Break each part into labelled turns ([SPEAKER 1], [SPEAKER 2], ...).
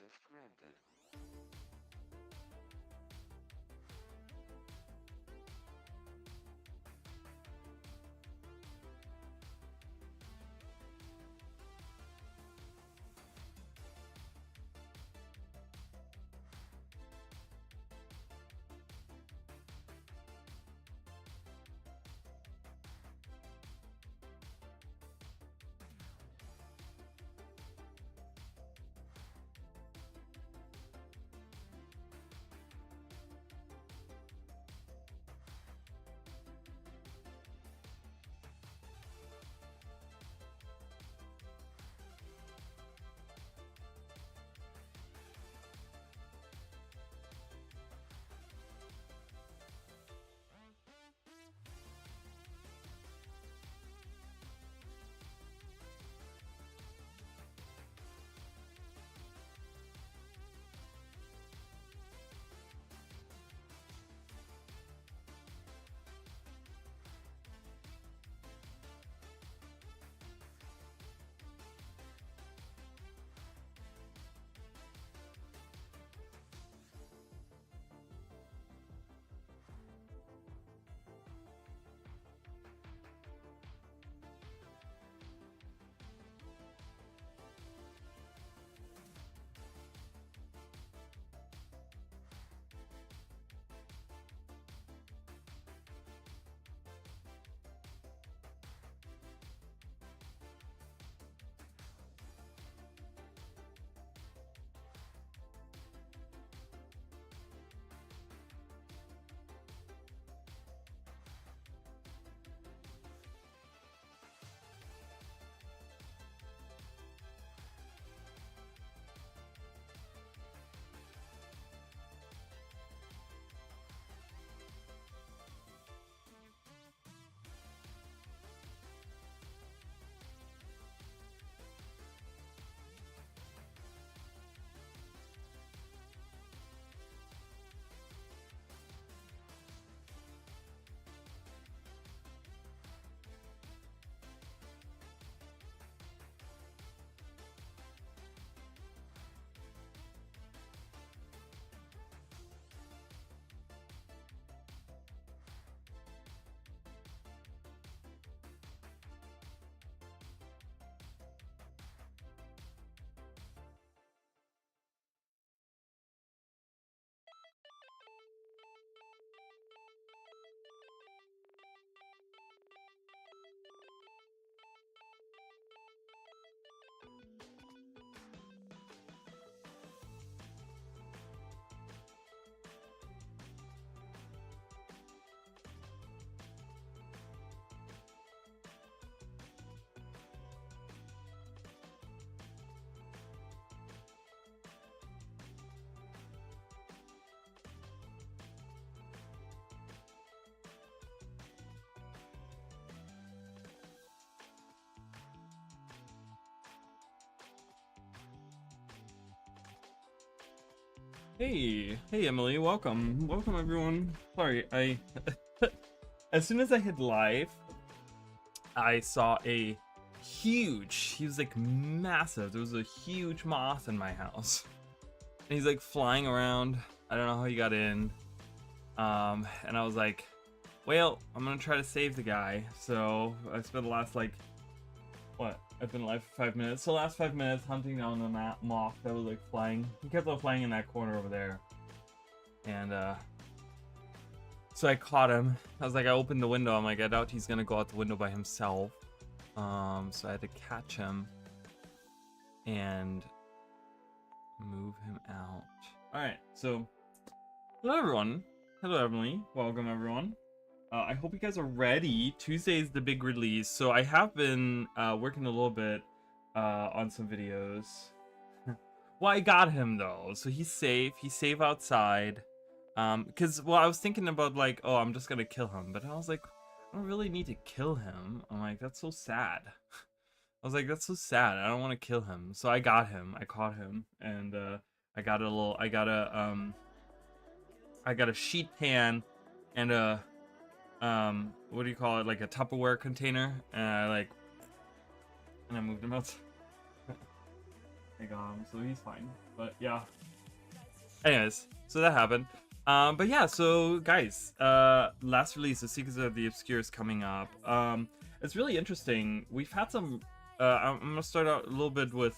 [SPEAKER 1] Access granted.
[SPEAKER 2] Hey Emily, welcome everyone. Sorry, I as soon as I hit live, I saw he was like massive. There was a huge moth in my house, and he's like flying around. I don't know how he got in. And I was like, well, I'm gonna try to save the guy. So I spent the last I've been live for 5 minutes. So last 5 minutes hunting down the moth that was like flying. He kept on flying in that corner over there. And so I caught him. I was like, I opened the window. I'm like, I doubt he's gonna go out the window by himself. So I had to catch him and move him out. Alright, so hello everyone. Hello Emily. Welcome everyone. I hope you guys are ready. Tuesday is the big release. So I have been working a little bit on some videos. Well, I got him though. So he's safe. He's safe outside. Because, well, I was thinking about like, oh, I'm just gonna kill him. But I was like, I don't really need to kill him. I'm like, that's so sad. I was like, that's so sad. I don't want to kill him. So I got him. I caught him. And I got a sheet pan and a what do you call it, like a Tupperware container, and I moved him out. I got him, so he's fine. But yeah. Anyways, so that happened. But yeah, so guys, last release, The Secrets of the Obscure is coming up. It's really interesting. We've had some. I'm gonna start out a little bit with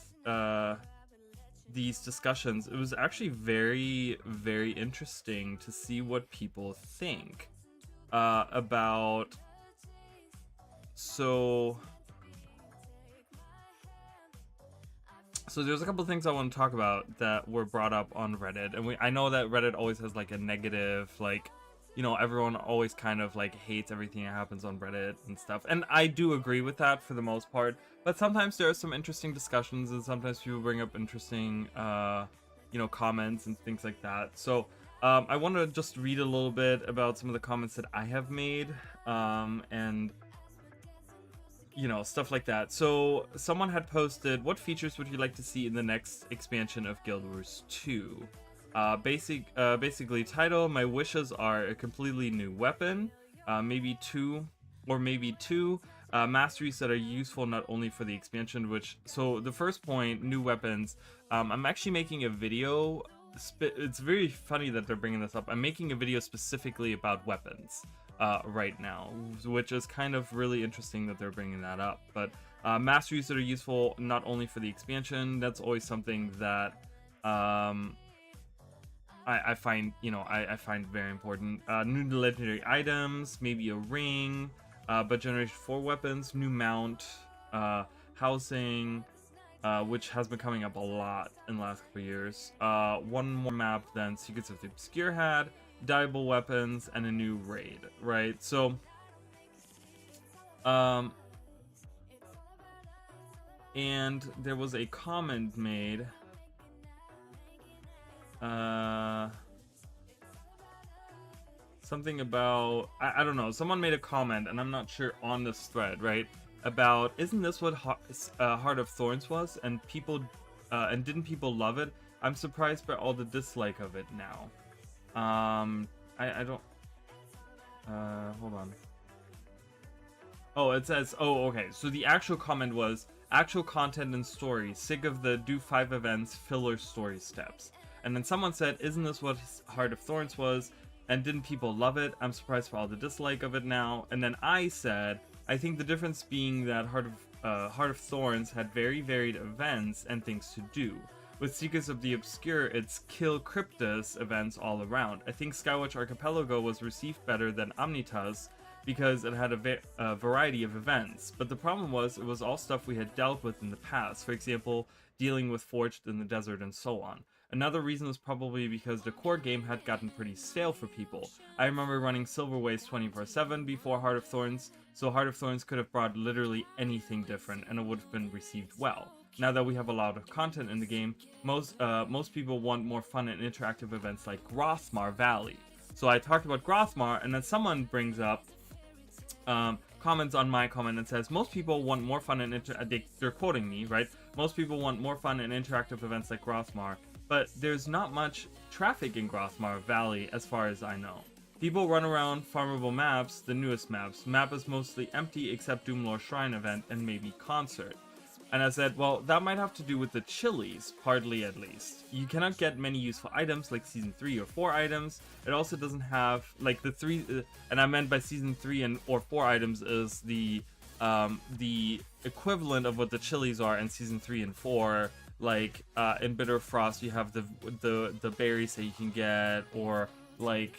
[SPEAKER 2] these discussions. It was actually very, very interesting to see what people think about. So there's a couple of things I want to talk about that were brought up on Reddit, and I know that Reddit always has like a negative, like, you know, everyone always kind of like hates everything that happens on Reddit and stuff, and I do agree with that for the most part. But sometimes there are some interesting discussions, and sometimes people bring up interesting, you know, comments and things like that. So I want to just read a little bit about some of the comments that I have made, and you know, stuff like that. So someone had posted, what features would you like to see in the next expansion of Guild Wars 2? Basically title, my wishes are a completely new weapon, maybe two masteries that are useful not only for the expansion, which, so the first point, new weapons, I'm actually making a video, it's very funny that they're bringing this up, I'm making a video specifically about weapons right now, which is kind of really interesting that they're bringing that up. But masteries that are useful not only for the expansion, that's always something that I find, you know, I find very important. New legendary items, maybe a ring, but generation 4 weapons, new mount, housing, which has been coming up a lot in the last couple of years. One more map than Secrets of the Obscure had, dyeable weapons, and a new raid, right? So and there was a comment made, something about, I don't know, someone made a comment, and I'm not sure, on this thread, right, about, isn't this what Heart of Thorns was, and people and didn't people love it? I'm surprised by all the dislike of it now. I don't, hold on. Oh, it says, oh, okay, so the actual comment was, actual content and story, sick of the do 5 events, filler story steps. And then someone said, isn't this what Heart of Thorns was, and didn't people love it? I'm surprised by all the dislike of it now. And then I said, I think the difference being that Heart of Thorns had very varied events and things to do. With Secrets of the Obscure, it's kill Cryptus events all around. I think Skywatch Archipelago was received better than Omnitas because it had a variety of events, but the problem was it was all stuff we had dealt with in the past, for example, dealing with Forged in the Desert and so on. Another reason was probably because the core game had gotten pretty stale for people. I remember running Silverways 24/7 before Heart of Thorns, so Heart of Thorns could have brought literally anything different and it would have been received well. Now that we have a lot of content in the game, most people want more fun and interactive events like Grothmar Valley. So I talked about Grothmar, and then someone brings up, comments on my comment and says, most people want more fun and they're quoting me, right? Most people want more fun and interactive events like Grothmar, but there's not much traffic in Grothmar Valley as far as I know. People run around farmable maps, the newest maps. Map is mostly empty except Doomlore Shrine event and maybe concert. And I said, well, that might have to do with the chilies, partly at least. You cannot get many useful items like Season 3 or 4 items. It also doesn't have, like, the 3, and I meant by Season 3 or 4 items is the equivalent of what the chilies are in Season 3 and 4. Like, in Bitter Frost, you have the berries that you can get, or like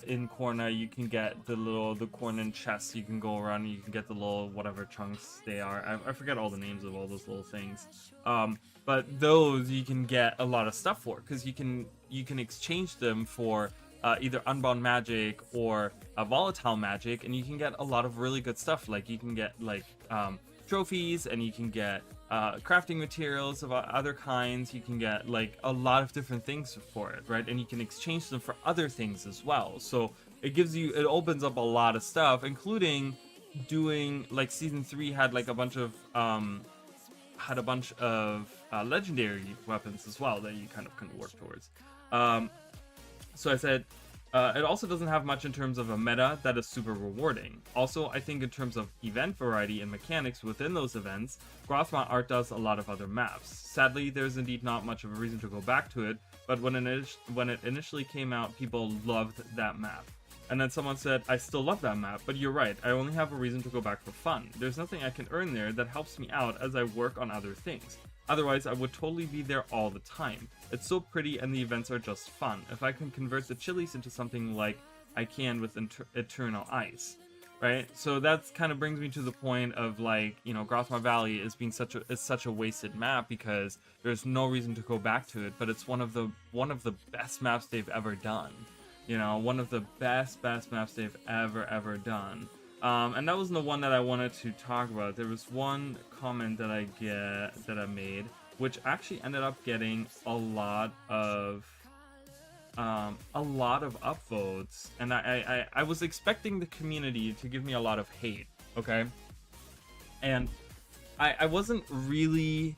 [SPEAKER 2] in Corna you can get the Cornan chests, you can go around and you can get the little whatever chunks they are. I forget all the names of all those little things, but those you can get a lot of stuff for, because you can exchange them for either Unbound Magic or Volatile Magic, and you can get a lot of really good stuff. Like you can get like trophies, and you can get crafting materials of other kinds. You can get like a lot of different things for it, right? And you can exchange them for other things as well. So it opens up a lot of stuff, including doing, like, Season 3 had like a bunch of legendary weapons as well that you kind of can work towards. So I said, It also doesn't have much in terms of a meta that is super rewarding. Also, I think in terms of event variety and mechanics within those events, Grothma outdoes a lot of other maps. Sadly, there's indeed not much of a reason to go back to it, but when it initially came out, people loved that map. And then someone said, I still love that map, but you're right, I only have a reason to go back for fun. There's nothing I can earn there that helps me out as I work on other things. Otherwise, I would totally be there all the time. It's so pretty and the events are just fun. If I can convert the chilies into something like I can with Eternal Ice, right? So that's kind of brings me to the point of like, you know, Grothma Valley is such a wasted map because there's no reason to go back to it, but it's one of the best maps they've ever done. You know, one of the best maps they've ever done. And that wasn't the one that I wanted to talk about. There was one comment that I made, which actually ended up getting a lot of upvotes, and I was expecting the community to give me a lot of hate, okay? And I wasn't really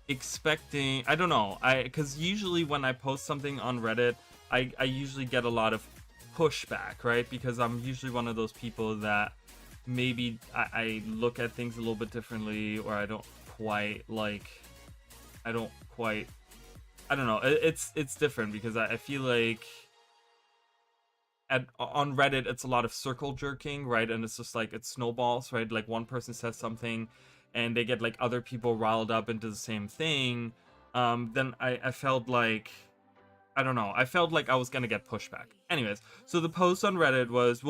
[SPEAKER 2] expecting, I don't know, because usually when I post something on Reddit, I usually get a lot of pushback, right? Because I'm usually one of those people that maybe I look at things a little bit differently, or I don't know. It's different because I feel like on Reddit it's a lot of circle jerking, right? And it's just like it snowballs, right? Like one person says something and they get like other people riled up into the same thing. Then I felt like, I don't know, I felt like I was gonna get pushback. Anyways, so the post on Reddit was,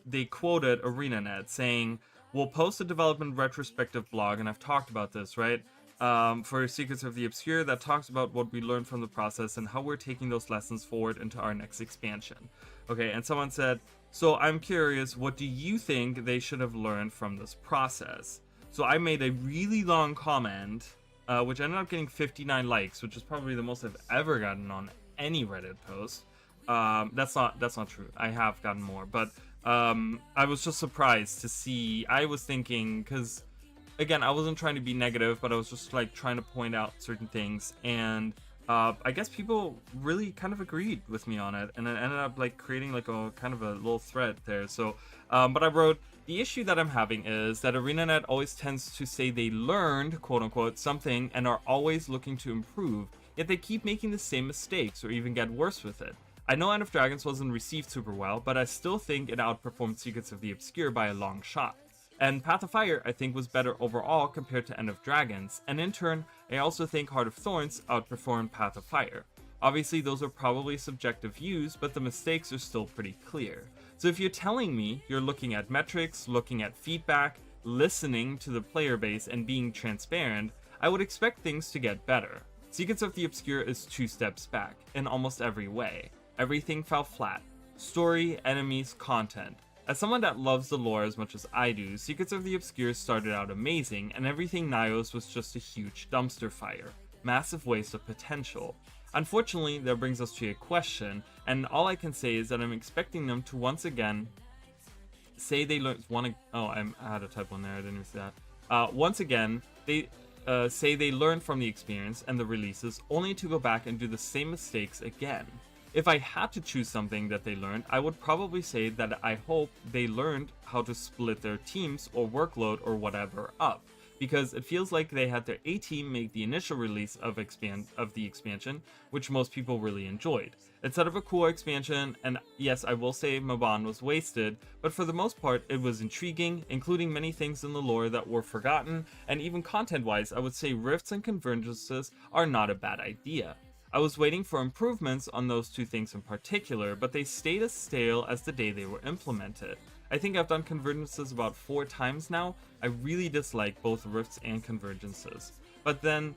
[SPEAKER 2] they quoted ArenaNet saying, we'll post a development retrospective blog, and I've talked about this, right? For Secrets of the Obscure, that talks about what we learned from the process and how we're taking those lessons forward into our next expansion. Okay, and someone said, so I'm curious, what do you think they should have learned from this process? So I made a really long comment, which ended up getting 59 likes, which is probably the most I've ever gotten on any Reddit post. That's not true. I have gotten more, but I was just surprised to see. I was thinking, because again, I wasn't trying to be negative, but I was just like trying to point out certain things, and I guess people really kind of agreed with me on it, and it ended up like creating like a kind of a little thread there. So, but I wrote, the issue that I'm having is that ArenaNet always tends to say they learned, quote unquote, something and are always looking to improve, yet they keep making the same mistakes or even get worse with it. I know End of Dragons wasn't received super well, but I still think it outperformed Secrets of the Obscure by a long shot. And Path of Fire, I think, was better overall compared to End of Dragons, and in turn, I also think Heart of Thorns outperformed Path of Fire. Obviously, those are probably subjective views, but the mistakes are still pretty clear. So if you're telling me you're looking at metrics, looking at feedback, listening to the player base, and being transparent, I would expect things to get better. Secrets of the Obscure is 2 steps back, in almost every way. Everything fell flat. Story, enemies, content. As someone that loves the lore as much as I do, Secrets of the Obscure started out amazing, and everything Nyos was just a huge dumpster fire. Massive waste of potential. Unfortunately, that brings us to a question, and all I can say is that I'm expecting them to once again say they learned I had a typo in there, I didn't even see that. Once again, they say they learned from the experience and the releases, only to go back and do the same mistakes again. If I had to choose something that they learned, I would probably say that I hope they learned how to split their teams or workload or whatever up, because it feels like they had their A team make the initial release of the expansion, which most people really enjoyed. It set up a cool expansion, and yes, I will say Mabon was wasted, but for the most part it was intriguing, including many things in the lore that were forgotten, and even content-wise, I would say rifts and convergences are not a bad idea. I was waiting for improvements on those 2 things in particular, but they stayed as stale as the day they were implemented. I think I've done convergences about 4 times now. I really dislike both rifts and convergences. But then,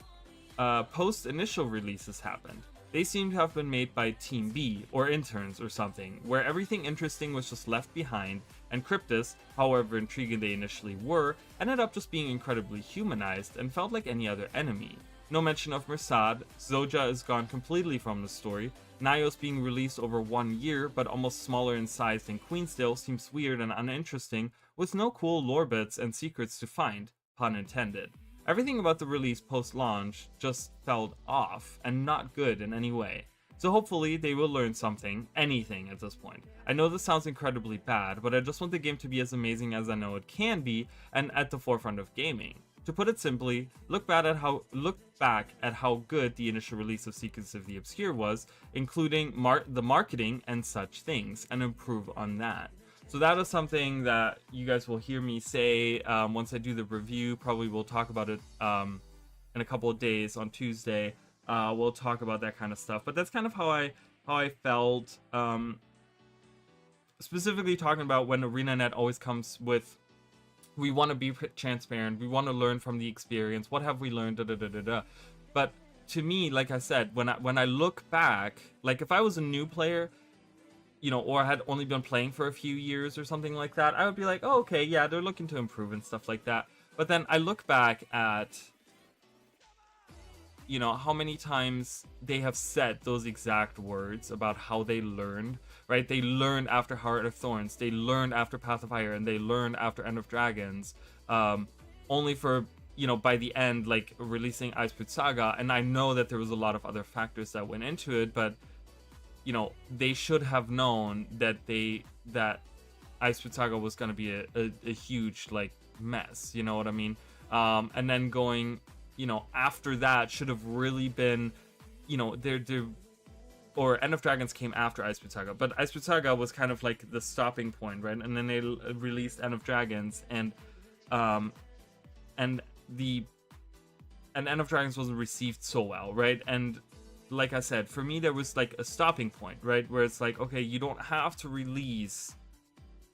[SPEAKER 2] post-initial releases happened. They seem to have been made by Team B, or interns or something, where everything interesting was just left behind, and Cryptus, however intriguing they initially were, ended up just being incredibly humanized and felt like any other enemy. No mention of Mersad, Zoja is gone completely from the story, Nyos being released over 1 year but almost smaller in size than Queensdale seems weird and uninteresting, with no cool lore bits and secrets to find, pun intended. Everything about the release post-launch just felt off and not good in any way. So hopefully they will learn something, anything at this point. I know this sounds incredibly bad, but I just want the game to be as amazing as I know it can be and at the forefront of gaming. To put it simply, look back at how good the initial release of Secrets of the Obscure was, including the marketing and such things, and improve on that. So that is something that you guys will hear me say once I do the review. Probably we'll talk about it in a couple of days on Tuesday. We'll talk about that kind of stuff. But that's kind of how I felt. Specifically talking about when ArenaNet always comes with, we want to be transparent, we want to learn from the experience. What have we learned? Da, da, da, da, da. But to me, like I said, when I look back, like if I was a new player, you know, or had only been playing for a few years or something like that, I would be like, oh, okay, yeah, they're looking to improve and stuff like that. But then I look back at, you know, how many times they have said those exact words about how they learned, right? They learned after Heart of Thorns, they learned after Path of Fire, and they learned after End of Dragons, only for, you know, by the end, like, releasing Icebrood Saga. And I know that there was a lot of other factors that went into it, but, you know, they should have known that Icebrood Saga was going to be a huge, like, mess, you know what I mean? And then going, you know, after that should have really been, you know, or End of Dragons came after Icebrood Saga, but Icebrood Saga was kind of like the stopping point, right? And then they released End of Dragons, and End of Dragons wasn't received so well, right? And like I said, for me there was like a stopping point, right? Where it's like, okay, you don't have to release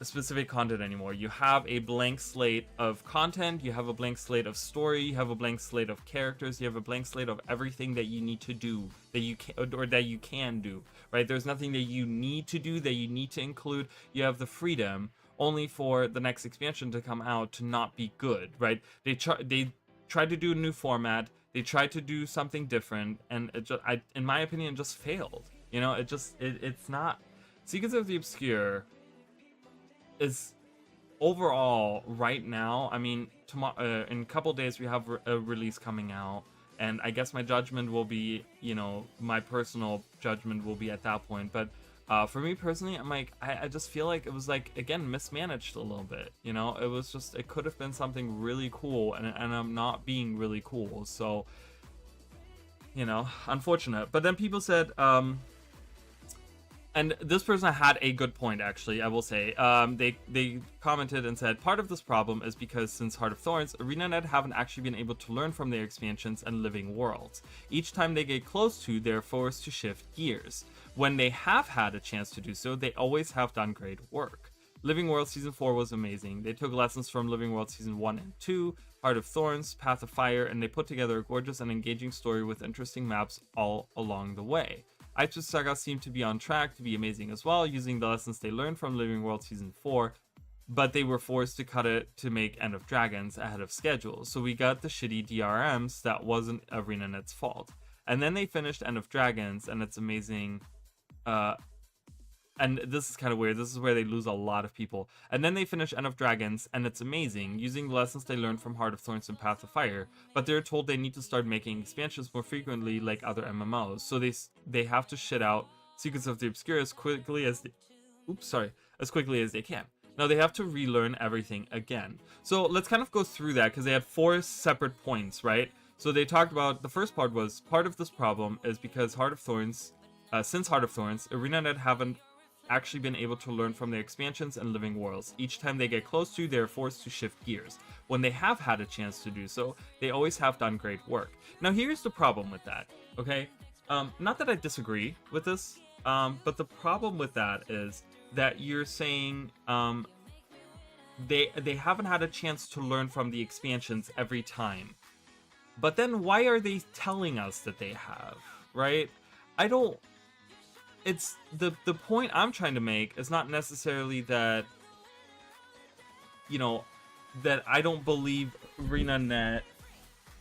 [SPEAKER 2] a specific content anymore. You have a blank slate of content, you have a blank slate of story, you have a blank slate of characters, you have a blank slate of everything that you need to do, that you can, or that you can do, right? There's nothing that you need to do, that you need to include. You have the freedom only for the next expansion to come out to not be good, right? They tried to do a new format, they tried to do something different, and it just, in my opinion, just failed. You know, it's not. Secrets of the Obscure is overall right now, I mean, tomorrow, in a couple days we have a release coming out, and I guess my judgment will be, you know, my personal judgment will be at that point. But for me personally, I'm like, I just feel like it was, like, again, mismanaged a little bit. You know, it was just, it could have been something really cool, and I'm not being really cool. So, you know, unfortunate. But then people said, and this person had a good point, actually, I will say. They commented and said, part of this problem is because since Heart of Thorns, ArenaNet haven't actually been able to learn from their expansions and living worlds. Each time they get close to, they're forced to shift gears. When they have had a chance to do so, they always have done great work. Living Worlds Season 4 was amazing. They took lessons from Living Worlds Season 1 and 2, Heart of Thorns, Path of Fire, and they put together a gorgeous and engaging story with interesting maps all along the way. Icebrood Saga seemed to be on track to be amazing as well, using the lessons they learned from Living World Season 4, but they were forced to cut it to make End of Dragons ahead of schedule, so we got the shitty DRMs that wasn't ArenaNet's fault. And then they finished End of Dragons, and it's amazing, and this is kind of weird, this is where they lose a lot of people. And then they finish End of Dragons, and it's amazing, using the lessons they learned from Heart of Thorns and Path of Fire, but they're told they need to start making expansions more frequently like other MMOs, so they have to shit out Secrets of the Obscure as quickly as they can. Now they have to relearn everything again. So let's kind of go through that, because they had 4 separate points, right? So they talked about, the first part was, part of this problem is because since Heart of Thorns, ArenaNet haven't actually been able to learn from their expansions and living worlds. Each time they get close to, they're forced to shift gears. When they have had a chance to do so, they always have done great work. Now here's the problem with that, okay? Not that I disagree with this, but the problem with that is that you're saying they haven't had a chance to learn from the expansions every time. But then why are they telling us that they have, right? It's the point I'm trying to make is not necessarily that, you know, that I don't believe ArenaNet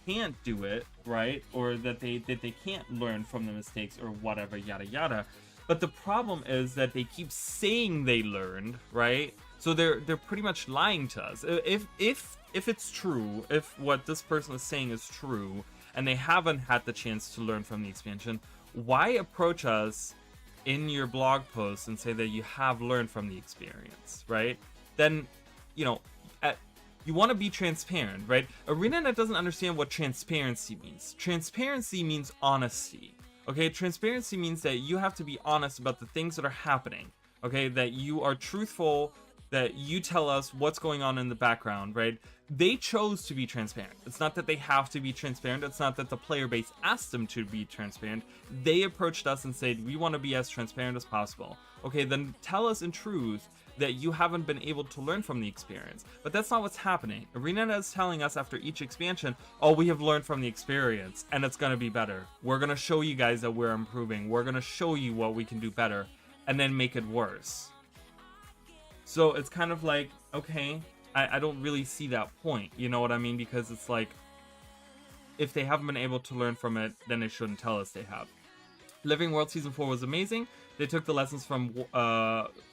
[SPEAKER 2] can't do it, right? Or that they can't learn from the mistakes or whatever, yada yada. But the problem is that they keep saying they learned, right? So they're pretty much lying to us. If it's true, if what this person is saying is true, and they haven't had the chance to learn from the expansion, why approach us in your blog post and say that you have learned from the experience, right? Then, you know, you want to be transparent, right? ArenaNet doesn't understand what transparency means. Transparency means honesty, okay? Transparency means that you have to be honest about the things that are happening, okay? That you are truthful, that you tell us what's going on in the background, right? They chose to be transparent. It's not that they have to be transparent. It's not that the player base asked them to be transparent. They approached us and said, we want to be as transparent as possible. Okay, then tell us in truth that you haven't been able to learn from the experience. But that's not what's happening. ArenaNet is telling us after each expansion, oh, we have learned from the experience and it's gonna be better. We're gonna show you guys that we're improving. We're gonna show you what we can do better and then make it worse. So it's kind of like, okay, I don't really see that point. You know what I mean? Because it's like, if they haven't been able to learn from it, then they shouldn't tell us they have. Living World Season 4 was amazing. They took the lessons from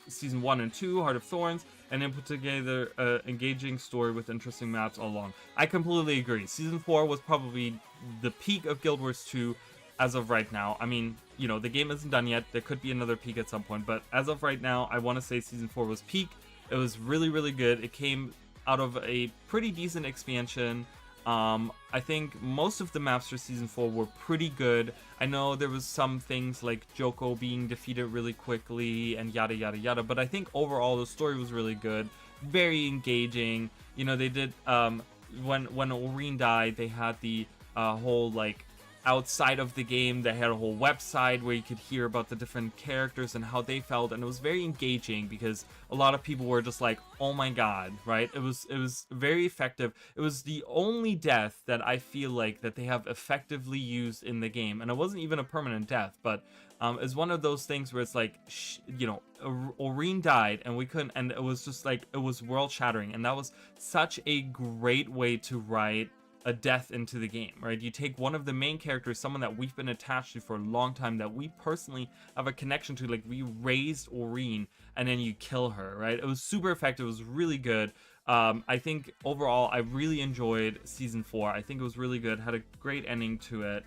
[SPEAKER 2] Season 1 and 2, Heart of Thorns, and then put together an engaging story with interesting maps all along. I completely agree. Season 4 was probably the peak of Guild Wars 2 as of right now. I mean, you know, the game isn't done yet. There could be another peak at some point, but as of right now, I want to say Season 4 was peak. It was really, really good. It came out of a pretty decent expansion. I think most of the maps for Season 4 were pretty good. I know there was some things like Joko being defeated really quickly and yada yada yada, but I think overall the story was really good, very engaging. You know, they did when Oreen died, they had the whole like outside of the game, they had a whole website where you could hear about the different characters and how they felt, and it was very engaging because a lot of people were just like, oh my god, right? It was very effective. It was the only death that I feel like that they have effectively used in the game, and it wasn't even a permanent death, but it's one of those things where it's like, you know, Oreen died and we couldn't, and it was just like, it was world shattering, and that was such a great way to write a death into the game, right? You take one of the main characters, someone that we've been attached to for a long time, that we personally have a connection to, like we raised Oreen, and then you kill her, right? It was super effective. It was really good. I think overall I really enjoyed Season 4. I think it was really good, had a great ending to it.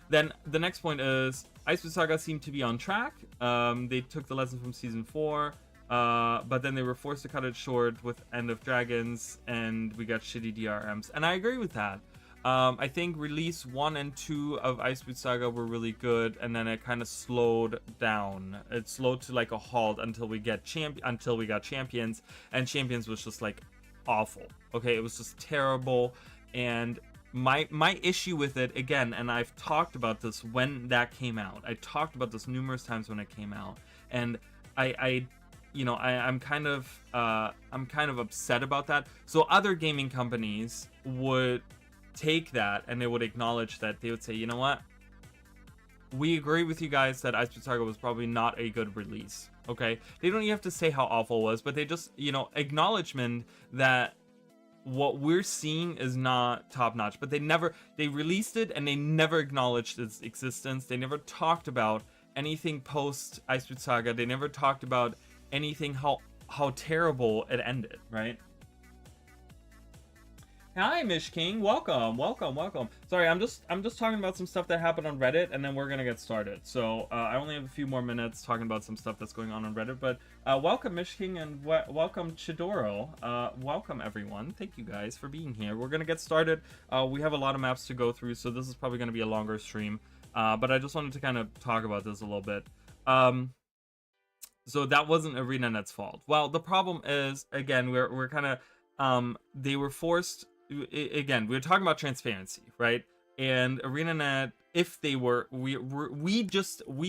[SPEAKER 2] Then the next point is Icewind Saga seemed to be on track. They took the lesson from Season 4, but then they were forced to cut it short with End of Dragons, and we got shitty DRMs. And I agree with that. I think release 1 and 2 of Icewind Saga were really good, and then it kind of slowed down. It slowed to like a halt until we got Champions, and Champions was just like awful. Okay, it was just terrible. And my issue with it, again, and I've talked about this when that came out. I talked about this numerous times when it came out, and I'm kind of upset about that. So other gaming companies would take that and they would acknowledge that. They would say, you know what, we agree with you guys that Icewind Saga was probably not a good release. Okay, they don't even have to say how awful it was, but they just, you know, acknowledgement that what we're seeing is not top notch. But they released it and they never acknowledged its existence. They never talked about anything post Icewind Saga. They never talked about anything, how terrible it ended, right? Hi, Mish King, welcome. Sorry, I'm just talking about some stuff that happened on Reddit, and then we're gonna get started. So I only have a few more minutes talking about some stuff that's going on Reddit, but welcome, Mish King, and welcome, Chidoro. Welcome, everyone. Thank you guys for being here. We're gonna get started. We have a lot of maps to go through, so this is probably gonna be a longer stream. But I just wanted to kind of talk about this a little bit. So that wasn't ArenaNet's fault. Well, the problem is, again, we're kind of they were forced. Again, we were talking about transparency, right? And ArenaNet, if they were, we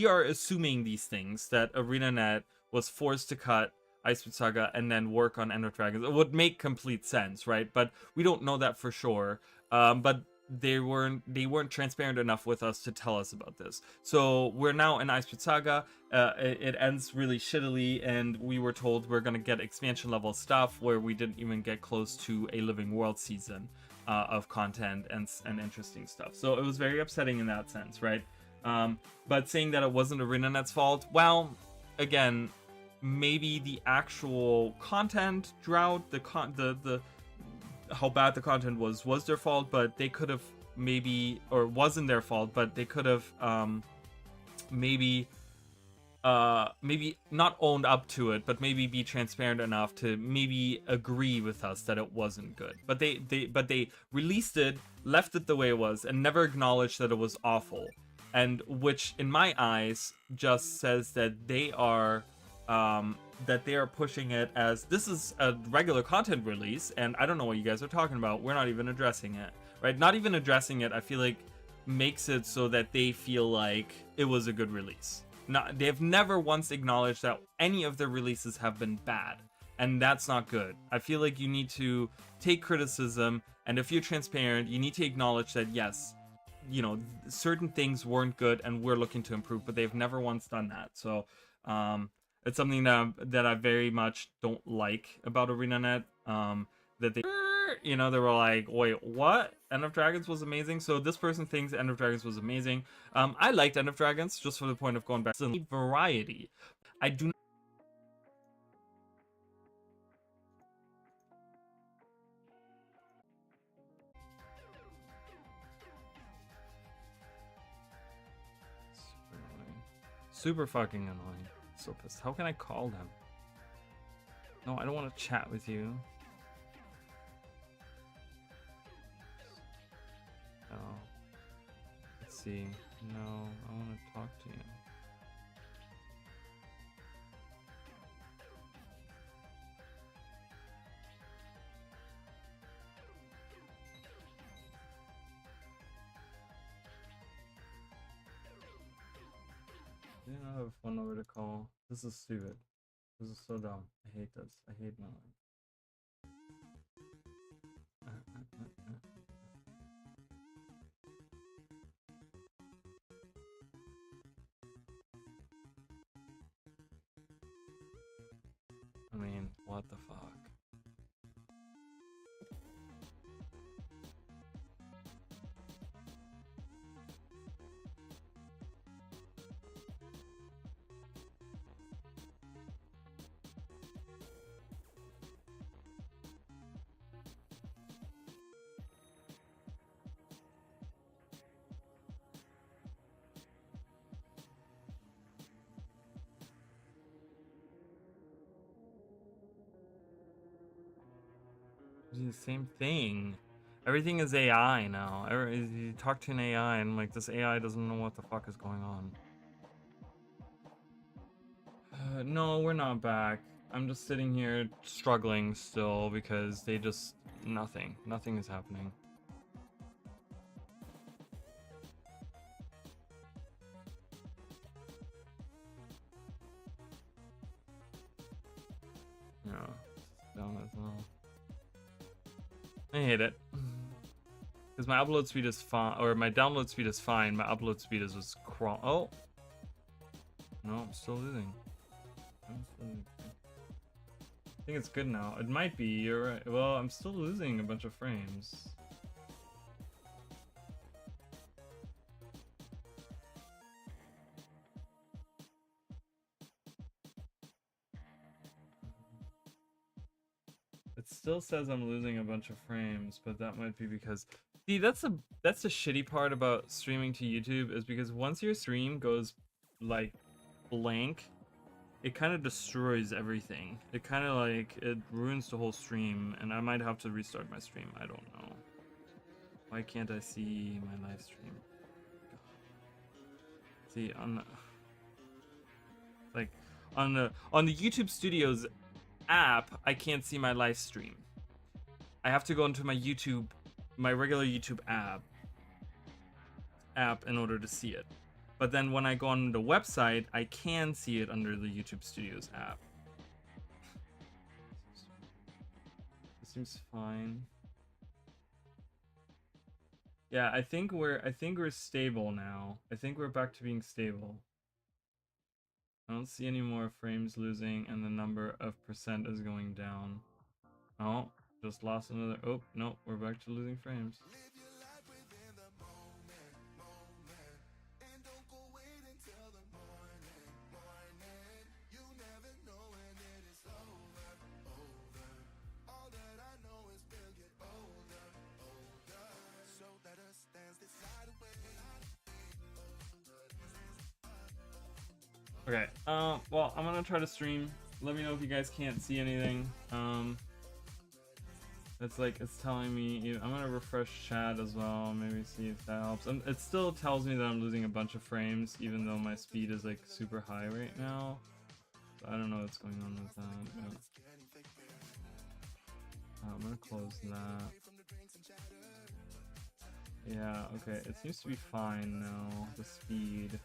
[SPEAKER 2] are assuming these things, that ArenaNet was forced to cut Icewind Saga and then work on End of Dragons. It would make complete sense, right? But we don't know that for sure. But they weren't transparent enough with us to tell us about this. So we're now in Icewind Saga. It ends really shittily, and we were told we're gonna get expansion level stuff where we didn't even get close to a Living World season of content and interesting stuff. So it was very upsetting in that sense, right? But saying that it wasn't ArenaNet's fault, well, again, maybe the actual content drought, the how bad the content was their fault, but they could have maybe, or wasn't their fault, but they could have maybe maybe not owned up to it, but maybe be transparent enough to maybe agree with us that it wasn't good. But they released it, left it the way it was, and never acknowledged that it was awful. And which in my eyes just says that they are pushing it as this is a regular content release, and I don't know what you guys are talking about. We're not even addressing it, right? Not even addressing it, I feel like makes it so that they feel like it was a good release. Not, they have never once acknowledged that any of their releases have been bad, and that's not good. I feel like you need to take criticism, and if you're transparent, you need to acknowledge that yes, you know, certain things weren't good and we're looking to improve, but they've never once done that. So it's something that I very much don't like about ArenaNet. That they, you know, they were like, wait, what? End of Dragons was amazing. So this person thinks End of Dragons was amazing. I liked End of Dragons just for the point of going back to variety. I do not. Super annoying. Super fucking annoying. So pissed. How can I call them? No, I don't want to chat with you. Oh. Let's see. No, I want to talk to you. I don't have a phone number to call. This is stupid. This is so dumb. I hate this. I hate my life. I mean, what the fuck? The same thing. Everything is AI now. You talk to an AI and like this AI doesn't know what the fuck is going on. No, we're not back. I'm just sitting here struggling still because they just nothing is happening. No, down as well. I hate it. Because my upload speed is fine, or my download speed is fine. My upload speed is just crawl. Oh! No, I'm still losing. I think it's good now. It might be, you're right. Well, I'm still losing a bunch of frames. It still says I'm losing a bunch of frames, but that might be because... See, that's the shitty part about streaming to YouTube, is because once your stream goes, like, blank, it kind of destroys everything. It kind of, like, it ruins the whole stream, and I might have to restart my stream. I don't know. Why can't I see my live stream? See, on the... Like, on the YouTube Studios app, I can't see my live stream. I have to go into my YouTube, my regular YouTube app in order to see it. But then when I go on the website, I can see it under the YouTube Studios app. This seems fine. Yeah, I think we're stable now. I think we're back to being stable. I don't see any more frames losing, and the number of percent is going down. Oh, just lost another. Oh, no, we're back to losing frames. Okay. Well, I'm gonna try to stream. Let me know if you guys can't see anything. It's telling me. I'm gonna refresh chat as well. Maybe see if that helps. And it still tells me that I'm losing a bunch of frames, even though my speed is like super high right now. So I don't know what's going on with that. But... I'm gonna close that. Yeah. Okay. It seems to be fine now. The speed.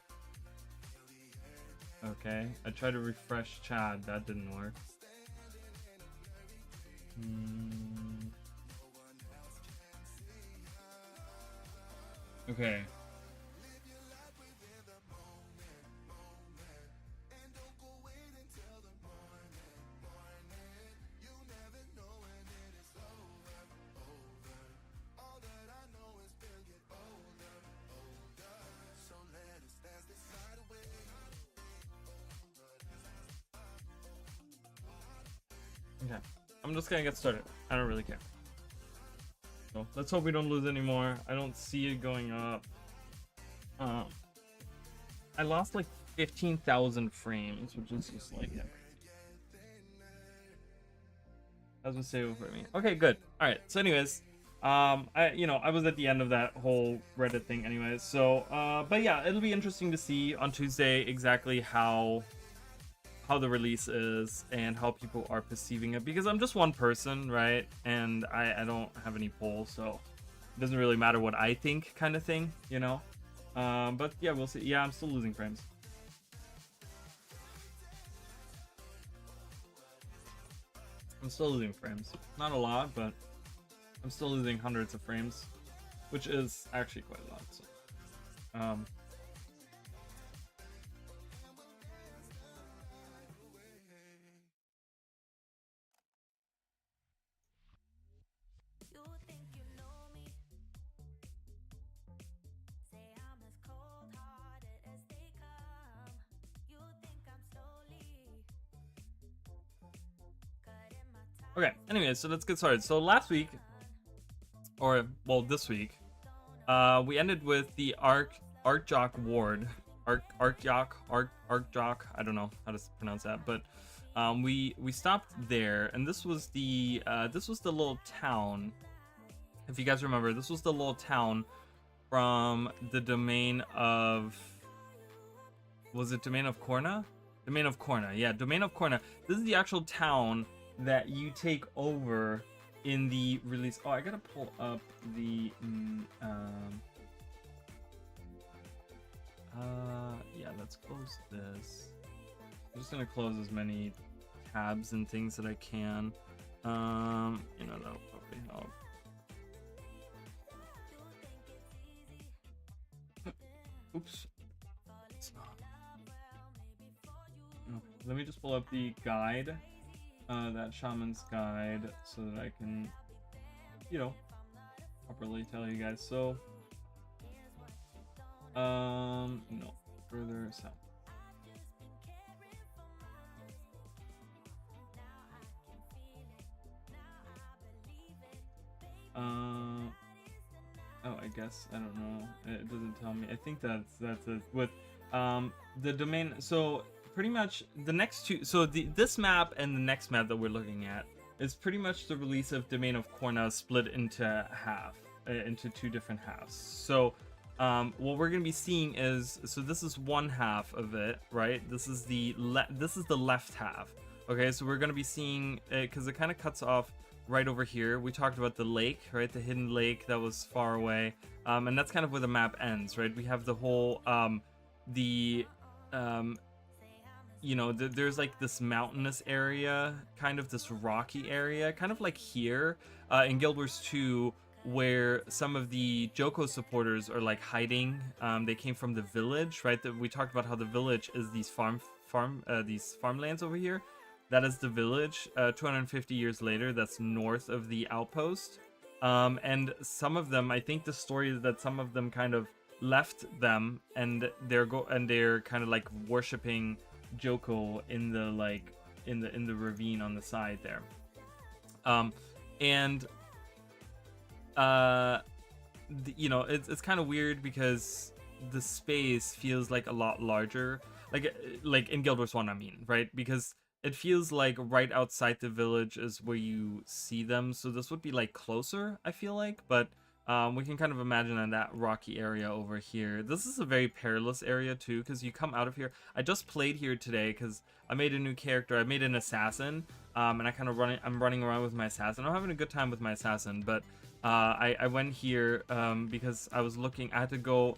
[SPEAKER 2] Okay. I tried to refresh chat. That didn't work. Okay. Okay. I'm just gonna get started. I don't really care. So let's hope we don't lose anymore. I don't see it going up. I lost like 15,000 frames, which is just like as a save for me. Okay, good. All right. So, anyways, I was at the end of that whole Reddit thing, anyways. So, but yeah, it'll be interesting to see on Tuesday exactly how the release is and how people are perceiving it, because I'm just one person, right? And I don't have any polls, so it doesn't really matter what I think, kind of thing, you know. But yeah, we'll see. Yeah, I'm still losing frames. I'm still losing frames. Not a lot, but I'm still losing hundreds of frames, which is actually quite a lot. So, okay, anyways, so let's get started. So last week, or well, this week, we ended with the Arkjok Ward. Arkjok. I don't know how to pronounce that, but we stopped there, and this was the little town. If you guys remember, this was the little town from the domain of, was it Domain of Korna? Domain of Korna, yeah, Domain of Korna. This is the actual town that you take over in the release. Oh, I gotta pull up the yeah, let's close this. I'm just gonna close as many tabs and things that I can. That'll probably help. Oops. It's not. No. Let me just pull up the guide. That shaman's guide, so that I can, properly tell you guys. So, no, further south. Oh, I guess, I don't know. It doesn't tell me. I think that's it. With, the domain, so pretty much the next two, so this map and the next map that we're looking at is pretty much the release of Domain of Korna split into into two different halves. So what we're going to be seeing is, so this is one half of it, right? This is the left half. Okay, so we're going to be seeing it because it kind of cuts off right over here. We talked about the lake, right? The hidden lake that was far away, and that's kind of where the map ends, right? We have the whole there's like this mountainous area, kind of this rocky area, kind of like here in Guild Wars 2, where some of the Joko supporters are like hiding. They came from the village, right? We talked about how the village is these farmlands over here. That is the village. 250 years later, that's north of the outpost. And some of them, I think the story is that some of them kind of left them, and they're kind of like worshiping Joko in the in the ravine on the side there. It's kind of weird because the space feels like a lot larger, like in Guild Wars 1, I mean, right? Because it feels like right outside the village is where you see them, so this would be like closer, I feel like, but we can kind of imagine in that rocky area over here. This is a very perilous area too, because you come out of here. I just played here today because I made a new character. I made an assassin, and I'm running around with my assassin. I'm having a good time with my assassin, but I went here because I was looking. I had to go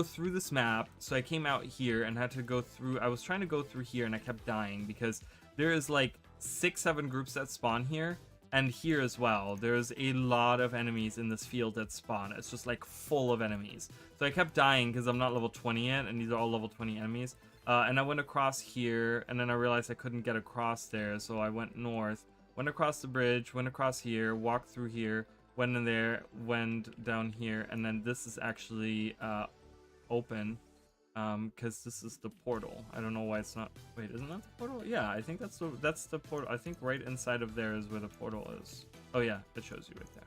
[SPEAKER 2] through this map, so I came out here and had to go through. I was trying to go through here, and I kept dying because there is like 6-7 groups that spawn here. And here as well, there's a lot of enemies in this field that spawn. It's just like full of enemies. So I kept dying because I'm not level 20 yet, and these are all level 20 enemies. And I went across here, and then I realized I couldn't get across there, so I went north, went across the bridge, went across here, walked through here, went in there, went down here, and then this is actually open. Because this is the portal. I don't know why it's not. Wait, isn't that the portal? Yeah, I think that's the portal. I think right inside of there is where the portal is. Oh yeah, it shows you right there.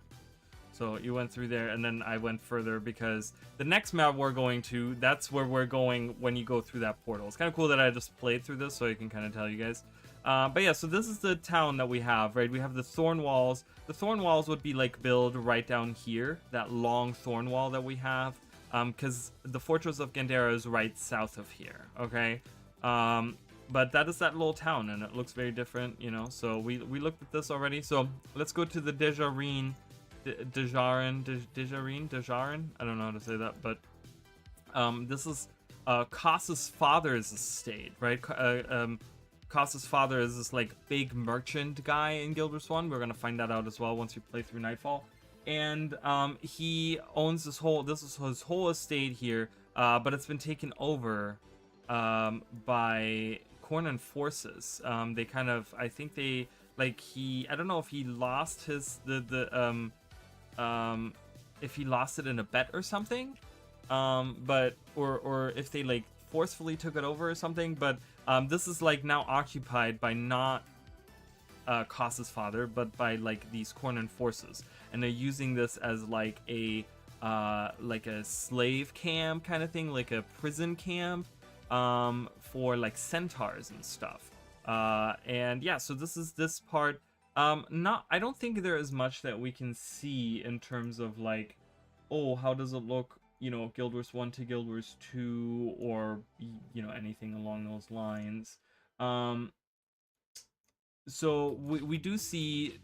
[SPEAKER 2] So you went through there, and then I went further because the next map we're going to, that's where we're going when you go through that portal. It's kind of cool that I just played through this so I can kind of tell you guys. But yeah, so this is the town that we have, right? We have the thorn walls. The thorn walls would be like built right down here, that long thorn wall that we have. Because the Fortress of Gandera is right south of here, okay? But that is that little town, and it looks very different, you know? So we looked at this already. So let's go to the Dejarin. I don't know how to say that, but this is Koss's father's estate, right? Koss's father is this like big merchant guy in Guild Wars 1. We're gonna find that out as well once we play through Nightfall. And he owns this is his whole estate here, but it's been taken over by Khornan forces. They kind of, I think they, like, I don't know if he lost his if he lost it in a bet or something, but or if they like forcefully took it over or something, but this is like now occupied by not Koss's father, but by like these Khornan forces, and they're using this as like a slave camp kind of thing, like a prison camp for like centaurs and stuff. And yeah, so this part. I don't think there is much that we can see in terms of like, oh, how does it look, you know, Guild Wars 1 to Guild Wars 2, or you know, anything along those lines. So we do see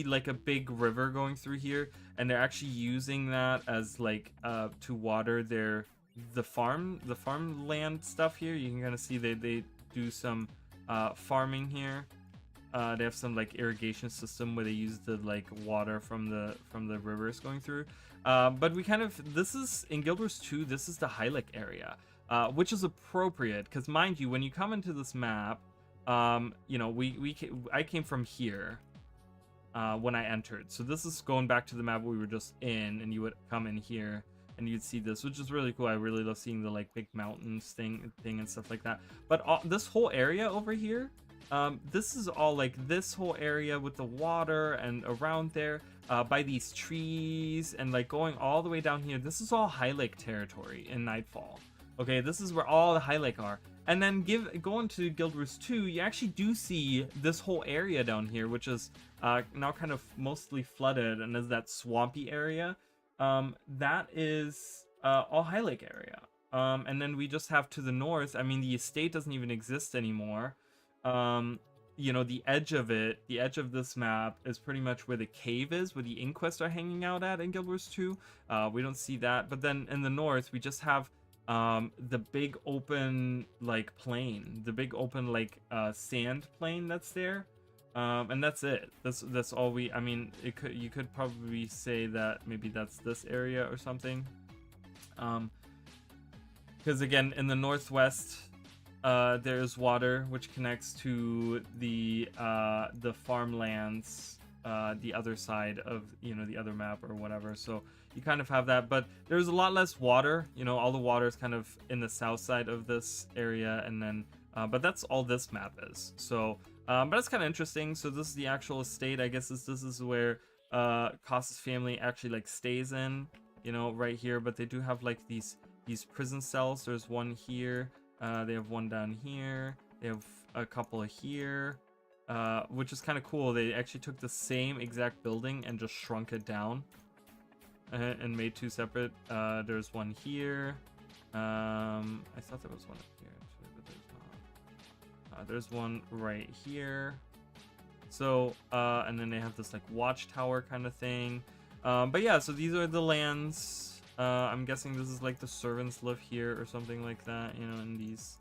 [SPEAKER 2] like a big river going through here, and they're actually using that as like to water the farmland stuff here. You can kind of see they do some farming here. They have some like irrigation system where they use the like water from the rivers going through. But this is in Guild Wars 2. This is the Hylic area, which is appropriate because, mind you, when you come into this map, you know, I came from here when I entered. So this is going back to the map we were just in, and you would come in here and you'd see this, which is really cool. I really love seeing the like big mountains thing and stuff like that. But this whole area over here, this is all like this whole area with the water and around there by these trees and like going all the way down here. This is all Hylic territory in Nightfall. Okay, this is where all the Hylic are. And then going to Guild Wars 2, you actually do see this whole area down here, which is now kind of mostly flooded and is that swampy area. That is all Hylic area. And then we just have to the north. I mean, the estate doesn't even exist anymore. You know, the edge of this map is pretty much where the cave is, where the Inquest are hanging out at in Guild Wars 2. We don't see that. But then in the north, we just have the big open like plain, the big open like sand plain that's there, and that's it. That's all we. I mean, you could probably say that maybe that's this area or something, because again in the northwest there's water which connects to the farmlands, the other side of, you know, the other map or whatever. So you kind of have that, but there's a lot less water. You know, all the water is kind of in the south side of this area, and then but that's all this map is. So but it's kind of interesting. So this is the actual estate. I guess this is where Koss's family actually like stays in, you know, right here. But they do have like these these prison cells. There's one here. They have one down here. They have a couple here, which is kind of cool. They actually took the same exact building and just shrunk it down and made 2 separate. There's one here. I thought there was one up here actually, but there's not. There's one right here. So, and then they have this like watchtower kind of thing. But yeah, so these are the lands. I'm guessing this is like the servants live here or something like that, you know, in these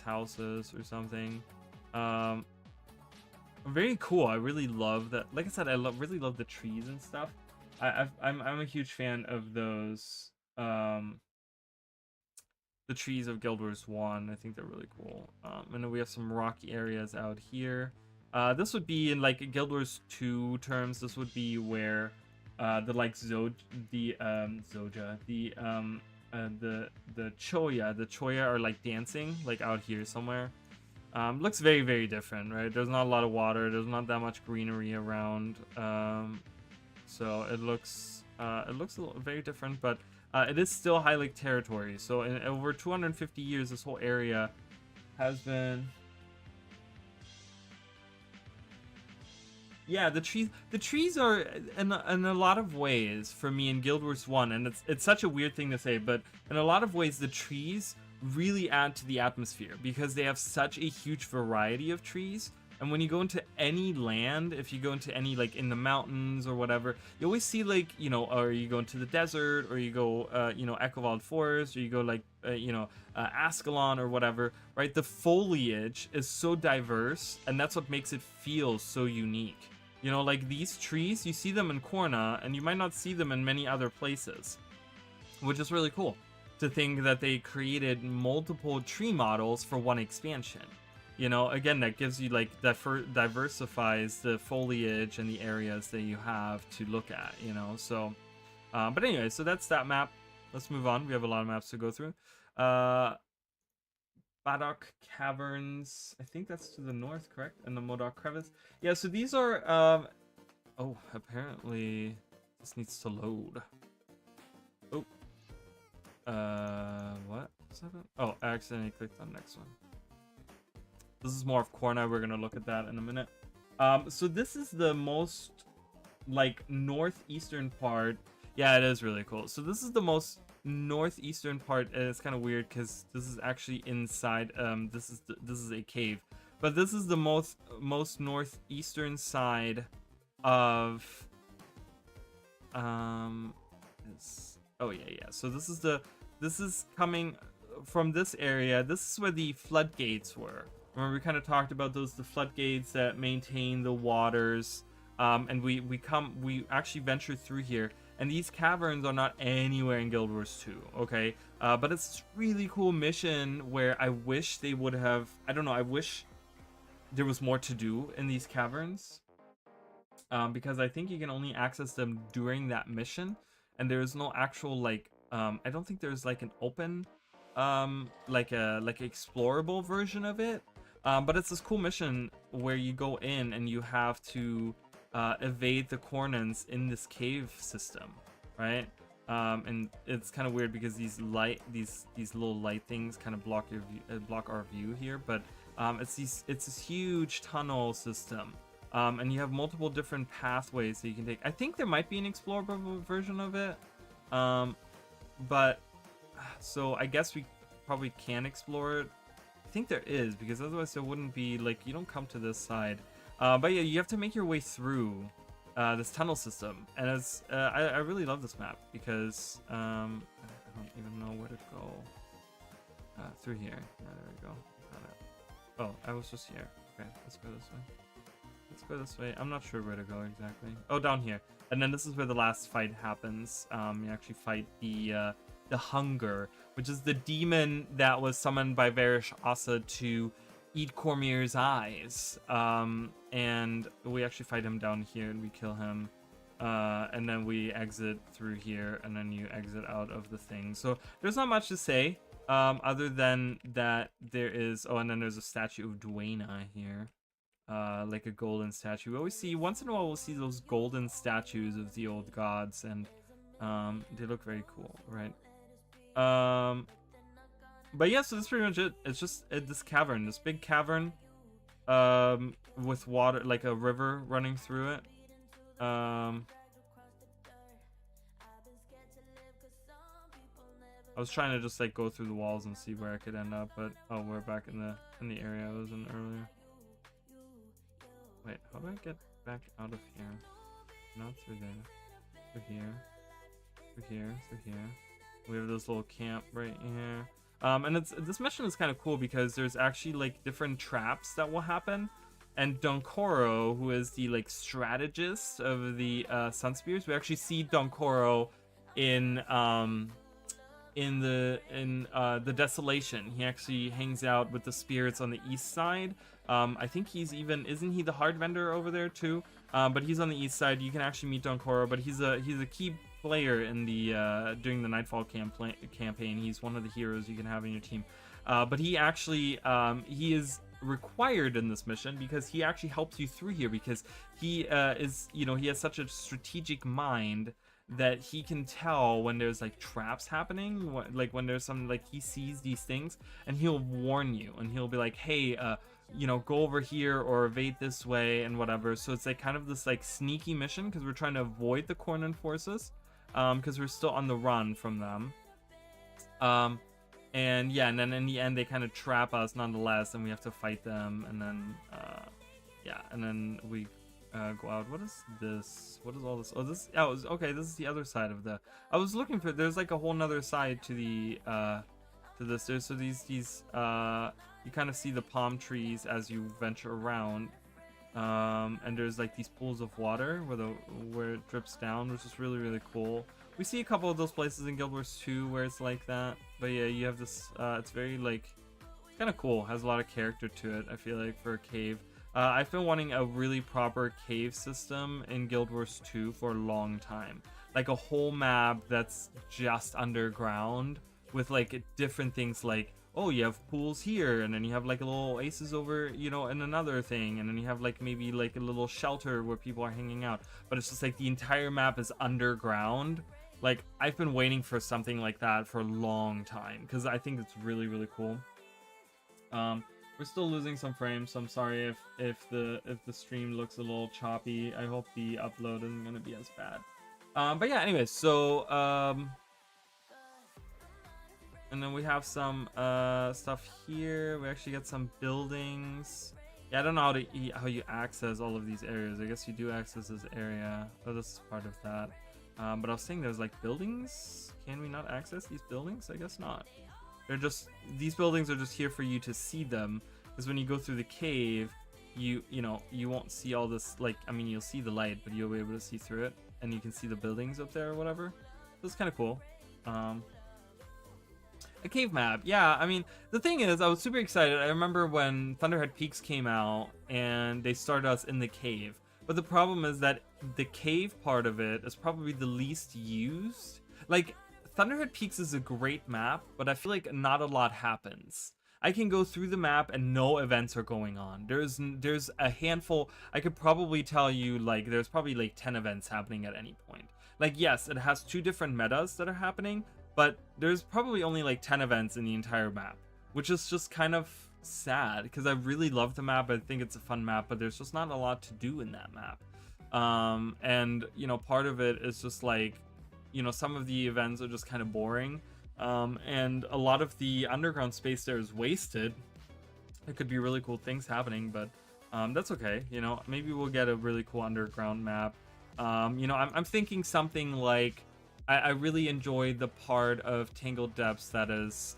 [SPEAKER 2] houses or something. Very cool. I really love that. Like I said, I really love the trees and stuff. I'm a huge fan of those. The trees of Guild Wars 1. I think they're really cool. And then we have some rocky areas out here. This would be in like Guild Wars 2 terms. This would be where the like Zoja, the Choya are like dancing like out here somewhere. Looks very, very different, right? There's not a lot of water. There's not that much greenery around. So it looks a little very different, but it is still High Lake territory. So in over 250 years, this whole area has been. Yeah, the trees are in a lot of ways for me in Guild Wars 1, and it's such a weird thing to say, but in a lot of ways the trees really add to the atmosphere because they have such a huge variety of trees. And when you go into any land, if you go into any like in the mountains or whatever, you always see like, you know, or you go into the desert, or you go you know, Echovald Forest, or you go like you know, Ascalon or whatever, right? The foliage is so diverse, and that's what makes it feel so unique. You know, like these trees, you see them in Korna, and you might not see them in many other places, which is really cool to think that they created multiple tree models for one expansion. You know, again, that gives you like diversifies the foliage and the areas that you have to look at, you know. So but anyway, so that's that map. Let's move on. We have a lot of maps to go through. Badok Caverns, I think that's to the north, correct? And the Modok Crevice. Yeah, so these are oh, apparently this needs to load. Oh, what? Oh, I accidentally clicked on next one. This is more of Korna. We're gonna look at that in a minute. So this is the most like northeastern part. Yeah, it is really cool. So this is the most northeastern part, and it's kind of weird because this is actually inside. This is a cave, but this is the most northeastern side of oh yeah. So this is coming from this area. This is where the floodgates were. Remember, we kind of talked about those, the floodgates that maintain the waters. And we actually venture through here, and these caverns are not anywhere in Guild Wars 2, okay? But it's this really cool mission where I wish they would have, I don't know, I wish there was more to do in these caverns. Because I think you can only access them during that mission, and there's no actual like, I don't think there's like an open, like explorable version of it. But it's this cool mission where you go in and you have to evade the Kornans in this cave system, right? And it's kind of weird because these little light things kind of block our view here. But it's this huge tunnel system, and you have multiple different pathways that you can take. I think there might be an explorable version of it, but so I guess we probably can explore it. I think there is, because otherwise there wouldn't be, like, you don't come to this side. But yeah, you have to make your way through this tunnel system, and it's I really love this map because I don't even know where to go. Through here. Yeah, there we go. Got it. Oh, I was just here. Okay, let's go this way. Let's go this way. I'm not sure where to go exactly. Oh, down here. And then this is where the last fight happens. You actually fight the Hunger, which is the demon that was summoned by Varish Asa to eat Cormier's eyes. And we actually fight him down here and we kill him. And then we exit through here, and then you exit out of the thing. So there's not much to say, other than that there is, oh, and then there's a statue of Duena here. Like a golden statue. We always see, once in a while we'll see those golden statues of the old gods, and they look very cool, right? But yeah, so that's pretty much it. It's just this cavern, this big cavern, with water, like a river running through it. I was trying to just like go through the walls and see where I could end up, but oh, we're back in the area I was in earlier. Wait, how do I get back out of here? Not through there. Through here. Through here. Through here. We have this little camp right here. And this mission is kind of cool because there's actually like different traps that will happen. And Donkoro, who is the like strategist of the Sun Spears, we actually see Donkoro in the Desolation. He actually hangs out with the spirits on the east side. I think isn't he the hard vendor over there too? But he's on the east side. You can actually meet Donkoro, but he's a key player in the during the Nightfall campaign. He's one of the heroes you can have in your team. But he actually he is required in this mission because he actually helps you through here, because he is, you know, he has such a strategic mind that he can tell when there's like traps happening, like when there's some, like he sees these things and he'll warn you and he'll be like, hey, you know, go over here or evade this way and whatever. So it's like kind of this like sneaky mission because we're trying to avoid the Cornan forces, because we're still on the run from them. And yeah, and then in the end they kind of trap us nonetheless, and we have to fight them, and then yeah, and then we go out. What is this? What is all this? Oh, okay, this is the other side of the, I was looking for, there's like a whole nother side to the to this. There's, so these you kind of see the palm trees as you venture around, and there's like these pools of water where it drips down, which is really, really cool. We see a couple of those places in Guild Wars 2 where it's like that, but yeah, you have this, it's very like, kind of cool, has a lot of character to it, I feel like, for a cave. I've been wanting a really proper cave system in Guild Wars 2 for a long time. Like a whole map that's just underground with like different things, like, oh, you have pools here, and then you have like a little oasis over, you know, in another thing, and then you have like maybe like a little shelter where people are hanging out, but it's just like the entire map is underground. Like, I've been waiting for something like that for a long time because I think it's really, really cool. We're still losing some frames, so I'm sorry if the stream looks a little choppy. I hope the upload isn't gonna be as bad. But yeah, anyways, so and then we have some stuff here. We actually got some buildings. Yeah, I don't know how you access all of these areas. I guess you do access this area. Oh, this is part of that. But I was saying there's like buildings. Can we not access these buildings? I guess not. They're just, these buildings are just here for you to see them, because when you go through the cave, you know, you won't see all this, like, I mean, you'll see the light, but you'll be able to see through it, and you can see the buildings up there or whatever. So it's kind of cool. A cave map, yeah. I mean, the thing is, I was super excited. I remember when Thunderhead Peaks came out and they started us in the cave, but the problem is that the cave part of it is probably the least used. Like, Thunderhead Peaks is a great map, but I feel like not a lot happens. I can go through the map and no events are going on. There's a handful. I could probably tell you, like, there's probably like 10 events happening at any point. Like, yes, it has 2 different metas that are happening, but there's probably only like 10 events in the entire map, which is just kind of sad because I really love the map. I think it's a fun map, but there's just not a lot to do in that map. And, you know, part of it is just like, you know, some of the events are just kind of boring. And a lot of the underground space there is wasted. There could be really cool things happening, but that's okay. You know, maybe we'll get a really cool underground map. You know, I'm thinking something like, I really enjoyed the part of Tangled Depths that is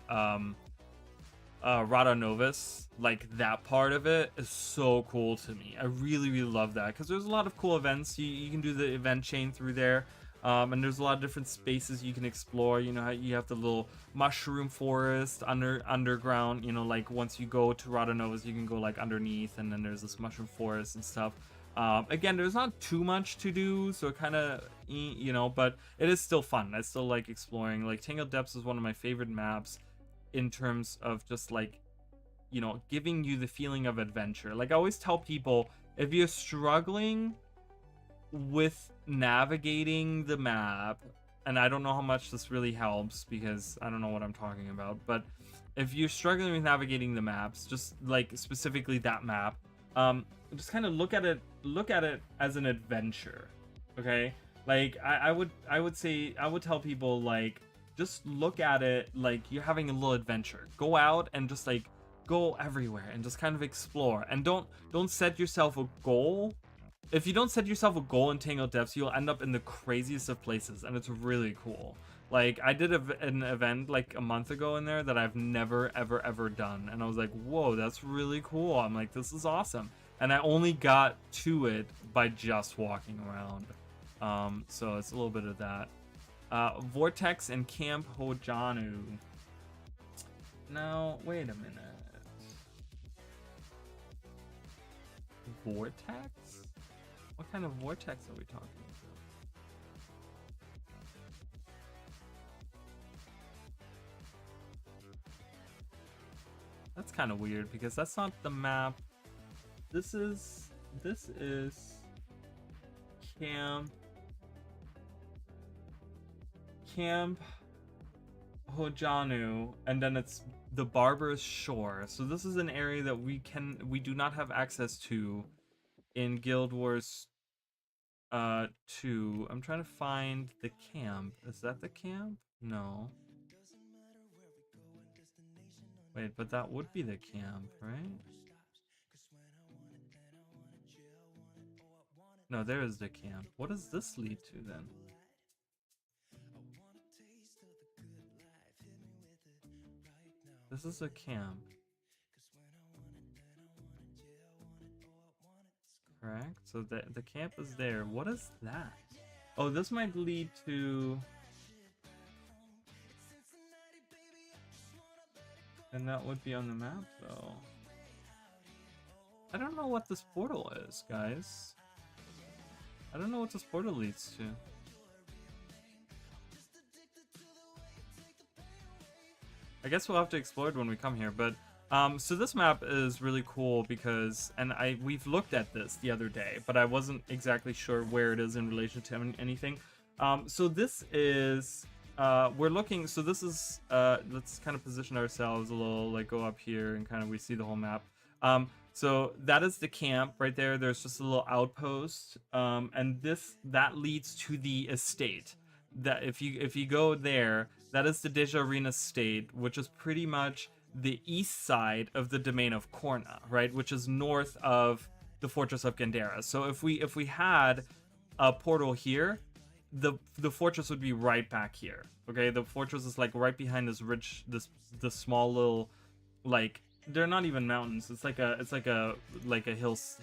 [SPEAKER 2] Rada Novus. Like, that part of it is so cool to me. I really, really love that because there's a lot of cool events. You can do the event chain through there. And there's a lot of different spaces you can explore. You know, how you have the little mushroom forest underground. You know, like once you go to Rada Novus, you can go like underneath, and then there's this mushroom forest and stuff. Again, there's not too much to do, so it kind of, you know, but it is still fun. I still like exploring. Like, Tangled Depths is one of my favorite maps in terms of just like, you know, giving you the feeling of adventure. Like, I always tell people, if you're struggling with navigating the map and I don't know how much this really helps because I don't know what I'm talking about, but if you're struggling with navigating the maps, just like specifically that map, just kind of look at it as an adventure. Okay, like I would say, I would tell people, like, just look at it like you're having a little adventure. Go out and just like go everywhere and just kind of explore, and don't set yourself a goal. If you don't set yourself a goal in Tangled Depths, you'll end up in the craziest of places, and it's really cool. Like, I did an event like a month ago in there that I've never ever done, and I was like, whoa, that's really cool. I'm like, this is awesome. And I only got to it by just walking around. So it's a little bit of that. Vortex and Camp Hojanu. Now, wait a minute. Vortex? What kind of vortex are we talking about? That's kind of weird because that's not the map. This is Camp Hojanu, and then it's the Barbarous Shore. So this is an area that we do not have access to in Guild Wars 2. I'm trying to find the camp. Is that the camp? No. Wait, but that would be the camp, right? No, there is the camp. What does this lead to then? This is a camp. Correct? So the camp is there. What is that? Oh, this might lead to... And that would be on the map, though. I don't know what this portal is, guys. I don't know what this portal leads to. I guess we'll have to explore it when we come here, but so this map is really cool because, and we've looked at this the other day, but I wasn't exactly sure where it is in relation to anything. So this is we're looking, so this is let's kind of position ourselves a little, like go up here and kind of we see the whole map. So that is the camp right there. There's just a little outpost, and that leads to the estate. That if you go there, that is the Dejarina Estate, which is pretty much the east side of the domain of Korna, right, which is north of the Fortress of Gandera. So if we had a portal here, the fortress would be right back here. Okay, the fortress is like right behind this ridge, this small little, like, they're not even mountains. It's like a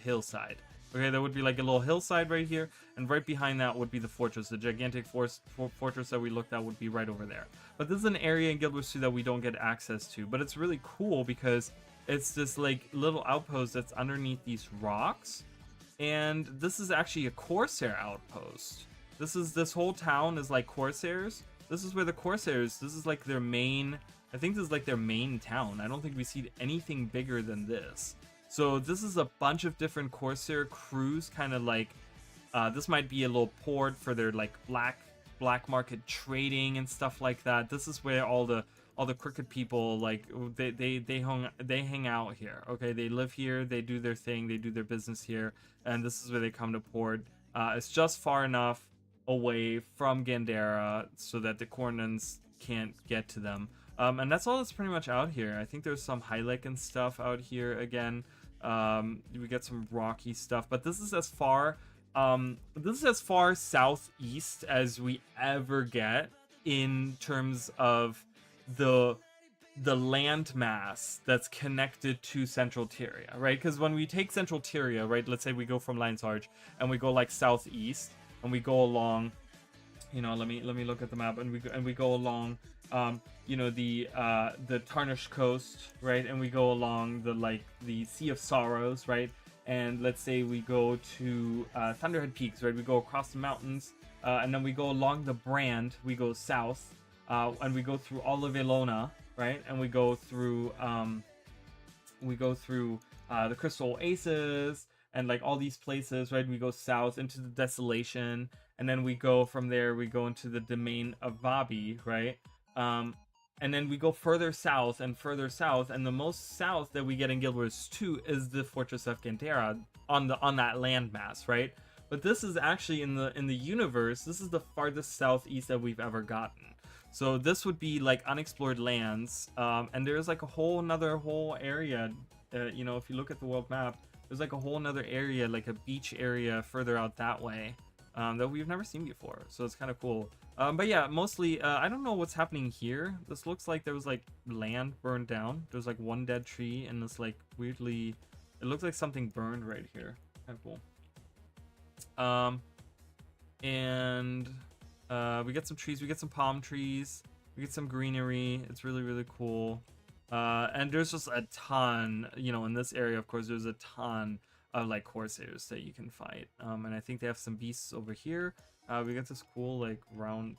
[SPEAKER 2] hillside. Okay, there would be like a little hillside right here, and right behind that would be the fortress. The gigantic fortress that we looked at would be right over there. But this is an area in Guild Wars 2 that we don't get access to. But it's really cool because it's this like little outpost that's underneath these rocks, and this is actually a Corsair outpost. This whole town is like Corsairs. This is where the Corsairs. This is like their main. I think this is like their main town. I don't think we see anything bigger than this. So this is a bunch of different Corsair crews, kind of like, this might be a little port for their like black market trading and stuff like that. This is where all the crooked people, like, they hang out here. Okay, they live here, they do their thing, they do their business here, and this is where they come to port. It's just far enough away from Gandera so that the Kornans can't get to them. And that's all that's pretty much out here. I think there's some Hylek and stuff out here again. We get some rocky stuff, but this is as far southeast as we ever get in terms of the land mass that's connected to Central Tyria, right? Because when we take Central Tyria, right, let's say we go from Lion's Arch and we go like southeast and we go along, you know, let me look at the map, and we go along you know, the Tarnished Coast, right, and we go along the Sea of Sorrows, right, and let's say we go to Thunderhead Peaks, right, we go across the mountains, and then we go along the Brand, we go south, and we go through all of Elona, right, and we go through the Crystal Oasis, and like all these places, right? We go south into the Desolation, and then we go from there, we go into the domain of Vabi, right? And then we go further south and further south, and the most south that we get in Guild Wars 2 is the Fortress of Gantera on that landmass, right? But this is actually in the universe, this is the farthest southeast that we've ever gotten. So this would be like unexplored lands, and there's like a whole area. You know, if you look at the world map, there's like a whole another area, like a beach area further out that way, that we've never seen before. So it's kind of cool. But yeah, mostly, I don't know what's happening here. This looks like there was like land burned down. There's like one dead tree, and this like weirdly, it looks like something burned right here. Kind of cool. And we get some trees, we get some palm trees, we get some greenery. It's really, really cool. And there's just a ton, you know, in this area, of course, there's a ton of like Corsairs that you can fight. And I think they have some beasts over here. We get this cool like round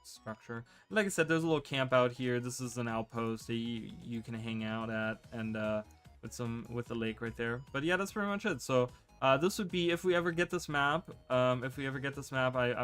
[SPEAKER 2] structure. Like I said, there's a little camp out here. This is an outpost that you can hang out at, and with the lake right there. But yeah, that's pretty much it. So this would be, if we ever get this map, I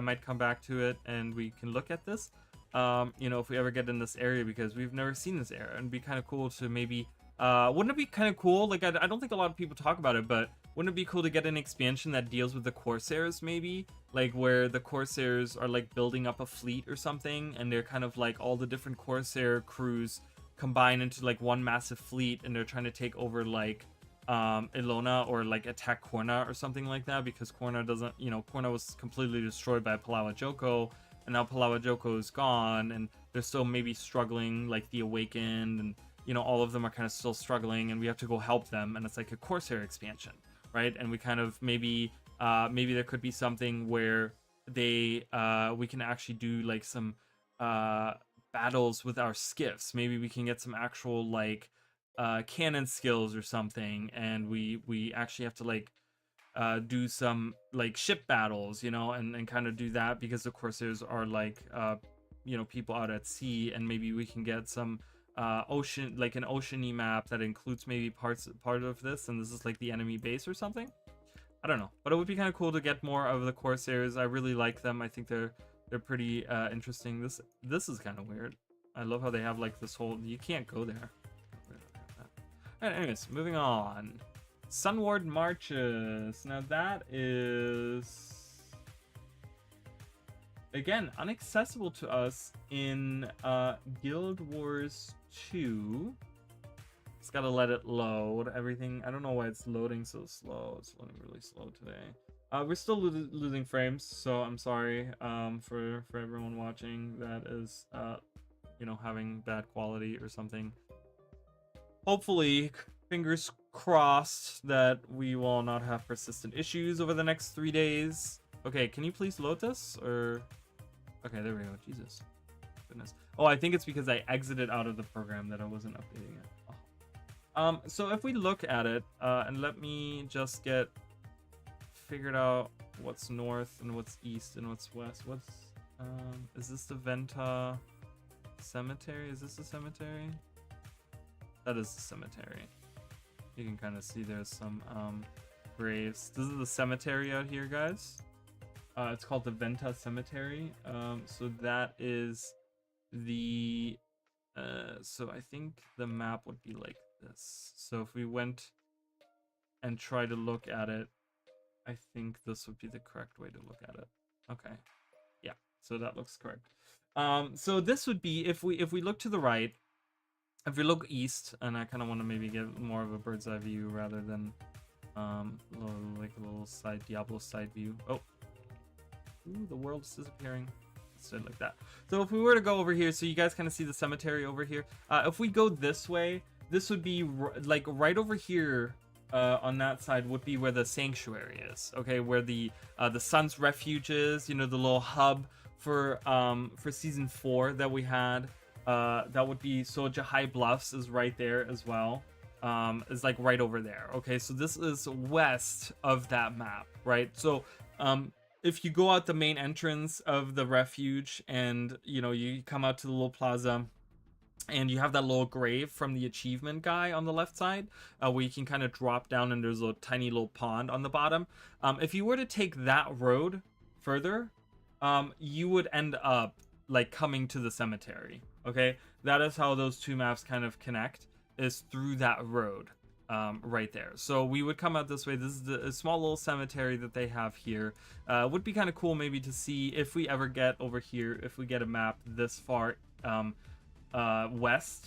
[SPEAKER 2] might come back to it and we can look at this. You know, if we ever get in this area, because we've never seen this area, and it'd be kind of cool to maybe, wouldn't it be kind of cool? Like, I don't think a lot of people talk about it, but wouldn't it be cool to get an expansion that deals with the Corsairs, maybe? Like, where the Corsairs are, like, building up a fleet or something, and they're kind of, like, all the different Corsair crews combine into, like, one massive fleet, and they're trying to take over, like, Ilona, or, like, attack Korna or something like that, because Korna doesn't, you know, Korna was completely destroyed by Palawa Joko, and now Palawa Joko is gone, and they're still maybe struggling, like, the Awakened, and, you know, all of them are kind of still struggling, and we have to go help them, and it's like a Corsair expansion. Right, and we kind of maybe there could be something where we can actually do like some battles with our skiffs. Maybe we can get some actual like cannon skills or something, and we actually have to like do some like ship battles, you know, and kind of do that, because the Corsairs are like you know, people out at sea, and maybe we can get some ocean, like an oceany map that includes maybe part of this, and this is like the enemy base or something. I don't know, but it would be kind of cool to get more of the Corsairs. I really like them. I think they're pretty interesting. This is kind of weird. I love how they have like this whole, you can't go there. Alright, anyways, moving on. Sunward Marches. Now that is, again, inaccessible to us in Guild Wars 2. Just gotta let it load. Everything, I don't know why it's loading so slow. It's loading really slow today. We're still losing frames, so I'm sorry for everyone watching that is you know, having bad quality or something. Hopefully, fingers crossed, that we will not have persistent issues over the next 3 days. Okay, can you please load this? Or okay, there we go. Jesus, goodness. Oh, I think it's because I exited out of the program that I wasn't updating it. Oh. So if we look at it, and let me just get figured out what's north and what's east and what's west. What's is this the Venta cemetery? Is this a cemetery? That is the cemetery. You can kind of see there's some graves. This is the cemetery out here, guys. It's called the Venta Cemetery. So that is the so I think the map would be like this. So if we went and try to look at it, I think this would be the correct way to look at it. Okay, yeah, so that looks correct. So this would be, if we look to the right, if we look east, and I kind of want to maybe get more of a bird's eye view rather than like a little side Diablo side view. Oh, ooh, the world is disappearing. Instead, like that. So if we were to go over here, so you guys kind of see the cemetery over here. If we go this way, this would be like right over here. On that side would be where the sanctuary is. Okay, where the Sun's Refuge is. You know, the little hub for season 4 that we had. That would be, so Jahai Bluffs is right there as well. Is like right over there. Okay, so this is west of that map, right? So if you go out the main entrance of the refuge, and you know, you come out to the little plaza, and you have that little grave from the achievement guy on the left side, where you can kind of drop down and there's a tiny little pond on the bottom. If you were to take that road further, you would end up like coming to the cemetery. Okay, that is how those two maps kind of connect, is through that road right there. So we would come out this way. This is a small little cemetery that they have here. Would be kind of cool maybe to see if we ever get over here, if we get a map this far west,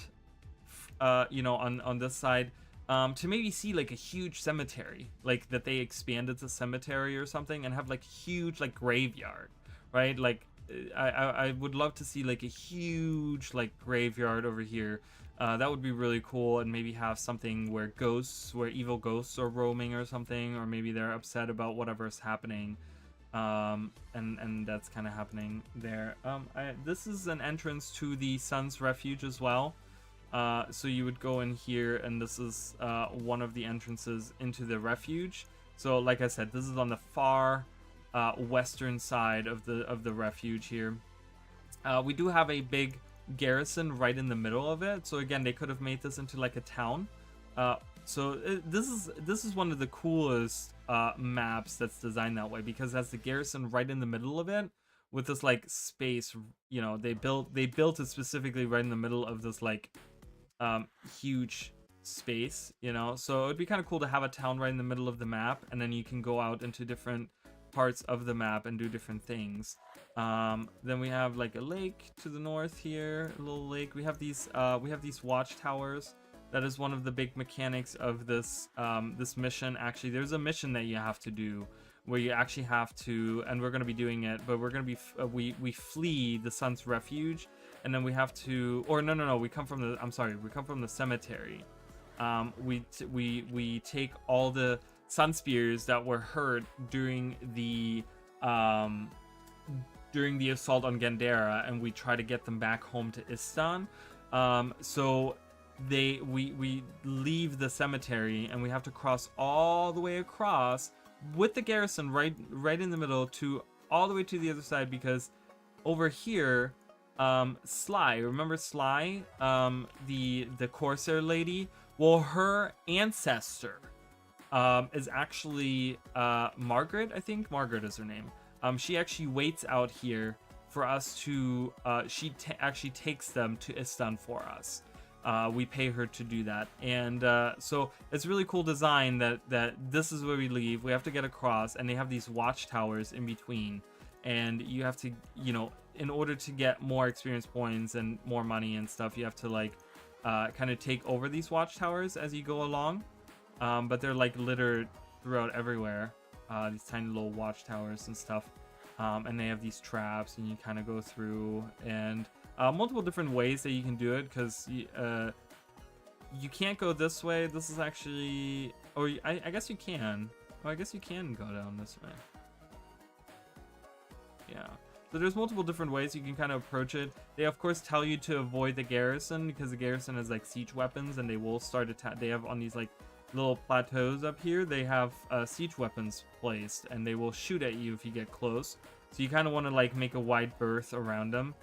[SPEAKER 2] you know, on this side, to maybe see like a huge cemetery, like that they expanded the cemetery or something and have like huge like graveyard, right? Like I would love to see like a huge like graveyard over here. That would be really cool, and maybe have something where evil ghosts are roaming or something, or maybe they're upset about whatever's happening. And that's kind of happening there. This is an entrance to the Sun's Refuge as well. So you would go in here, and this is one of the entrances into the refuge. So like I said, this is on the far western side of the refuge here. We do have a big garrison right in the middle of it. So again, they could have made this into like a town. This is one of the coolest maps that's designed that way, because it has the garrison right in the middle of it with this like space. You know, they built it specifically right in the middle of this like huge space, you know. So it would be kind of cool to have a town right in the middle of the map, and then you can go out into different parts of the map and do different things. Then we have like a lake to the north here, a little lake. We have these watchtowers. That is one of the big mechanics of this this mission. Actually, there's a mission that you have to do where you actually have to, and we're going to be doing it, but we're going to be we flee the Sun's Refuge, and then we have to, or no, we come from the cemetery. We take all the sun spears that were hurt during the assault on Gandera, and we try to get them back home to Istan. So we leave the cemetery, and we have to cross all the way across with the garrison right in the middle to all the way to the other side, because over here, Sly, remember Sly, the Corsair lady? Well, her ancestor is actually Margaret. I think Margaret is her name. She actually waits out here for us to actually takes them to Istan for us. We pay her to do that, and so it's really cool design that this is where we leave. We have to get across, and they have these watchtowers in between, and you have to, you know, in order to get more experience points and more money and stuff, you have to like kind of take over these watchtowers as you go along. But they're like littered throughout everywhere, these tiny little watchtowers and stuff, and they have these traps, and you kind of go through, and multiple different ways that you can do it, because you can't go this way. This is actually, or I guess you can. Oh, I guess you can go down this way. Yeah. So there's multiple different ways you can kind of approach it. They of course tell you to avoid the garrison, because the garrison has like siege weapons, and they will start attack. They have on these like little plateaus up here, they have siege weapons placed, and they will shoot at you if you get close. So you kind of want to like make a wide berth around them.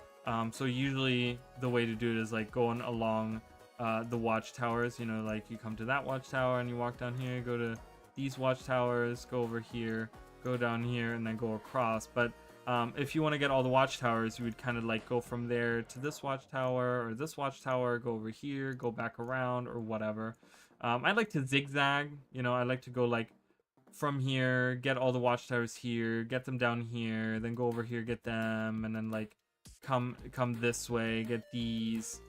[SPEAKER 2] So usually the way to do it is like going along the watchtowers. You know, like you come to that watchtower and you walk down here, go to these watchtowers, go over here, go down here, and then go across. But if you want to get all the watchtowers, you would kind of like go from there to this watchtower, or this watchtower, go over here, go back around, or whatever. I like to zigzag, you know. I like to go like from here, get all the watchtowers here, get them down here, then go over here, get them, and then like come this way, get these,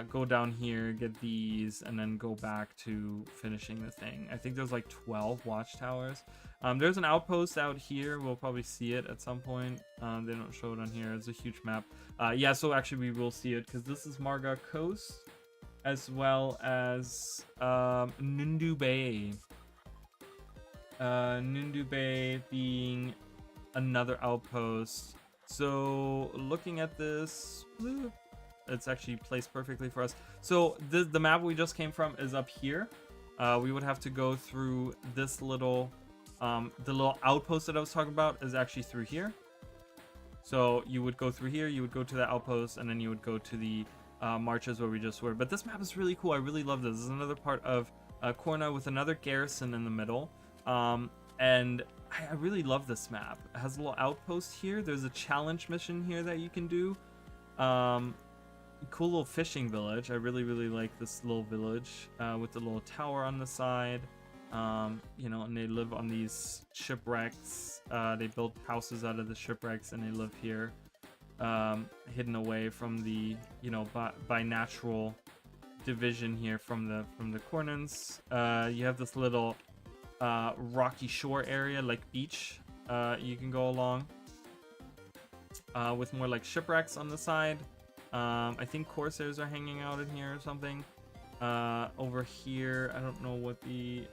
[SPEAKER 2] go down here, get these, and then go back to finishing the thing. I think there's like 12 watchtowers. There's an outpost out here. We'll probably see it at some point. They don't show it on here. It's a huge map. Yeah, so actually we will see it, because this is Marga Coast, as well as Nundu Bay. Nundu Bay being another outpost. So looking at this, it's actually placed perfectly for us. So the map we just came from is up here. We would have to go through this little, the little outpost that I was talking about is actually through here. So you would go through here, you would go to the outpost, and then you would go to the marches where we just were. But this map is really cool. I really love this. This is another part of Korna with another garrison in the middle. And I really love this map. It has a little outpost here. There's a challenge mission here that you can do. Cool little fishing village. I really like this little village with the little tower on the side. You know, and they live on these shipwrecks. They build houses out of the shipwrecks and they live here, hidden away from the, you know, by natural division here from the Kornans. You have this little rocky shore area, like beach, you can go along, with more like shipwrecks on the side. I think corsairs are hanging out in here or something. Over here, I don't know what the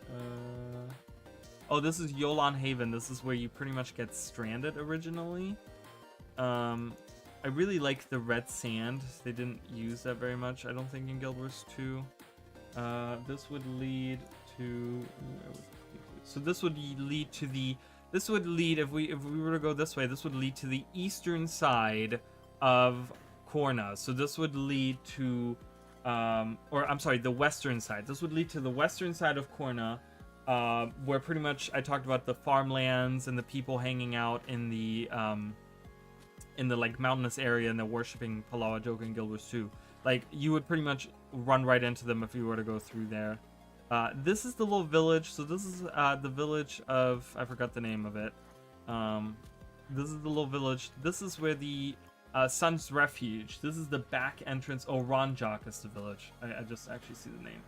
[SPEAKER 2] oh, this is Yolan Haven. This is where you pretty much get stranded originally. I really like the red sand. They didn't use that very much, I don't think, in Guild Wars 2. This would lead to, so this would lead to the, this would lead, if we were to go this way, this would lead to the eastern side of Korna. So this would lead to, or I'm sorry, the western side. This would lead to the western side of Korna, where pretty much I talked about the farmlands and the people hanging out in the like mountainous area and they're worshiping Palawa Joka in Guild Wars 2. Like, you would pretty much run right into them if you were to go through there. This is the little village. So this is the village of, I forgot the name of it. This is the little village. This is where the Sun's Refuge. This is the back entrance. Oh, Ranjak is the village. I just actually see the name.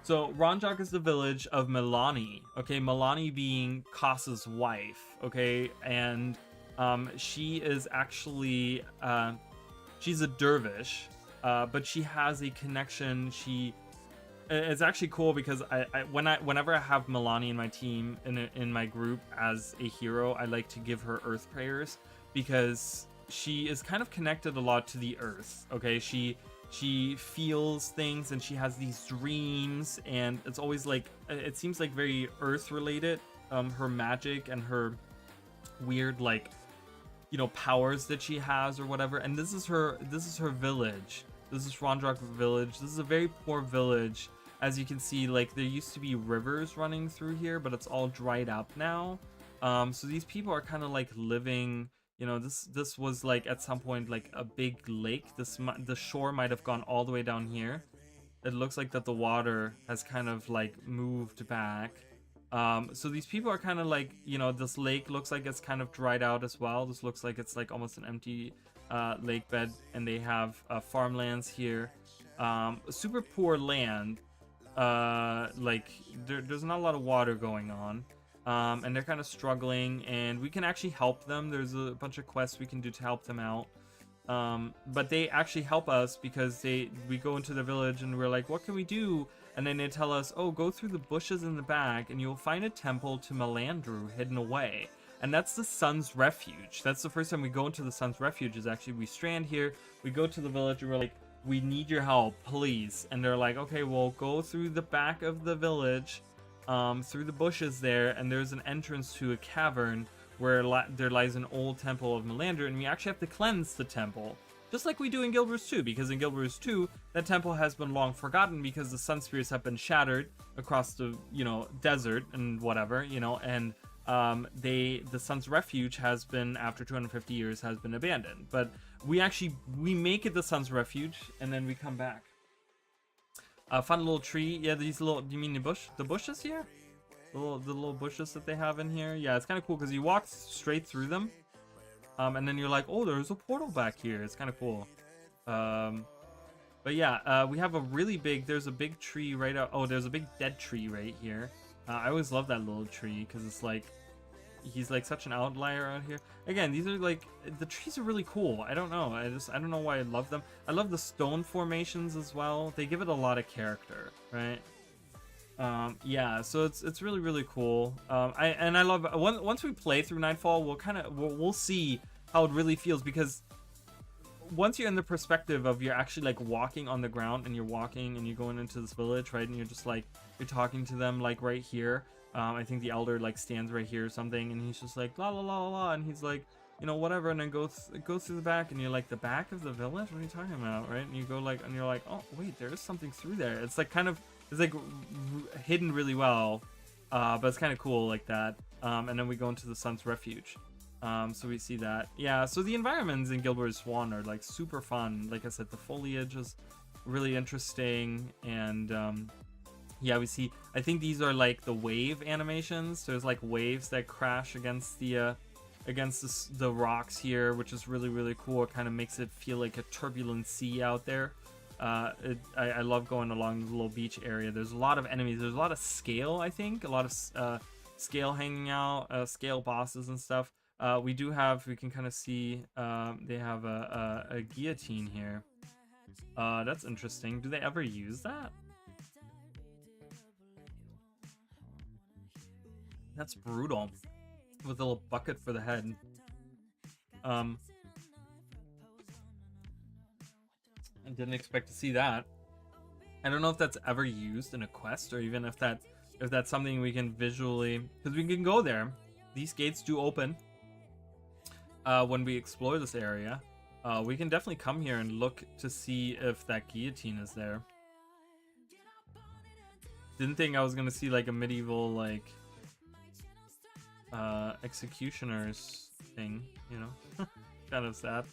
[SPEAKER 2] So Ranjak is the village of Milani. Okay, Milani being Kasa's wife. Okay, and she is actually she's a dervish, but she has a connection. It's actually cool because whenever I have Milani in my team, in my group as a hero, I like to give her earth prayers because she is kind of connected a lot to the earth. Okay, she feels things and she has these dreams, and it's always like, it seems like very earth related, her magic and her weird, like, you know, powers that she has or whatever. And this is her village. This is Ranjak village. This is a very poor village. As you can see, like, there used to be rivers running through here, but it's all dried up now. So these people are kind of like living, you know, this was like at some point like a big lake. The shore might have gone all the way down here. It looks like that the water has kind of like moved back. So these people are kind of like, you know, this lake looks like it's kind of dried out as well. This looks like it's like almost an empty lake bed, and they have farmlands here. Super poor land. Like there's not a lot of water going on. And they're kind of struggling, and we can actually help them. There's a bunch of quests we can do to help them out. But they actually help us because we go into the village and we're like, what can we do? And then they tell us, oh, go through the bushes in the back and you'll find a temple to Melandru hidden away. And that's the Sun's Refuge. That's the first time we go into the Sun's Refuge, is actually we strand here, we go to the village and we're like, we need your help, please. And they're like, okay, well, go through the back of the village, through the bushes there, and there's an entrance to a cavern where there lies an old temple of Melandru, and we actually have to cleanse the temple. Just like we do in Guild Wars 2, because in Guild Wars 2, that temple has been long forgotten because the Sun Spheres have been shattered across the, you know, desert and whatever, you know, and the Sun's Refuge has been, after 250 years, has been abandoned. But we make it the Sun's Refuge, and then we come back. Fun little tree. Yeah, these little, do you mean the bushes here? The little bushes that they have in here? Yeah, it's kind of cool because you walk straight through them. And then you're like, oh, there's a portal back here. It's kind of cool. But yeah, we have a really big, there's a big tree right out. Oh, there's a big dead tree right here. I always love that little tree because it's like, he's like such an outlier out here. Again, these are like, the trees are really cool. I don't know. I don't know why I love them. I love the stone formations as well. They give it a lot of character, right? Yeah, so it's really, really cool. I love, once we play through Nightfall, we'll see how it really feels, because once you're in the perspective of you're actually like walking on the ground and you're walking and you're going into this village, right? And you're just like, you're talking to them like right here. I think the elder like stands right here or something, and he's just like la la la la, and he's like, you know, whatever, and then go through the back, and you're like, the back of the village? What are you talking about, right? And you go like, and you're like, oh wait, there is something through there. It's like kind of, it's like hidden really well, but it's kind of cool like that. And then we go into the Sun's Refuge. So we see that. Yeah, so the environments in Guild Wars 1 are like super fun. Like I said, the foliage is really interesting, and yeah, we see, I think these are like the wave animations. There's like waves that crash against the rocks here, which is really, really cool. It kind of makes it feel like a turbulent sea out there. I love going along the little beach area. There's a lot of enemies. There's a lot of scale, I think. A lot of scale hanging out, scale bosses and stuff. We can kind of see they have a guillotine here. That's interesting. Do they ever use that? That's brutal. With a little bucket for the head. I didn't expect to see that. I don't know if that's ever used in a quest, or even if that's something we can visually, because we can go there. These gates do open when we explore this area. We can definitely come here and look to see if that guillotine is there. Didn't think I was gonna see like a medieval like executioners thing, you know. Kind of sad.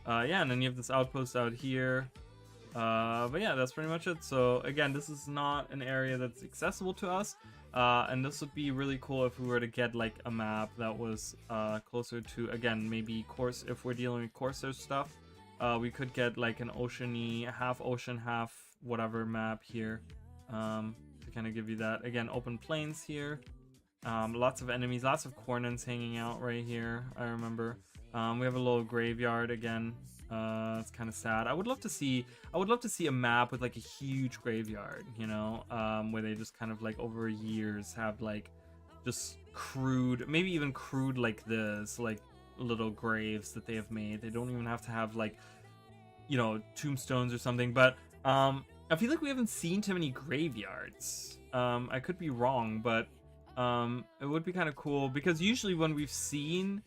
[SPEAKER 2] Yeah, and then you have this outpost out here. But yeah, that's pretty much it. So again, this is not an area that's accessible to us, and this would be really cool if we were to get like a map that was closer to, again, maybe course, if we're dealing with Corsair stuff, we could get like an ocean-y, half ocean, half whatever map here, to kind of give you that. Again, open plains here. Lots of enemies, lots of Cornins hanging out right here, I remember. We have a little graveyard again. It's kind of sad. I would love to see a map with like a huge graveyard, you know, where they just kind of like over years have like just crude, maybe even crude like this, like little graves that they have made. They don't even have to have like, you know, tombstones or something, but I feel like we haven't seen too many graveyards. I could be wrong, but it would be kind of cool, because usually when we've seen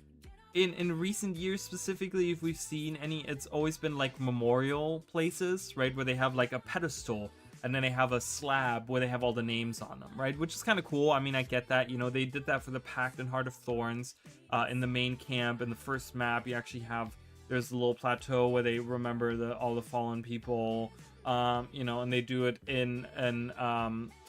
[SPEAKER 2] in recent years, specifically, if we've seen any, it's always been like memorial places, right, where they have like a pedestal and then they have a slab where they have all the names on them, right, which is kind of cool. I mean, I get that, you know, they did that for the Pact and Heart of Thorns. In the main camp, in the first map, you actually have, there's a little plateau where they remember all the fallen people, you know, and they do it in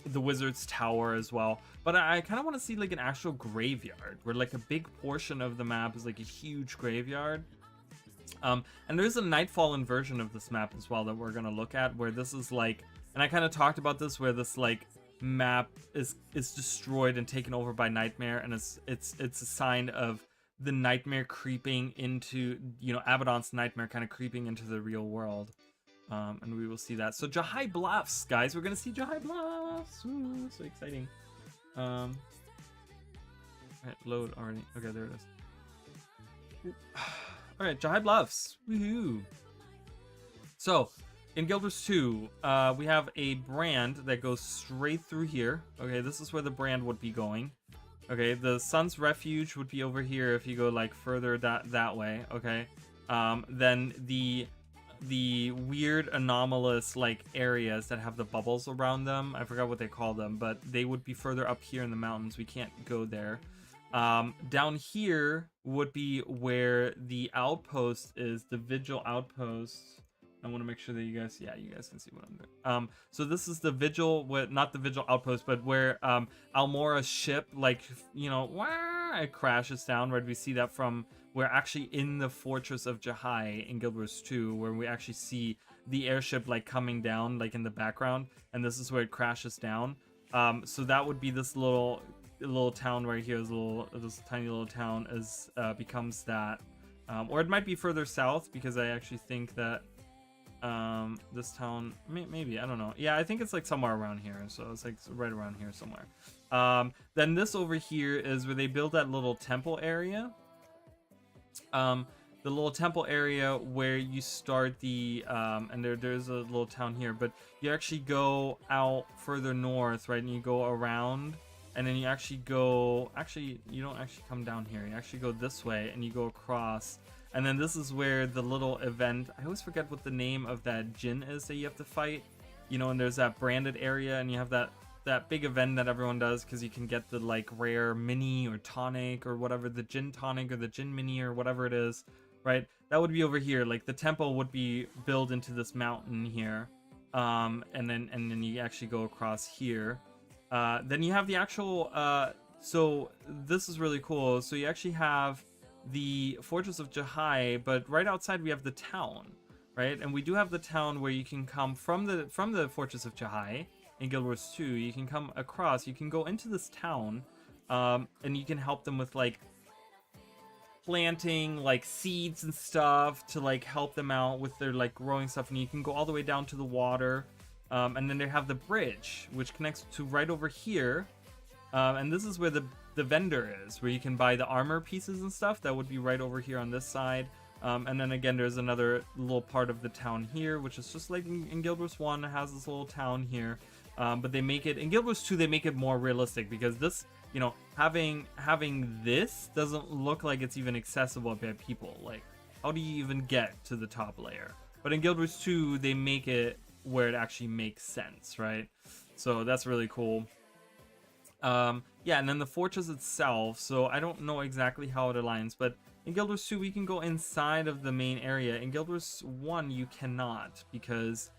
[SPEAKER 2] the Wizard's Tower as well. But I kind of want to see like an actual graveyard where like a big portion of the map is like a huge graveyard. And there's a Nightfallen version of this map as well that we're gonna look at, where this is like, and I kind of talked about this, where this like map is destroyed and taken over by Nightmare, and it's a sign of the Nightmare creeping into, you know, Abaddon's Nightmare kind of creeping into the real world. And we will see that. So Jahai Bluffs, guys, we're gonna see Jahai Bluffs. Ooh, so exciting. Right, load already. Okay, there it is. All right, Jahai Bluffs. Woohoo! So in Guild Wars 2, we have a brand that goes straight through here. Okay, this is where the brand would be going. Okay, the Sun's Refuge would be over here if you go like further that way. Okay, then the weird anomalous like areas that have the bubbles around them, I forgot what they call them, but they would be further up here in the mountains. We can't go there. Down here would be where the outpost is, the Vigil outpost. I want to make sure that you guys can see what I'm doing. So this is the Vigil, not the Vigil outpost, but where Almora's ship, like, you know, it crashes down. Right, we see that from, we're actually in the fortress of Jahai in Guild Wars 2, where we actually see the airship like coming down like in the background, and this is where it crashes down. So that would be this little town right here. This tiny little town is becomes that, or it might be further south, because I actually think that this town, maybe, I don't know. Yeah, I think it's like somewhere around here, so it's like right around here somewhere. Then this over here is where they build that little temple area. The little temple area where you start the and there's a little town here, but you actually go out further north, right, and you go around, and then you actually go, actually you don't actually come down here, you actually go this way and you go across, and then this is where the little event, I always forget what the name of that Djinn is that you have to fight, you know, and there's that branded area, and you have that big event that everyone does because you can get the like rare mini or tonic or whatever, the Djinn tonic or the Djinn mini or whatever it is, right? That would be over here. Like the temple would be built into this mountain here, and then you actually go across here. Then you have the actual so this is really cool. So you actually have the Fortress of Jagai, but right outside we have the town, right? And we do have the town where you can come from the Fortress of Jagai in Guild Wars 2. You can come across, you can go into this town, and you can help them with like planting like seeds and stuff to like help them out with their like growing stuff, and you can go all the way down to the water, and then they have the bridge which connects to right over here, and this is where the vendor is, where you can buy the armor pieces and stuff. That would be right over here on this side, and then again there's another little part of the town here, which is just like in Guild Wars 1, it has this little town here, but they make it in Guild Wars 2, they make it more realistic, because this, you know, having this doesn't look like it's even accessible by people. Like, how do you even get to the top layer? But in Guild Wars 2, they make it where it actually makes sense, right? So that's really cool. Yeah, and then the fortress itself, so I don't know exactly how it aligns, but in Guild Wars 2 we can go inside of the main area. In Guild Wars 1 you cannot, because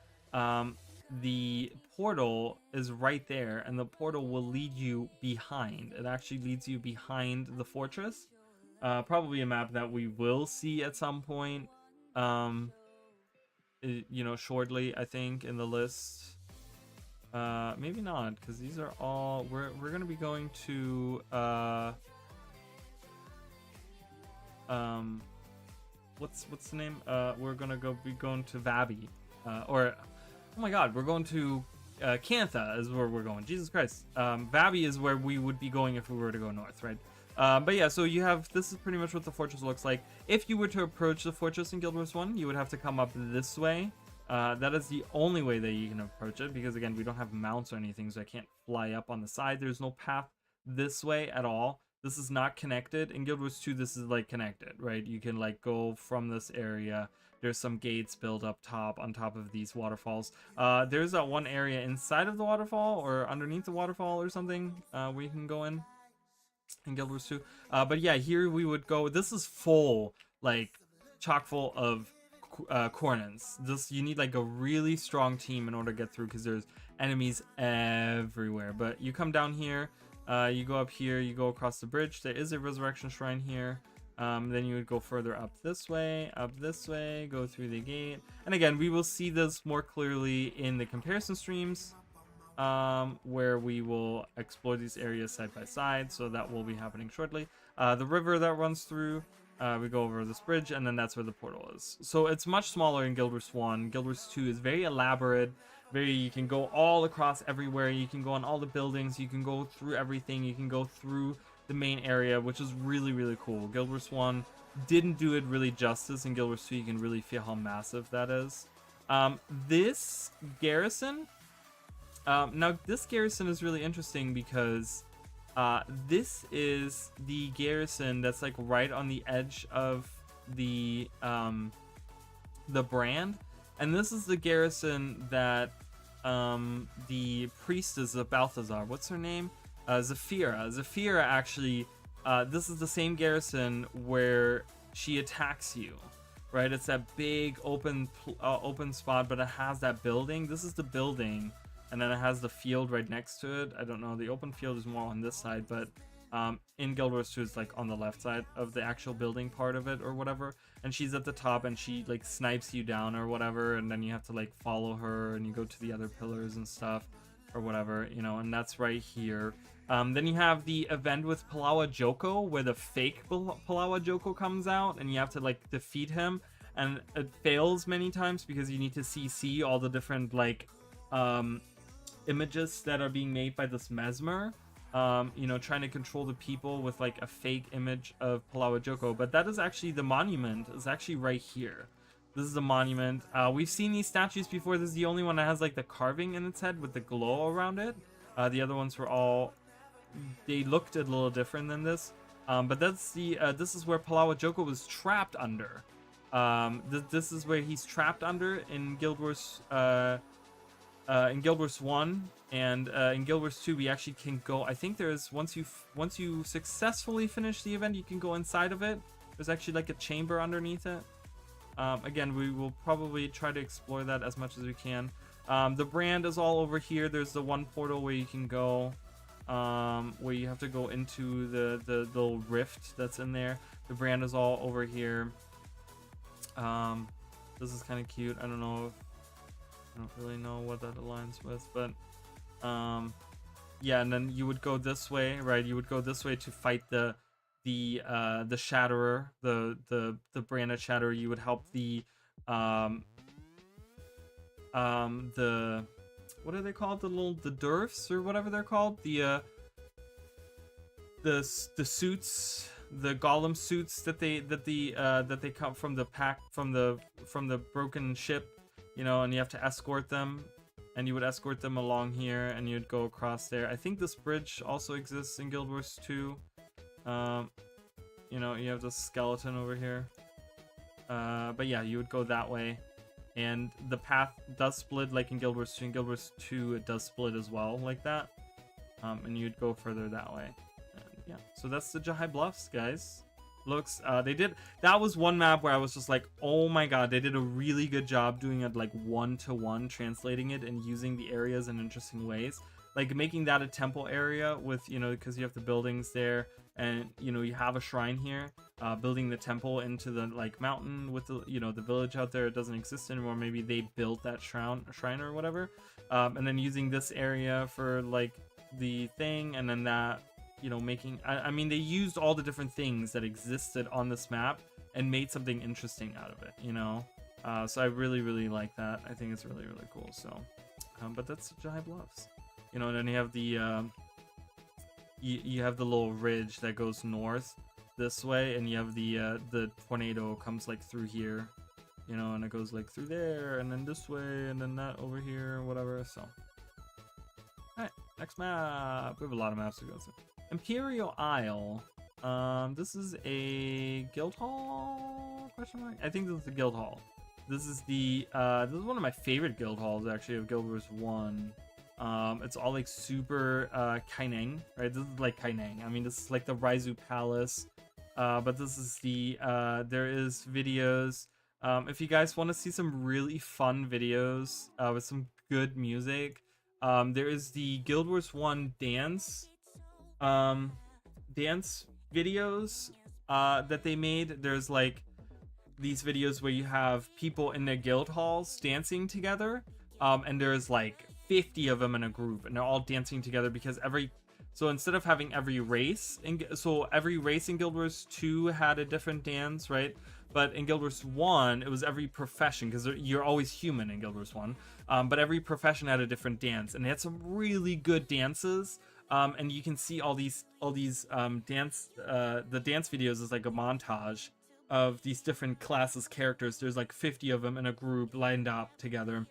[SPEAKER 2] the portal is right there, and the portal will lead you behind. It actually leads you behind the fortress. Probably a map that we will see at some point, you know, shortly, I think, in the list. Maybe not, because these are all, we're gonna be going to what's the name, we're gonna be going to Vabi, or oh my god, we're going to Cantha is where we're going. Jesus Christ. Vabi is where we would be going if we were to go north, right? But yeah, so you have, this is pretty much what the fortress looks like. If you were to approach the fortress in Guild Wars 1, you would have to come up this way. That is the only way that you can approach it, because again, we don't have mounts or anything, so I can't fly up on the side. There's no path this way at all. This is not connected. In Guild Wars 2, this is like connected, right? You can like go from this area. There's some gates built up top, on top of these waterfalls. There's that one area inside of the waterfall, or underneath the waterfall or something, where you can go in Guild Wars 2. But yeah, here we would go. This is full, like, chock full of Cornins. This, you need like a really strong team in order to get through, because there's enemies everywhere. But you come down here, you go up here, you go across the bridge. There is a resurrection shrine here. Then you would go further up this way, go through the gate. And again, we will see this more clearly in the comparison streams, where we will explore these areas side by side. So that will be happening shortly. The river that runs through, we go over this bridge, and then that's where the portal is. So it's much smaller in Guild Wars 1. Guild Wars 2 is very elaborate. You can go all across everywhere. You can go on all the buildings. You can go through everything. You can go through the main area, which is really, really cool. Guild Wars 1 didn't do it really justice. In Guild Wars 2, you can really feel how massive that is. This garrison, now this garrison is really interesting, because this is the garrison that's like right on the edge of the brand, and this is the garrison that the priestess of Balthazar, what's her name? Zafira. Zafira actually, this is the same garrison where she attacks you, right? It's that big open spot, but it has that building. This is the building, and then it has the field right next to it. I don't know, the open field is more on this side, but in Guild Wars 2 it's like on the left side of the actual building part of it or whatever, and she's at the top, and she like snipes you down or whatever, and then you have to like follow her, and you go to the other pillars and stuff or whatever, you know, and that's right here. Then you have the event with Palawa Joko, where the fake Palawa Joko comes out, and you have to like defeat him, and it fails many times because you need to CC all the different like images that are being made by this Mesmer, you know, trying to control the people with like a fake image of Palawa Joko. But that is actually, the monument is actually right here. This is the monument. We've seen these statues before. This is the only one that has like the carving in its head with the glow around it. The other ones were all they looked a little different than this. But that's the this is where Palawa Joko was trapped under. This is where he's trapped under in Guild Wars in Guild Wars 1, and in Guild Wars 2 we actually can go. I think there's once you successfully finish the event, you can go inside of it. There's actually like a chamber underneath it. Again, we will probably try to explore that as much as we can. The brand is all over here. There's the one portal where you can go, where you have to go into the little rift that's in there. The brand is all over here. This is kind of cute. I don't really know what that aligns with, but yeah. And then you would go this way, right? You would go this way to fight the Shatterer, the branded Shatterer. You would help the what are they called? The Durfs or whatever they're called. The suits, the golem suits that they come from the pack from the broken ship, you know, and you have to escort them, and you would escort them along here, and you'd go across there. I think this bridge also exists in Guild Wars 2. You know, you have the skeleton over here. But yeah, you would go that way. And the path does split like in Guild Wars 2. In Guild Wars 2, it does split as well, like that. And you'd go further that way. And yeah, so that's the Jahai Bluffs, guys. Looks, that was one map where I was just like, oh my god, they did a really good job doing it like one-to-one, translating it and using the areas in interesting ways. Like making that a temple area with, you know, because you have the buildings there, and you know you have a shrine here. Building the temple into the like mountain with the, you know, the village out there, it doesn't exist anymore. Maybe they built that shrine or whatever, and then using this area for like the thing, and then that, you know, making. I mean, they used all the different things that existed on this map and made something interesting out of it, you know. So I really like that. I think it's really cool. So, but that's Jahai Bluffs. You know, and then you have the you have the little ridge that goes north this way, and you have the tornado comes like through here, you know, and it goes like through there, and then this way, and then that over here, or whatever. So, all right, next map. We have a lot of maps to go through. Imperial Isle. This is a guild hall? Question mark. I think this is a guild hall. This is this is one of my favorite guild halls actually of Guild Wars 1. It's all like super Kaineng, right? This is like Kaineng. I mean, this is like the Raizu Palace, but this is the there is videos. If you guys want to see some really fun videos with some good music, there is the Guild Wars 1 dance videos that they made. There's like these videos where you have people in their guild halls dancing together, and there's like 50 of them in a group, and they're all dancing together because so instead of having every race every race in Guild Wars 2 had a different dance, right? But in Guild Wars 1 it was every profession, because you're always human in Guild Wars 1, but every profession had a different dance, and they had some really good dances. And you can see all these dance the dance videos is like a montage of these different classes characters. There's like 50 of them in a group lined up together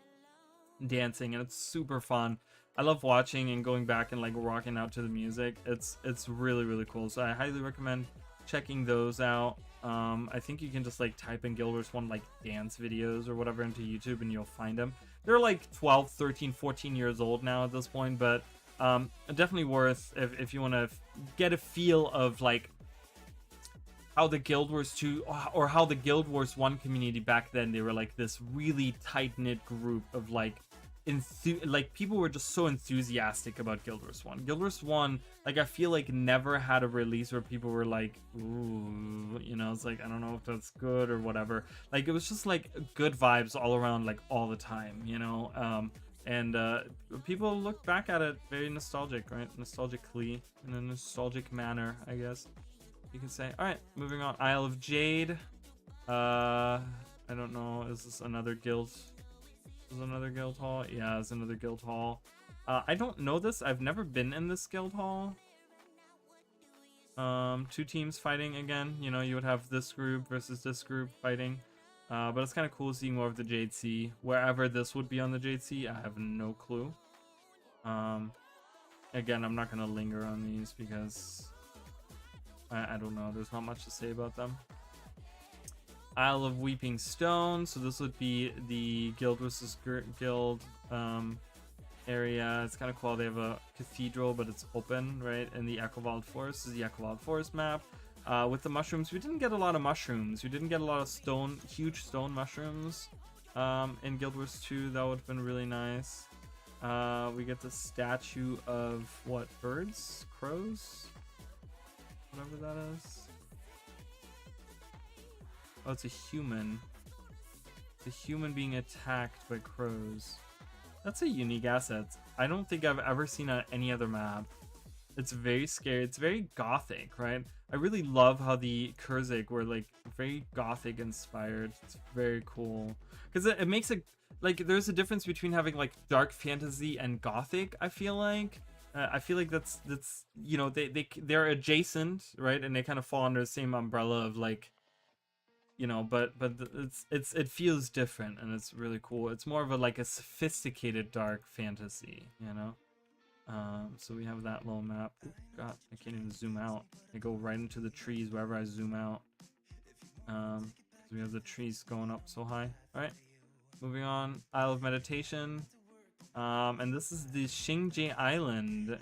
[SPEAKER 2] dancing, and it's super fun. I love watching and going back and like rocking out to the music. It's really cool, so I highly recommend checking those out. I think you can just like type in Guild Wars 1 like dance videos or whatever into YouTube, and you'll find them. They're like 12, 13, 14 years old now at this point, but definitely worth if you want to get a feel of like how the Guild Wars 2 or how the Guild Wars 1 community back then, they were like this really tight-knit group of like people were just so enthusiastic about Guild Wars 1. Guild Wars 1, like, I feel like never had a release where people were like, ooh, you know, it's like, I don't know if that's good or whatever. Like, it was just like good vibes all around, like all the time, you know. And people look back at it very nostalgic, right? Nostalgically, in a nostalgic manner, I guess you can say. All right, moving on. Isle of Jade. I don't know. Is this another guild? Is another guild hall? Yeah, it's another guild hall. I don't know this. I've never been in this guild hall. Two teams fighting again. You know, you would have this group versus this group fighting. But it's kind of cool seeing more of the Jade Sea. Wherever this would be on the Jade Sea, I have no clue. Again, I'm not gonna linger on these because I don't know. There's not much to say about them. Isle of Weeping Stone. So this would be the Guild versus Guild area. It's kind of cool. They have a cathedral, but it's open, right? And the Echowild Forest this is the Echowild Forest map. With the mushrooms, we didn't get a lot of mushrooms. We didn't get a lot of huge stone mushrooms in Guild Wars 2. That would have been really nice. We get the statue of what? Birds? Crows? Whatever that is. Oh, it's a human. It's a human being attacked by crows. That's a unique asset. I don't think I've ever seen on any other map. It's very scary. It's very gothic, right? I really love how the Kurzik were like very gothic inspired. It's very cool. Because it makes it like there's a difference between having like dark fantasy and gothic, I feel like. I feel like that's you know, they're adjacent, right? And they kind of fall under the same umbrella of like, you know, but it feels different and it's really cool. It's more of a like a sophisticated dark fantasy, you know. So we have that little map. God, I can't even zoom out. I go right into the trees wherever I zoom out. So we have the trees going up so high. All right, moving on. Isle of Meditation. And this is the Xingji Island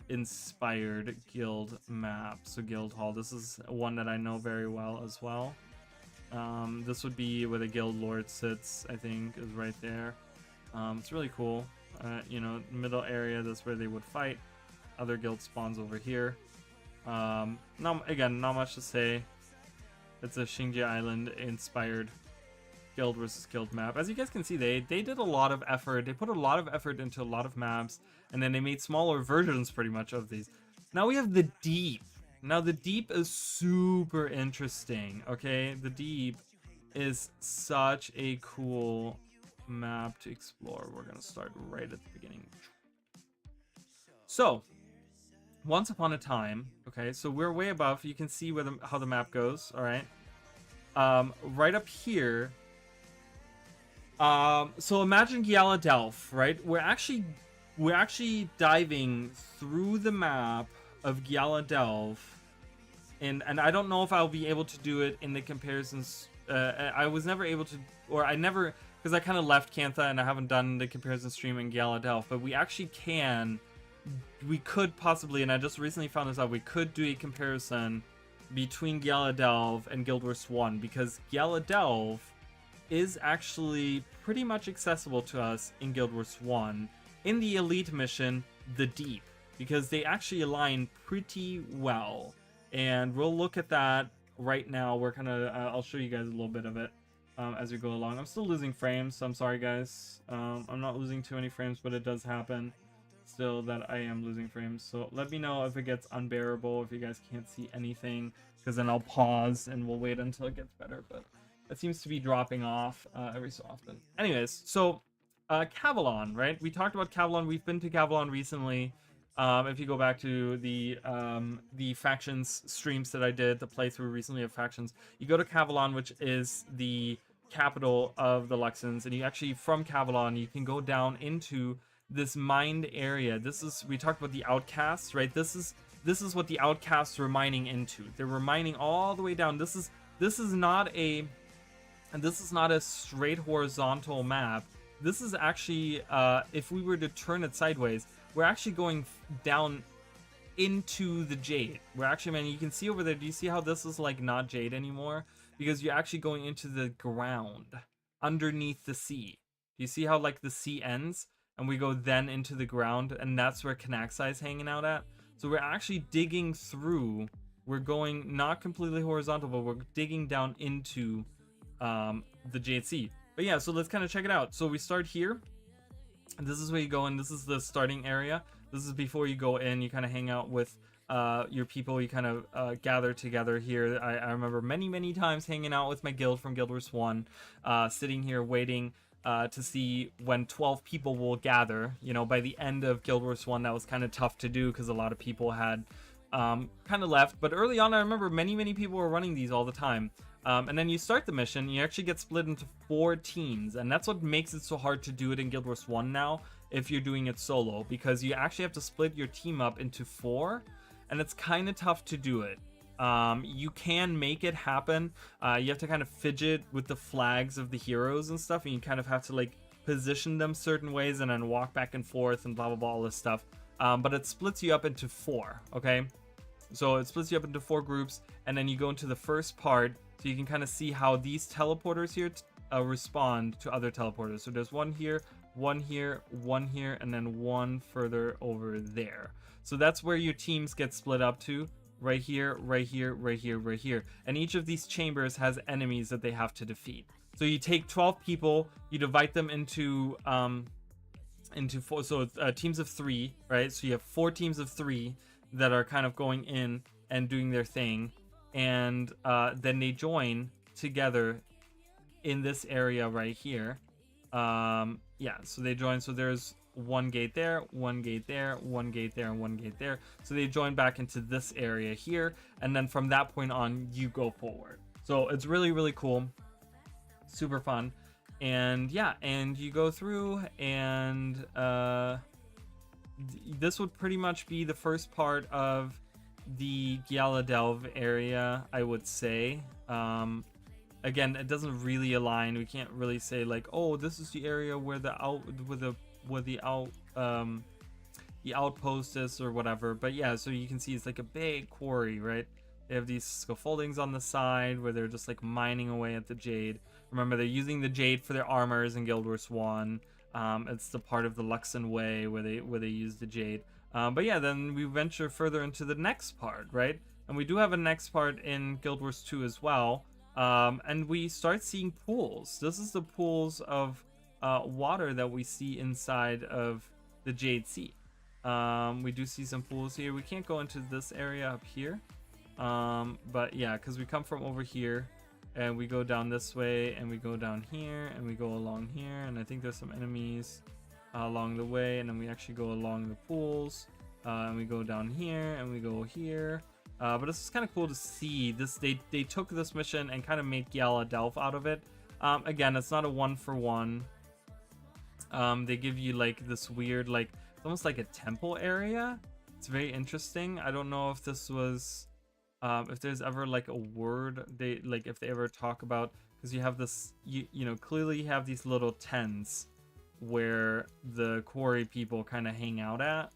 [SPEAKER 2] inspired guild map. So guild hall. This is one that I know very well as well. This would be where the guild lord sits, I think, is right there. It's really cool. You know, middle area, that's where they would fight. Other guild spawns over here. Again, not much to say. It's a Xingji Island inspired guild versus guild map. As you guys can see, they did a lot of effort. They put a lot of effort into a lot of maps, and then they made smaller versions pretty much of these. Now we have the Deep. Now the Deep is super interesting, okay? The Deep is such a cool map to explore. We're gonna start right at the beginning. So once upon a time, okay, so we're way above. You can see where how the map goes. All right, right up here. So imagine Giala Delph, right? We're actually diving through the map of Giala Delph, and I don't know if I'll be able to do it in the comparisons. I was never able to, or I never, because I kind of left Cantha and I haven't done the comparison stream in Giala Delph, but we actually can. We could possibly, and I just recently found this out, we could do a comparison between Giala Delph and Guild Wars 1, because Giala Delph is actually pretty much accessible to us in Guild Wars 1 in the Elite mission, The Deep, because they actually align pretty well. And we'll look at that right now. We're kind of, I'll show you guys a little bit of it as we go along. I'm still losing frames, so I'm sorry guys. I'm not losing too many frames, but it does happen still that I am losing frames. So let me know if it gets unbearable, if you guys can't see anything, because then I'll pause and we'll wait until it gets better. But it seems to be dropping off every so often. Anyways, so Cavalon, right? We talked about Cavalon. We've been to Cavalon recently. If you go back to the factions streams that I did, the playthrough recently of factions, you go to Cavalon, which is the capital of the Luxons, and you actually, from Cavalon, you can go down into this mined area. This is, we talked about the outcasts, right? This is what the outcasts were mining into. They were mining all the way down. This is not a straight horizontal map. This is actually, if we were to turn it sideways, we're actually going down into the jade. We're actually, man, you can see over there, do you see how this is like not jade anymore? Because you're actually going into the ground underneath the sea. Do you see how like the sea ends and we go then into the ground, and that's where Kanaxai is hanging out at? So we're actually digging through. We're going not completely horizontal, but we're digging down into the Jade Sea. But yeah, so let's kind of check it out. So we start here. And this is where you go in. This is the starting area. This is before you go in. You kind of hang out with your people. You kind of gather together here. I remember many times hanging out with my guild from Guild Wars 1, sitting here waiting to see when 12 people will gather. You know, by the end of Guild Wars 1, that was kind of tough to do because a lot of people had kind of left. But early on, I remember many people were running these all the time. And then you start the mission, you actually get split into 4 teams, and that's what makes it so hard to do it in Guild Wars 1 now, if you're doing it solo, because you actually have to split your team up into 4, and it's kind of tough to do it. You can make it happen. You have to kind of fidget with the flags of the heroes and stuff, and you kind of have to like position them certain ways and then walk back and forth and blah blah blah, all this stuff. But it splits you up into 4. Okay, so it splits you up into 4 groups, and then you go into the first part, so you can kind of see how these teleporters here respond to other teleporters. So there's one here, one here, one here, and then one further over there. So that's where your teams get split up to. Right here, right here, right here, right here. And each of these chambers has enemies that they have to defeat. So you take 12 people, you divide them into 4, so teams of 3, right? So you have 4 teams of 3 that are kind of going in and doing their thing, and then they join together in this area right here. Yeah, so they join. So there's one gate there, one gate there, one gate there, and one gate there. So they join back into this area here, and then from that point on, you go forward. So it's really, really cool, super fun, and yeah, and you go through, and this would pretty much be the first part of the Gjallardelv area, I would say. Again, it doesn't really align. We can't really say like, oh, this is the area where the outpost is or whatever. But yeah, so you can see it's like a big quarry, right? They have these scaffoldings on the side where they're just like mining away at the jade. Remember, they're using the jade for their armors in Guild Wars 1. It's the part of the Luxon Way where they use the jade. But yeah, then we venture further into the next part, right? And we do have a next part in Guild Wars 2 as well. And we start seeing pools. This is the pools of water that we see inside of the Jade Sea. We do see some pools here. We can't go into this area up here. But yeah, because we come from over here and we go down this way and we go down here and we go along here. And I think there's some enemies along the way. And then we actually go along the pools and we go down here and we go here. But this is kind of cool to see. They took this mission and kind of made Gjallardelv out of it. Again, it's not a 1-for-1. They give you like this weird, like it's almost like a temple area. It's very interesting. I don't know if this was, if there's ever like a word if they ever talk about, because you have this, you know, clearly you have these little tents where the quarry people kind of hang out at.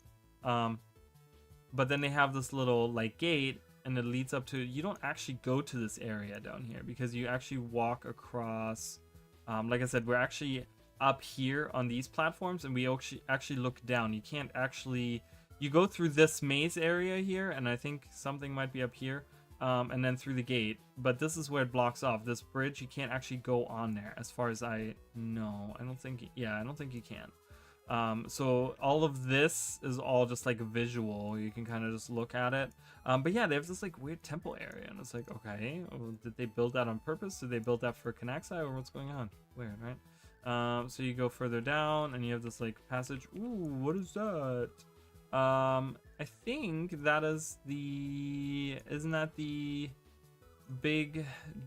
[SPEAKER 2] But then they have this little like gate, and it leads up to, you don't actually go to this area down here because you actually walk across. Like I said, we're actually up here on these platforms, and we actually look down. You can't actually, you go through this maze area here, and I think something might be up here, and then through the gate. But this is where it blocks off this bridge. You can't actually go on there, as far as I know. I don't think you can. So all of this is all just like visual. You can kind of just look at it. But yeah, they have this like weird temple area, and it's like, okay, well, did they build that on purpose? Did they build that for Kanaxai, or what's going on? Weird, right? So you go further down, and you have this like passage. Ooh, what is that? I think that is isn't that the big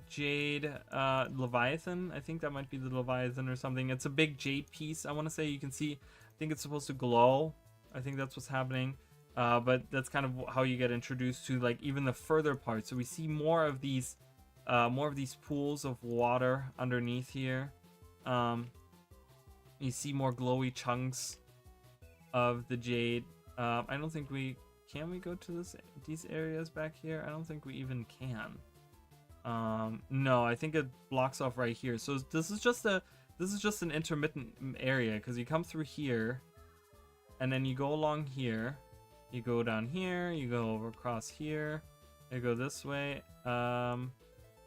[SPEAKER 2] jade Leviathan? I think that might be the Leviathan or something. It's a big jade piece, I want to say. You can see, I think it's supposed to glow. I think that's what's happening. But that's kind of how you get introduced to like even the further parts. So we see more of these pools of water underneath here. You see more glowy chunks of the jade. I don't think can we go to these areas back here? I don't think we even can. No, I think it blocks off right here. So this is just an intermittent area, because you come through here, and then you go along here, you go down here, you go over across here, you go this way, and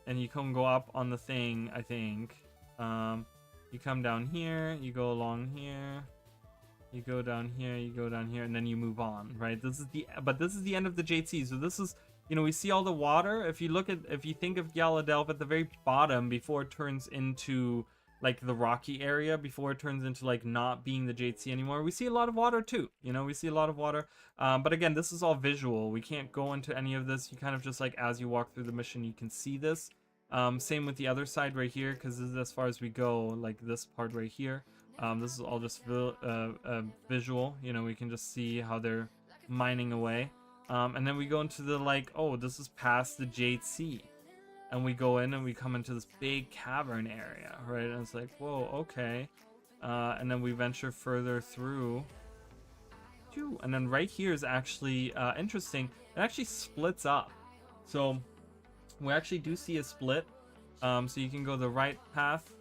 [SPEAKER 2] you go up on the thing, I think. You come down here, you go along here, you go down here, you go down here, and then you move on, right? This is the end of the Jade Sea. So this is, you know, we see all the water. If you think of Gjallardelv at the very bottom, before it turns into like the rocky area, before it turns into like not being the Jade Sea anymore, we see a lot of water too. You know, we see a lot of water. But again, this is all visual. We can't go into any of this. You kind of just like, as you walk through the mission, you can see this. Same with the other side right here, because this is as far as we go, like this part right here. This is all just visual. You know, we can just see how they're mining away. And then we go into the like, oh, this is past the Jade Sea. And we go in and we come into this big cavern area, right? And it's like, whoa, okay. And then we venture further through. And then right here is actually interesting. It actually splits up. So we actually do see a split. So you can go the right path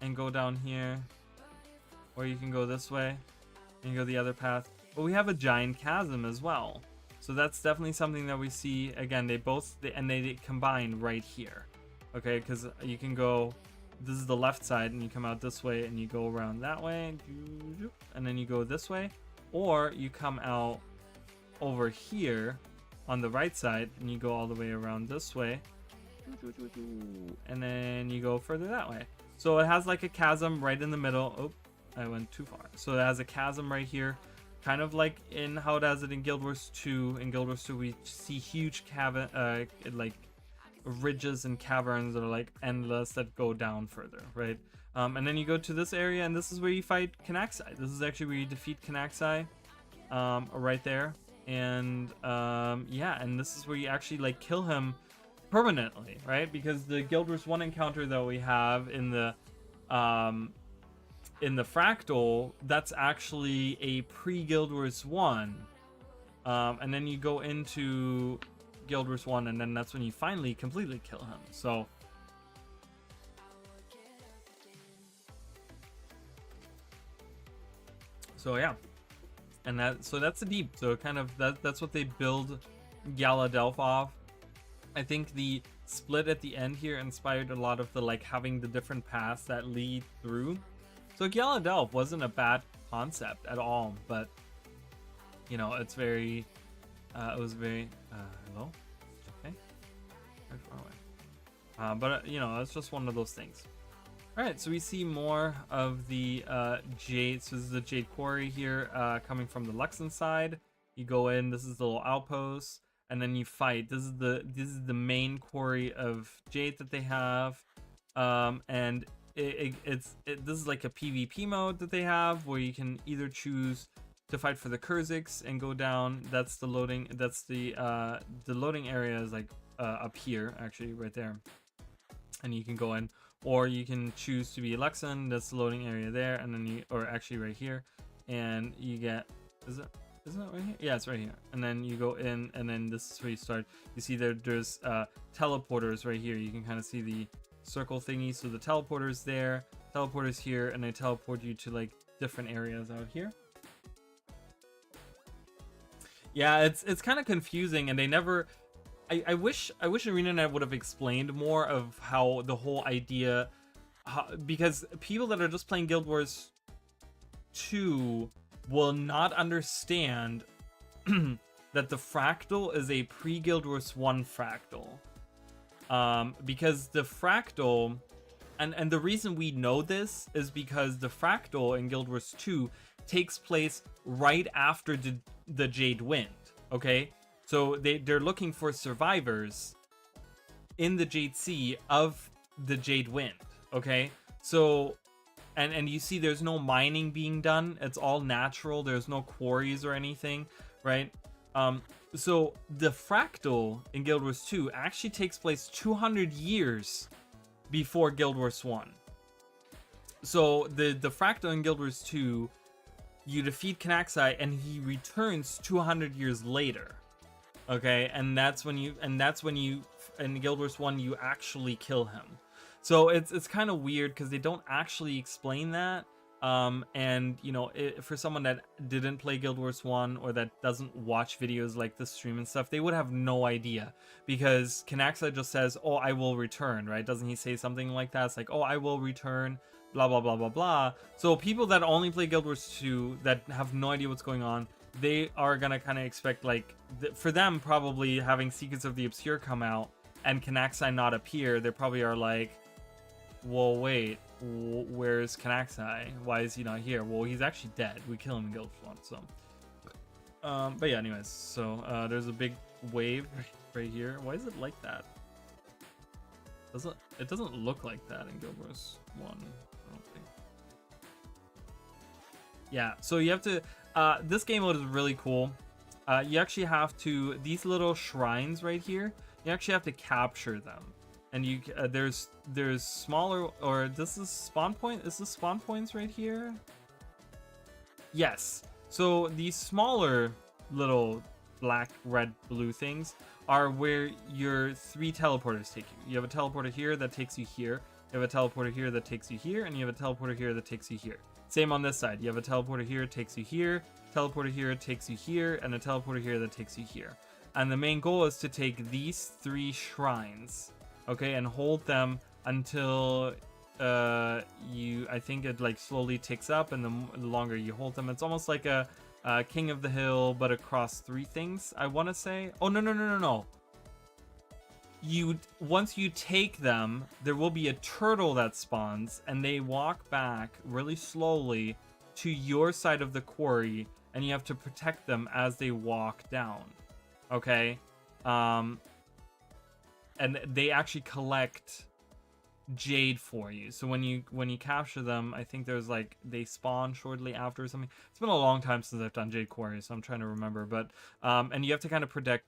[SPEAKER 2] and go down here. Or you can go this way and go the other path. But we have a giant chasm as well. So that's definitely something that we see. Again, they combine right here. Okay, because you can go, this is the left side, and you come out this way, and you go around that way, and then you go this way. Or you come out over here on the right side, and you go all the way around this way. And then you go further that way. So it has like a chasm right in the middle. Oh, I went too far. So it has a chasm right here. Kind of like in how it has it in Guild Wars 2. In Guild Wars 2, we see huge like ridges and caverns that are like endless that go down further, right? And then you go to this area, and this is where you fight Kanaxai. This is actually where you defeat Kanaxai, right there. And yeah, and this is where you actually like kill him permanently, right? Because the Guild Wars 1 encounter that we have in the Fractal, that's actually a pre-Guild Wars 1. And then you go into Guild Wars 1, and then that's when you finally completely kill him. So yeah. And that's the deep. So kind of that's what they build Galadelph off. I think the split at the end here inspired a lot of the like having the different paths that lead through. So Galadelph wasn't a bad concept at all, but you know, it's very it was very hello? Okay. Very far away. But you know, it's just one of those things. Alright, so we see more of the Jade. So this is the Jade Quarry here, coming from the Luxon side. You go in, this is the little outpost, and then you fight. This is the main quarry of Jade that they have. And this is like a PvP mode that they have where you can either choose to fight for the Kurziks and go down. That's the loading. That's the loading area is like up here, actually, right there. And you can go in, or you can choose to be Luxon. That's the loading area there, and then or actually right here, and you get. Isn't it right here? Yeah, it's right here. And then you go in, and then this is where you start. You see there's teleporters right here. You can kind of see the circle thingy. So the teleporters there, teleporters here, and they teleport you to like different areas out here. Yeah, it's kind of confusing, and they never. I wish ArenaNet would have explained more of how the whole idea, because people that are just playing Guild Wars 2 will not understand that the Fractal is a pre-Guild Wars 1 Fractal. Because the Fractal, and the reason we know this is because the Fractal in Guild Wars 2 takes place right after the Jade Wind, okay? So they're looking for survivors in the Jade Sea of the Jade Wind, okay? So, and you see there's no mining being done. It's all natural. There's no quarries or anything, right? So the Fractal in Guild Wars 2 actually takes place 200 years before Guild Wars 1. So the Fractal in Guild Wars 2, you defeat Kanaxai and he returns 200 years later. Okay, and that's when you in Guild Wars 1 you actually kill him. So it's kind of weird because they don't actually explain that. And you know, for someone that didn't play Guild Wars 1 or that doesn't watch videos like this stream and stuff, they would have no idea, because Kanaxai just says, "Oh, I will return," right? Doesn't he say something like that? It's like, "Oh, I will return," blah blah blah blah blah. So people that only play Guild Wars 2 that have no idea what's going on, they are gonna kind of expect, like, for them probably having Secrets of the Obscure come out and Kanaxai not appear, they probably are like, well, wait, where's Kanaxai? Why is he not here? Well, he's actually dead. We kill him in Guild Wars 1, so. But yeah, anyways, so there's a big wave right here. Why is it like that? It doesn't look like that in Guild Wars 1, I don't think. Yeah, so you have to, this game mode is really cool. You actually have to, these little shrines right here, you actually have to capture them. And you, there's smaller, or this is spawn point, is this spawn points right here? Yes, so these smaller little black, red, blue things are where your 3 teleporters take you. You have a teleporter here that takes you here, you have a teleporter here that takes you here, and you have a teleporter here that takes you here. Same on this side. You have a teleporter here, takes you here, teleporter here, takes you here, and a teleporter here that takes you here. And the main goal is to take these 3 shrines, okay, and hold them until I think it like slowly ticks up, and the longer you hold them, it's almost like a King of the Hill, but across 3 things, I want to say. Oh, no. Once you take them, there will be a turtle that spawns, and they walk back really slowly to your side of the quarry, and you have to protect them as they walk down. Okay? And they actually collect jade for you. So when you capture them, I think there's like they spawn shortly after or something. It's been a long time since I've done jade quarry, so I'm trying to remember. But and you have to kind of protect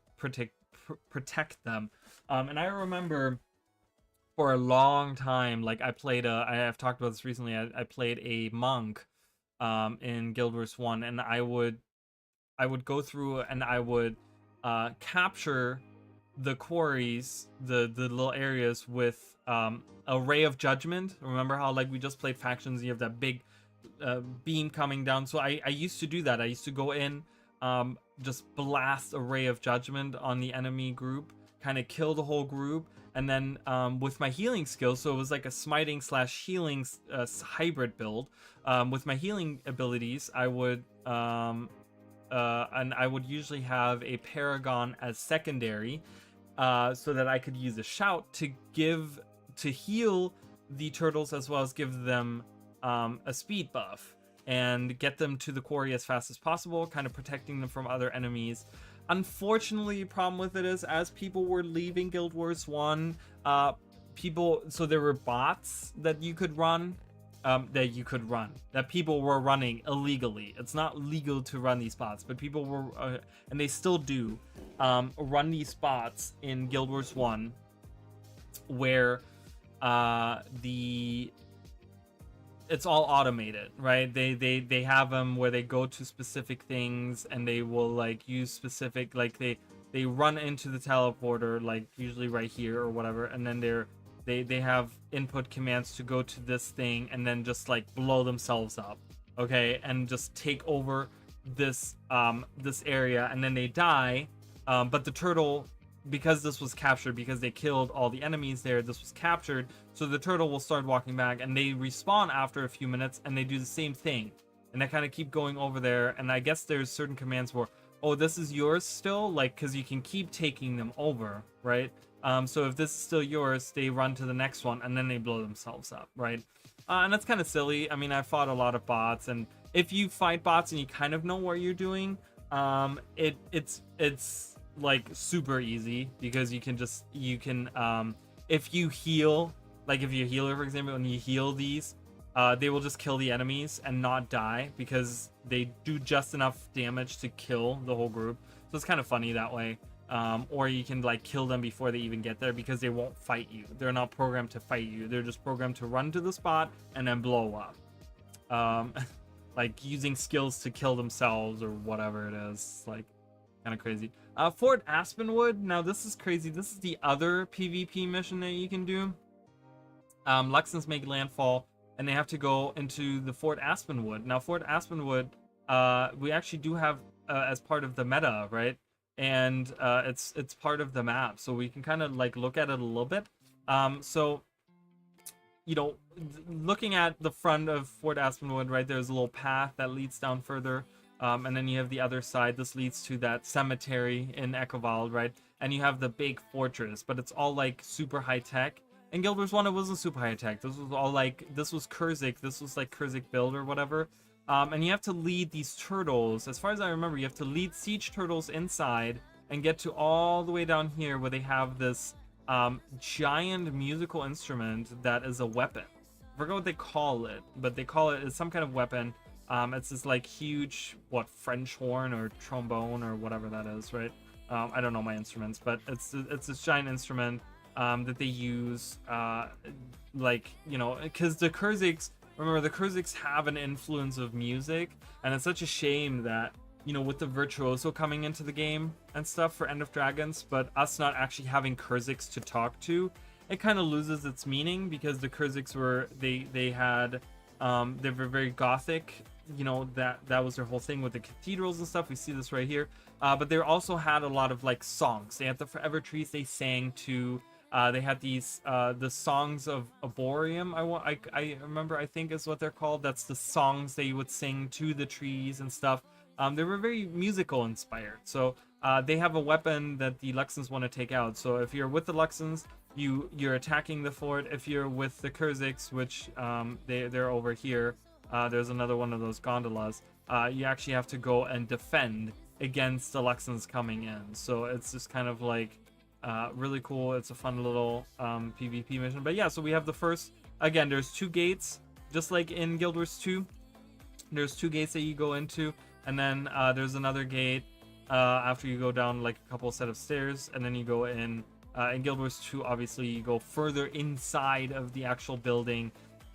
[SPEAKER 2] them. And I remember for a long time, like I've talked about this recently. I played a monk in Guild Wars 1, and I would go through and I would capture the quarries, the little areas with a ray of judgment. Remember how like we just played factions and you have that big beam coming down? So I used to do that. I used to go in, just blast a ray of judgment on the enemy group, kind of kill the whole group, and then with my healing skills, so it was like a smiting / healing hybrid build. With my healing abilities, I would and I would usually have a Paragon as secondary, so that I could use a shout to heal the turtles, as well as give them a speed buff and get them to the quarry as fast as possible, kind of protecting them from other enemies. Unfortunately, the problem with it is, as people were leaving Guild Wars 1, so there were bots that you could run, that people were running illegally. It's not legal to run these bots, but people were, and they still do, run these bots in Guild Wars 1, where it's all automated, right? They have them where they go to specific things, and they will like use specific, like they run into the teleporter, like usually right here or whatever, and then they have input commands to go to this thing and then just like blow themselves up, okay, and just take over this this area, and then they die. But the turtle, because this was captured, because they killed all the enemies there, this was captured, so the turtle will start walking back, and they respawn after a few minutes, and they do the same thing, and they kind of keep going over there. And I guess there's certain commands where, oh, this is yours still, like, because you can keep taking them over, right? So if this is still yours, they run to the next one, and then they blow themselves up, right? And that's kind of silly. I mean, I fought a lot of bots, and if you fight bots and you kind of know what you're doing, it's like super easy, because you can if you heal, like if you're a healer, for example, and you heal these, they will just kill the enemies and not die, because they do just enough damage to kill the whole group. So it's kind of funny that way. Or you can like kill them before they even get there, because they won't fight you. They're not programmed to fight you. They're just programmed to run to the spot and then blow up. Like using skills to kill themselves or whatever it is. Like, kind of crazy. Fort Aspenwood. Now this is crazy. This is the other PvP mission that you can do. Luxons make landfall, and they have to go into the Fort Aspenwood. Now Fort Aspenwood, we actually do have as part of the meta, right? And it's part of the map, so we can kind of like look at it a little bit. So, you know, looking at the front of Fort Aspenwood, right, there's a little path that leads down further. And then you have the other side. This leads to that cemetery in Echovald, right? And you have the big fortress, but it's all like super high tech. In Guild Wars 1, it wasn't super high tech. This was all like, this was Kurzik. This was like Kurzik build or whatever. And you have to lead these turtles. As far as I remember, you have to lead siege turtles inside and get to all the way down here, where they have this giant musical instrument that is a weapon. I forgot what they call it, but they call it, it's some kind of weapon. It's this like huge, what, French horn or trombone or whatever that is, right? I don't know my instruments, but it's this giant instrument that they use, like, you know, because the Kurziks, remember, the Kurziks have an influence of music, and it's such a shame that, you know, with the virtuoso coming into the game and stuff for End of Dragons, but us not actually having Kurziks to talk to, it kind of loses its meaning, because the Kurziks were, they had, they were very gothic, you know, that was their whole thing with the cathedrals and stuff. We see this right here. But they also had a lot of like songs. They had the Forever Trees they sang to. They had these the songs of Arboreum. I remember, I think is what they're called. That's the songs they would sing to the trees and stuff. They were very musical inspired. So they have a weapon that the Luxons want to take out. So if you're with the Luxons, you're attacking the fort. If you're with the Kurziks, which they're over here, there's another one of those gondolas. You actually have to go and defend against the Luxons coming in. So it's just kind of like really cool. It's a fun little PvP mission. But yeah, so we have the first, again, there's 2 gates, just like in Guild Wars 2. There's 2 gates that you go into, and then there's another gate after you go down like a couple set of stairs, and then you go in Guild Wars 2. Obviously you go further inside of the actual building,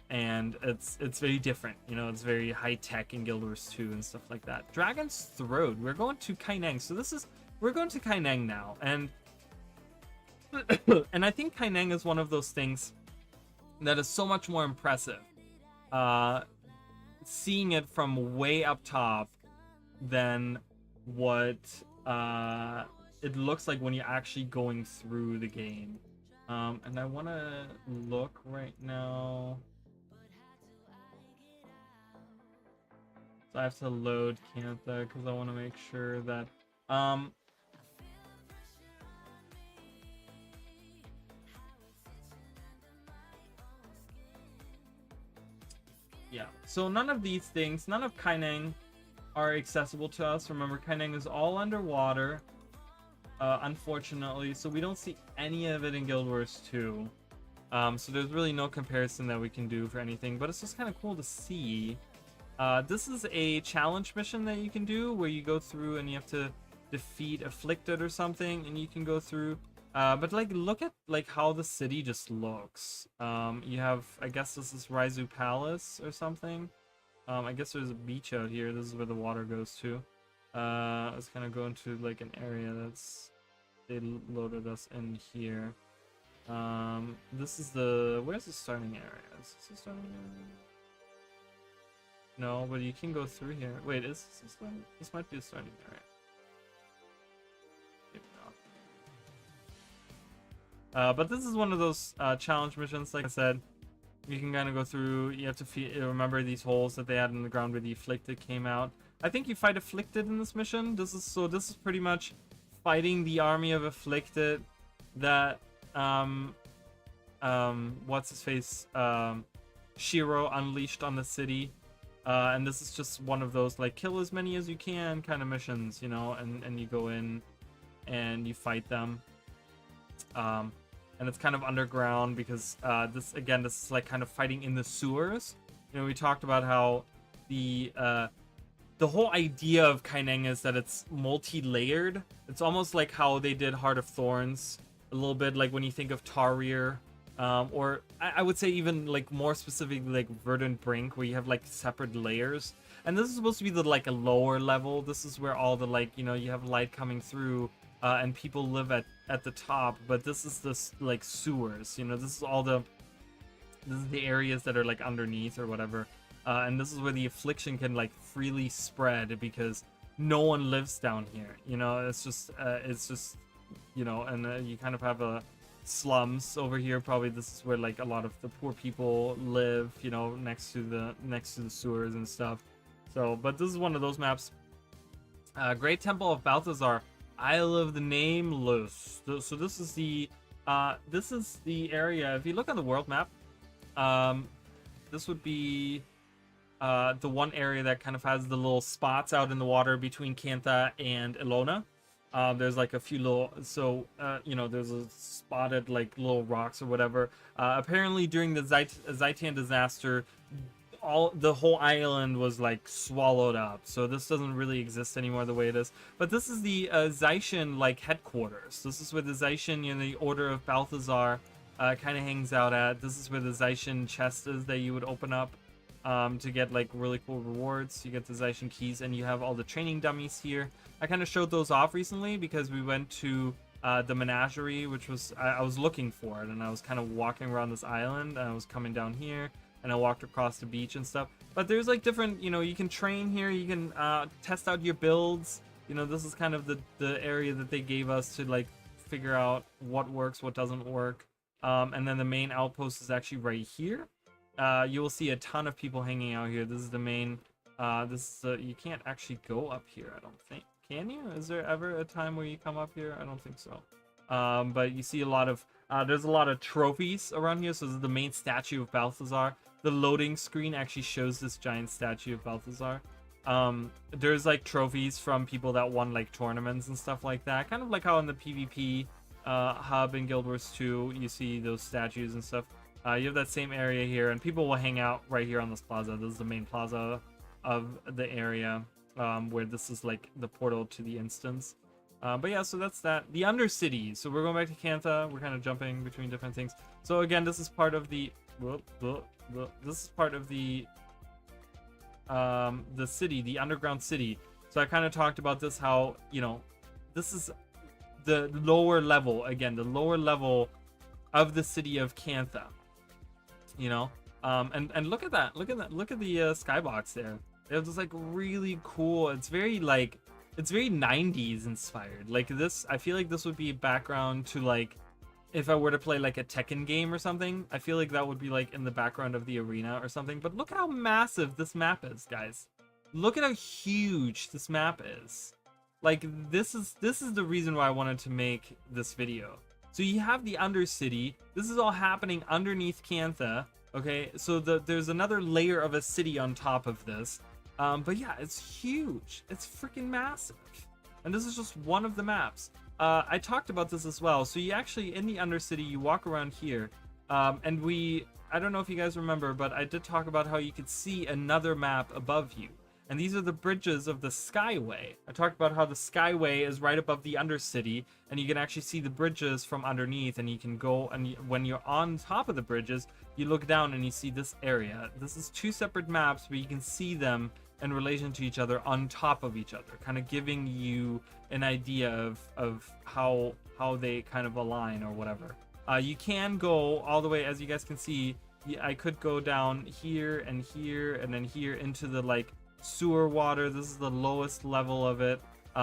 [SPEAKER 2] and it's very different, you know. It's very high tech in Guild Wars 2 and stuff like that. Dragon's Throat, we're going to Kaineng. So we're going to Kaineng now, and and I think Kaineng is one of those things that is so much more impressive seeing it from way up top than what it looks like when you're actually going through the game. And I want to look right now. So I have to load Cantha because I want to make sure that yeah, so none of these things, none of Kaineng are accessible to us. Remember, Kaineng is all underwater, unfortunately, so we don't see any of it in Guild Wars 2. So there's really no comparison that we can do for anything, but it's just kind of cool to see. This is a challenge mission that you can do where you go through and you have to defeat Afflicted or something, and you can go through. But like, look at like how the city just looks. You have, I guess this is Raizu Palace or something. I guess there's a beach out here. This is where the water goes to. Let's kind of go into like an area that's, they loaded us in here. This is the, where's the starting area? Is this the starting area? No, but you can go through here. Wait, is this the starting? This might be the starting area. Maybe not. But this is one of those challenge missions, like I said. You can kind of go through, you have to remember these holes that they had in the ground where the Afflicted came out. I think you fight Afflicted in this mission. This is pretty much fighting the army of Afflicted that what's his face, Shiro unleashed on the city. And this is just one of those like kill as many as you can kind of missions, you know, and you go in and you fight them. And it's kind of underground because this is like kind of fighting in the sewers. You know, we talked about how the whole idea of Kaineng is that it's multi-layered. It's almost like how they did Heart of Thorns, a little bit like when you think of Tarir, or I would say even like more specifically like Verdant Brink, where you have like separate layers. And this is supposed to be the like a lower level. This is where all the like, you know, you have light coming through. And people live at the top, but this is this like sewers, you know, this is the areas that are like underneath or whatever, and this is where the affliction can like freely spread because no one lives down here, you know. It's just you know, and you kind of have a slums over here. Probably this is where like a lot of the poor people live, you know, next to the sewers and stuff. So, but this is one of those maps. Great Temple of Balthazar, Isle of the Nameless. So this is the area. If you look on the world map, this would be the one area that kind of has the little spots out in the water between Cantha and Elona. There's like a few little, you know, there's a spotted like little rocks or whatever. Apparently during the Zaitan disaster, all the whole island was like swallowed up, so this doesn't really exist anymore the way it is. But this is the Zaishin like headquarters. This is where the Zaishin, you know, the Order of Balthazar kind of hangs out at. This is where the Zaishin chest is that you would open up to get like really cool rewards. You get the Zaishin keys, and you have all the training dummies here. I kind of showed those off recently because we went to the menagerie, which was I was looking for it, and I was kind of walking around this island, and I was coming down here, and I walked across the beach and stuff. But there's like different, you know, you can train here, you can test out your builds. You know, this is kind of the area that they gave us to like figure out what works, what doesn't work. And then the main outpost is actually right here. You will see a ton of people hanging out here. This is the main, you can't actually go up here, I don't think. Can you? Is there ever a time where you come up here? I don't think so. But you see a lot of, there's a lot of trophies around here. So this is the main statue of Balthazar. The loading screen actually shows this giant statue of Balthazar. There's like trophies from people that won like tournaments and stuff like that. Kind of like how in the PvP hub in Guild Wars 2, you see those statues and stuff. You have that same area here, and people will hang out right here on this plaza. This is the main plaza of the area. Where this is like the portal to the instance. But yeah, so that's that. The Undercity. So we're going back to Cantha. We're kind of jumping between different things. So again, this is part of the this is part of the city, the underground city. So I kind of talked about this, how, you know, this is the lower level, again, the lower level of the city of Cantha. You know, and look at that, look at the skybox there. It was just like really cool. It's very like, it's very 90s inspired. Like this, I feel like this would be background to like, if I were to play like a Tekken game or something, I feel like that would be like in the background of the arena or something. But look at how massive this map is, guys. Look at how huge this map is. Like this is the reason why I wanted to make this video. So you have the Undercity. This is all happening underneath Cantha. Okay, so there's another layer of a city on top of this. But yeah, it's huge. It's freaking massive. And this is just one of the maps. I talked about this as well. So you actually, in the Undercity, you walk around here. And I don't know if you guys remember, but I did talk about how you could see another map above you. And these are the bridges of the Skyway. I talked about how the Skyway is right above the Undercity, and you can actually see the bridges from underneath, and you can go, and when you're on top of the bridges, you look down and you see this area. This is two separate maps, but you can see them in relation to each other on top of each other, kind of giving you an idea of how they kind of align or whatever. You can go all the way, as you guys can see, I could go down here and then here into the like sewer water. This is the lowest level of it.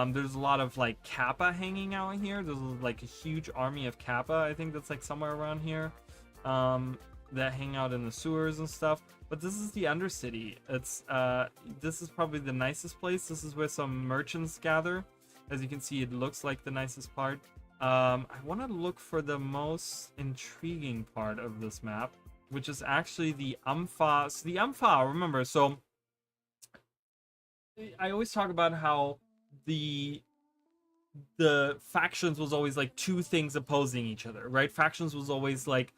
[SPEAKER 2] There's a lot of like Kappa hanging out here. There's like a huge army of Kappa, I think that's like somewhere around here, that hang out in the sewers and stuff. But this is the Undercity. It's this is probably the nicest place. This is where some merchants gather. As you can see, it looks like the nicest part. I want to look for the most intriguing part of this map, which is actually the Ampha. So the Ampha, remember, so I always talk about how the factions was always like two things opposing each other, right? Factions was always like,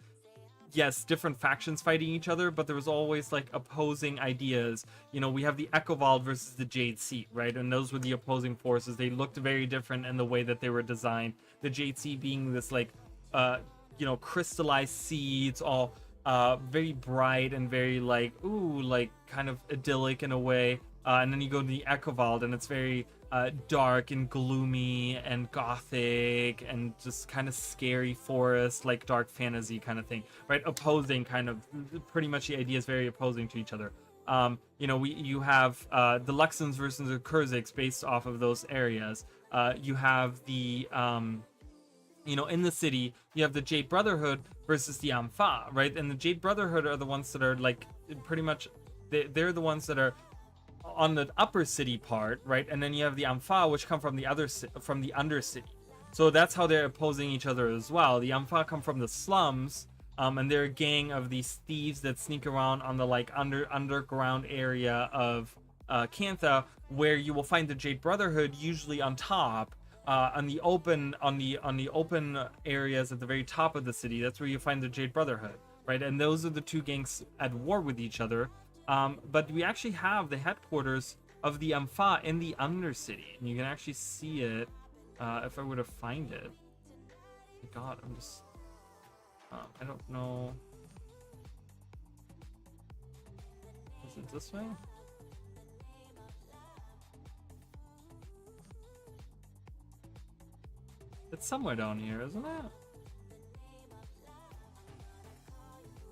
[SPEAKER 2] yes, different factions fighting each other, but there was always like opposing ideas. You know, we have the Echovald versus the Jade Seat, right? And those were the opposing forces. They looked very different in the way that they were designed. The Jade Seat being this like, you know, crystallized seeds, all very bright and very like, ooh, like kind of idyllic in a way. And then you go to the Echovald, and it's very dark and gloomy and gothic and just kind of scary forest, like dark fantasy kind of thing, right? Opposing kind of, pretty much the idea is very opposing to each other. You know, you have the Luxons versus the Kurziks based off of those areas. You have the, you know, in the city, you have the Jade Brotherhood versus the Ampha, right? And the Jade Brotherhood are the ones that are like, pretty much, they're the ones that are on the upper city part, right? And then you have the Ampha, which come from the Undercity. So that's how they're opposing each other as well. The Ampha come from the slums, and they're a gang of these thieves that sneak around on the like underground area of Cantha, where you will find the Jade Brotherhood usually on top, on the open areas at the very top of the city. That's where you find the Jade Brotherhood, right? And those are the two gangs at war with each other. But we actually have the headquarters of the Ampha in the Undercity, and you can actually see it if I were to find it. God, I'm just I don't know. Is it this way? It's somewhere down here, isn't it?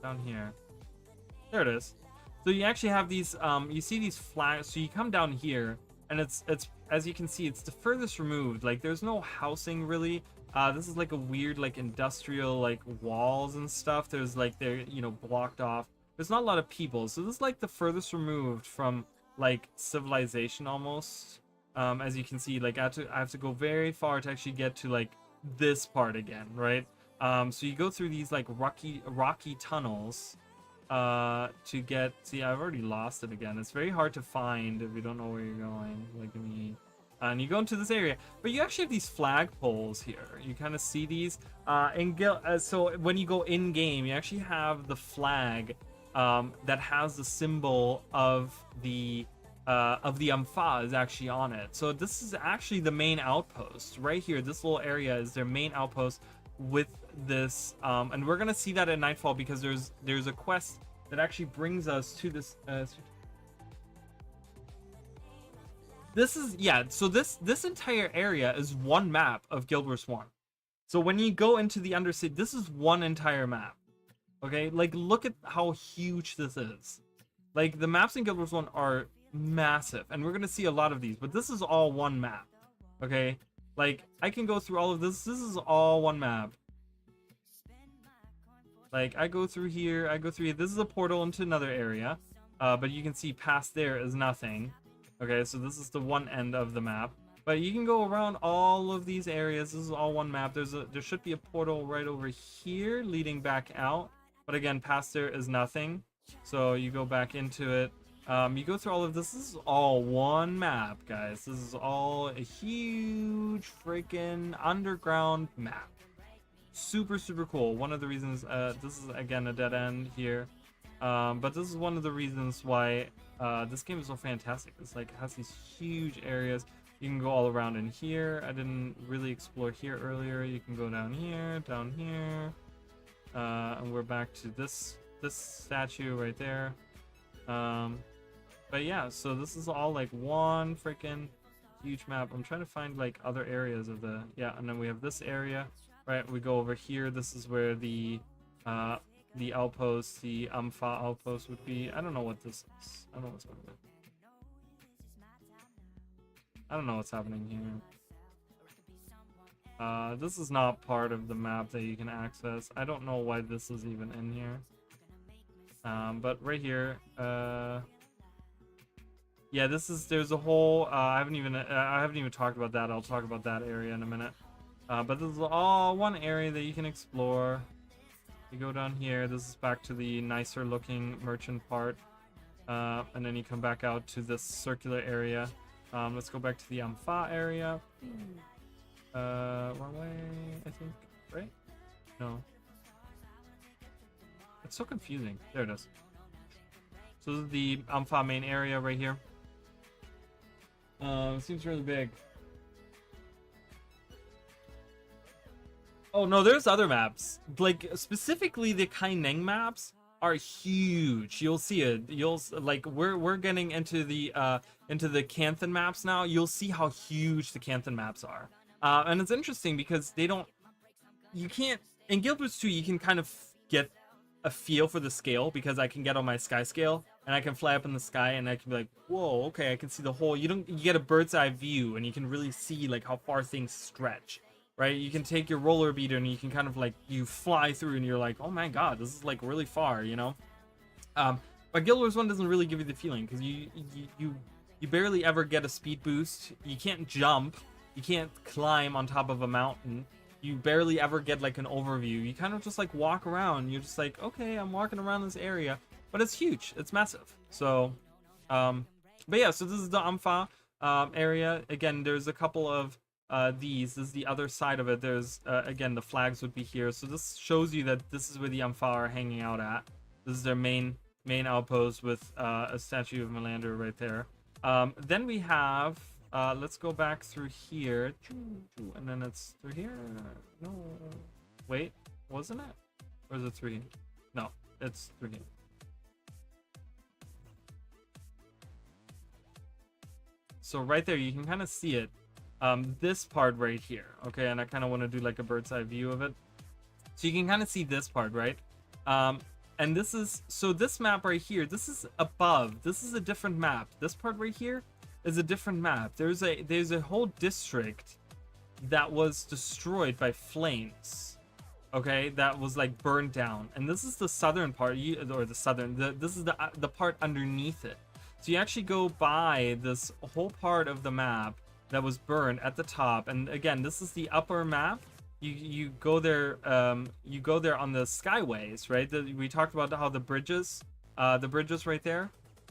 [SPEAKER 2] Down here. There it is. So you actually have these, you see these flags. So you come down here, and it's as you can see, it's the furthest removed. Like there's no housing really. This is like a weird like industrial like walls and stuff. There's like they're blocked off. There's not a lot of people, so this is like the furthest removed from like civilization almost. As you can see, like I have to go very far to actually get to like this part again, right? So you go through these like rocky tunnels to get. See, I've already lost it again. It's very hard to find if you don't know where you're going. Like and you go into this area, but you actually have these flag poles here. You kind of see these so when you go in game, you actually have the flag that has the symbol of the Ampha is actually on it. So this is actually the main outpost right here. This little area is their main outpost with this, and we're gonna see that at Nightfall because there's a quest that actually brings us to this. This is so this entire area is one map of Guild Wars 1. So when you go into the Undercity, this is one entire map. Okay, like look at how huge this is. Like the maps in Guild Wars 1 are massive, and we're gonna see a lot of these, but this is all one map. Okay, like I can go through all of this. This is all one map. Like I go through here, I go through here. This is a portal into another area, but you can see past there is nothing. Okay, so this is the one end of the map, but you can go around all of these areas. This is all one map. There should be a portal right over here leading back out, but again, past there is nothing. So you go back into it. You go through all of this. This is all one map, guys. This is all a huge freaking underground map. Super cool. One of the reasons this is again a dead end here, but this is one of the reasons why this game is so fantastic. It's like it has these huge areas. You can go all around in here. I didn't really explore here earlier. You can go down here, and we're back to this statue right there. But yeah, so this is all like one freaking huge map. I'm trying to find like other areas of the and then we have this area, right? We go over here. This is where the outpost, the Ampha outpost would be. I don't know what this is. I don't know what's going on. I don't know what's happening here. This is not part of the map that you can access. I don't know why this is even in here. But right here, yeah, there's a whole, I haven't even talked about that. I'll talk about that area in a minute. But this is all one area that you can explore. You go down here. This is back to the nicer looking merchant part. And then you come back out to this circular area. Let's go back to the Ampha area. Wrong way, I think, right? No. It's so confusing. There it is. So this is the Ampha main area right here. It seems really big. Oh no, there's other maps. Like specifically the Kaineng maps are huge. You'll see it. Like we're getting into the Canthan maps now. You'll see how huge the Canthan maps are. And it's interesting because you can't in Guild Wars 2 you can kind of get a feel for the scale because I can get on my sky scale and I can fly up in the sky and I can be like, whoa, okay, I can see the whole. You get a bird's eye view and you can really see like how far things stretch, right? You can take your roller beater and you can kind of like you fly through and you're like, oh my god, this is like really far, you know. But Guild Wars 1 doesn't really give you the feeling because you barely ever get a speed boost. You can't jump. You can't climb on top of a mountain. You barely ever get like an overview. You kind of just like walk around. You're just like, okay, I'm walking around this area, but it's huge. It's massive. So, but yeah, so this is the Ampha area. Again, there's a couple of these. This is the other side of it. There's again, the flags would be here. So this shows you that this is where the Ampha are hanging out at. This is their main main outpost with a statue of Melander right there. Then we have, let's go back through here, and then it's through here. No, wait, wasn't it? Or is it through here? No, it's through here. So right there, you can kind of see it. This part right here, okay, and I kind of want to do like a bird's eye view of it. So you can kind of see this part, right? And this is, so this map right here, this is above. This is a different map. This part right here is a different map. There's a whole district that was destroyed by flames. Okay, that was like burned down. And this is the southern part, or the southern, this is the part underneath it. So you actually go by this whole part of the map that was burned at the top. And again, this is the upper map. You go there on the skyways, right? We talked about how the bridges right there.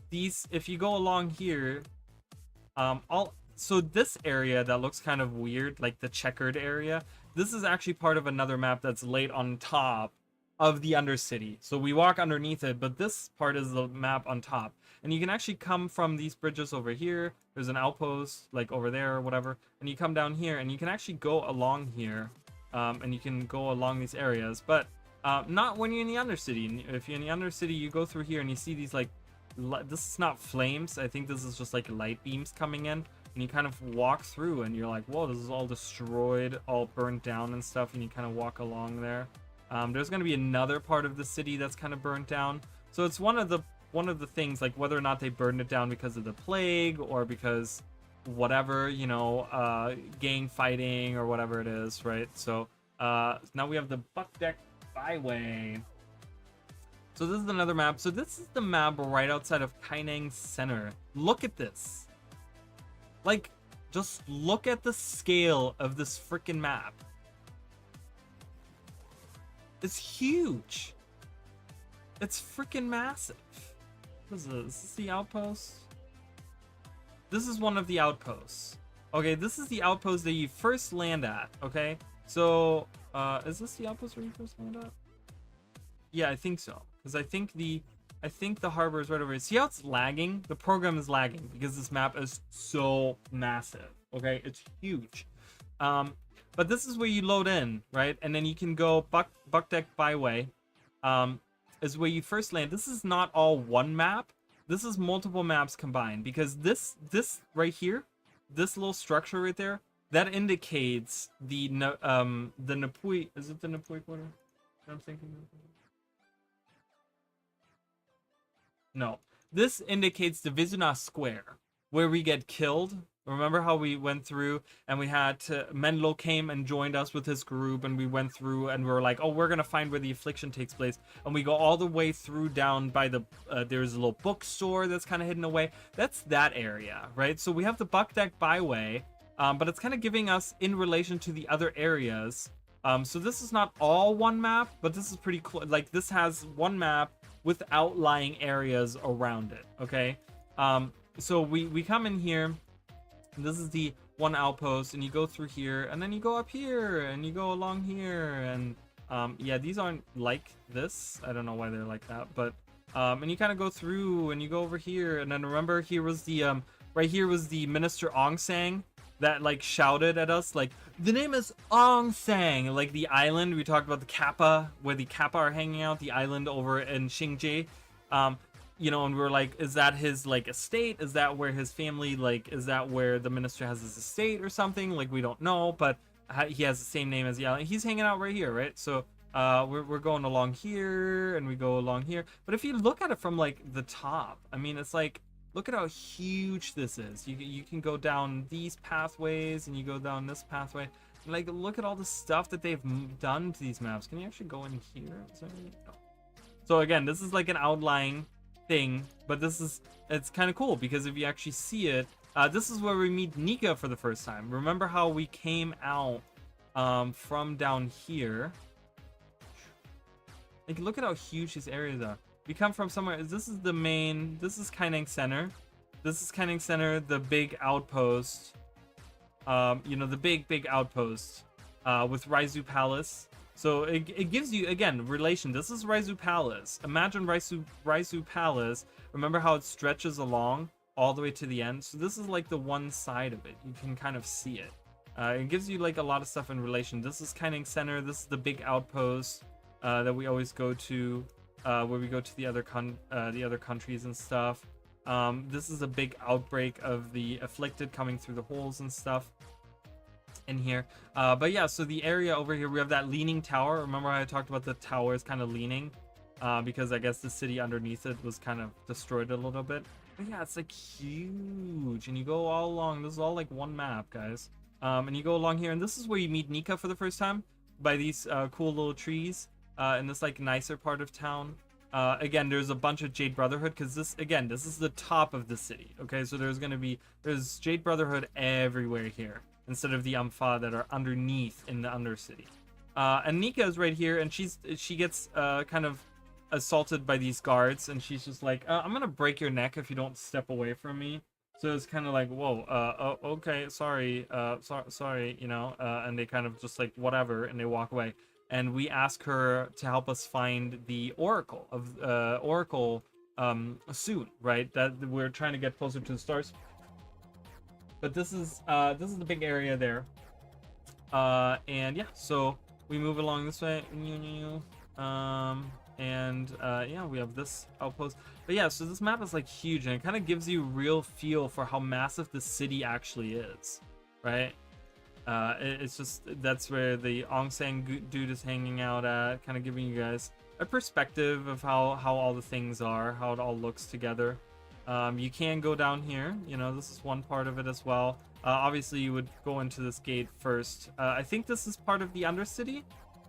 [SPEAKER 2] These, if you go along here, so this area that looks kind of weird, like the checkered area, this is actually part of another map that's laid on top of the Undercity. So we walk underneath it, but this part is the map on top. And you can actually come from these bridges over here. There's an outpost like over there or whatever. And you come down here and you can actually go along here. And you can go along these areas, but not when you're in the Undercity. If you're in the Undercity, you go through here and you see these like, this is not flames. I think this is just like light beams coming in. And you kind of walk through and you're like, whoa, this is all destroyed, all burnt down and stuff. And you kind of walk along there. There's going to be another part of the city that's kind of burnt down. So it's one of the things, like whether or not they burned it down because of the plague or because whatever, you know, gang fighting or whatever it is, right? So now we have the Buckdeck Byway. So this is another map. So this is the map right outside of Kaineng Center. Look at this. Like, just look at the scale of this freaking map. It's huge. It's freaking massive. What is this? Is this the outpost? This is one of the outposts. Okay, this is the outpost that you first land at, okay? So, is this the outpost where you first land at? Yeah, I think so. Because I think the harbor is right over here. See how it's lagging? The program is lagging because this map is so massive, okay? It's huge. But this is where you load in, right? And then you can go Buckdeck Byway, is where you first land. This is not all one map. This is multiple maps combined, because this right here, this little structure right there, that indicates the Napui. Is it the Napui quarter? I'm thinking. No, this indicates the Vizuna Square, where we get killed. Remember how we went through and we had to, Menlo came and joined us with his group, and we went through and we were like, oh, we're gonna find where the affliction takes place, and we go all the way through down by the there's a little bookstore that's kind of hidden away. That's that area, right? So we have the Buckdeck Byway, but it's kind of giving us in relation to the other areas. So this is not all one map, but this is pretty cool. Like, this has one map with outlying areas around it, okay? So we come in here. This is the one outpost, and you go through here, and then you go up here, and you go along here, and yeah, these aren't like this. I don't know why they're like that, but and you kind of go through, and you go over here, and then remember, here was the right here was the Minister Ong Sang that like shouted at us, like, the name is Ong Sang, like the island we talked about, the Kappa, where the Kappa are hanging out, the island over in Xingji. You know, and we were like, is that his like estate? Is that where his family, like, is that where the minister has his estate or something? Like, we don't know, but he has the same name as the island. He's hanging out right here, right? So we're going along here, and we go along here. But if you look at it from like the top, I mean, it's like, look at how huge this is. You can go down these pathways, and you go down this pathway. Like, look at all the stuff that they've done to these maps. Can you actually go in here? No. So again, this is like an outlying thing, but it's kind of cool, because if you actually see it, this is where we meet Nika for the first time. Remember how we came out from down here? Like, look at how huge these areas are. We come from somewhere. This is the main. This is Kaineng Center. This is Kaineng Center, the big outpost. You know, the big outpost with Raizu Palace. So it gives you, again, relation. This is Raizu Palace. Imagine Raizu Palace. Remember how it stretches along all the way to the end? So this is like the one side of it. You can kind of see it. It gives you like a lot of stuff in relation. This is Kaining Center. This is the big outpost that we always go to, where we go to the other countries and stuff. This is a big outbreak of the afflicted coming through the holes and stuff in here. But yeah, so the area over here, we have that leaning tower. Remember how I talked about the towers kind of leaning? Because I guess the city underneath it was kind of destroyed a little bit. But yeah, it's like huge. And you go all along. This is all like one map, guys. And you go along here, and this is where you meet Nika for the first time, by these cool little trees in this like nicer part of town. Again, there's a bunch of Jade Brotherhood, because this is the top of the city. Okay, so there's Jade Brotherhood everywhere here, instead of the Ampha that are underneath in the Undercity. And Nika is right here, and she gets kind of assaulted by these guards, and she's just like, I'm gonna break your neck if you don't step away from me. So it's kind of like, whoa, okay, sorry, sorry, you know, and they kind of just like, whatever, and they walk away. And we ask her to help us find the Oracle soon, right? That we're trying to get closer to the stars. But this is the big area there. And yeah, so we move along this way. Yeah, we have this outpost. But yeah, so this map is like huge, and it kind of gives you real feel for how massive the city actually is, right? It's just, that's where the Ong Sang dude is hanging out at, kind of giving you guys a perspective of how all the things are, how it all looks together. You can go down here, you know, this is one part of it as well. Obviously you would go into this gate first. I think this is part of the Undercity.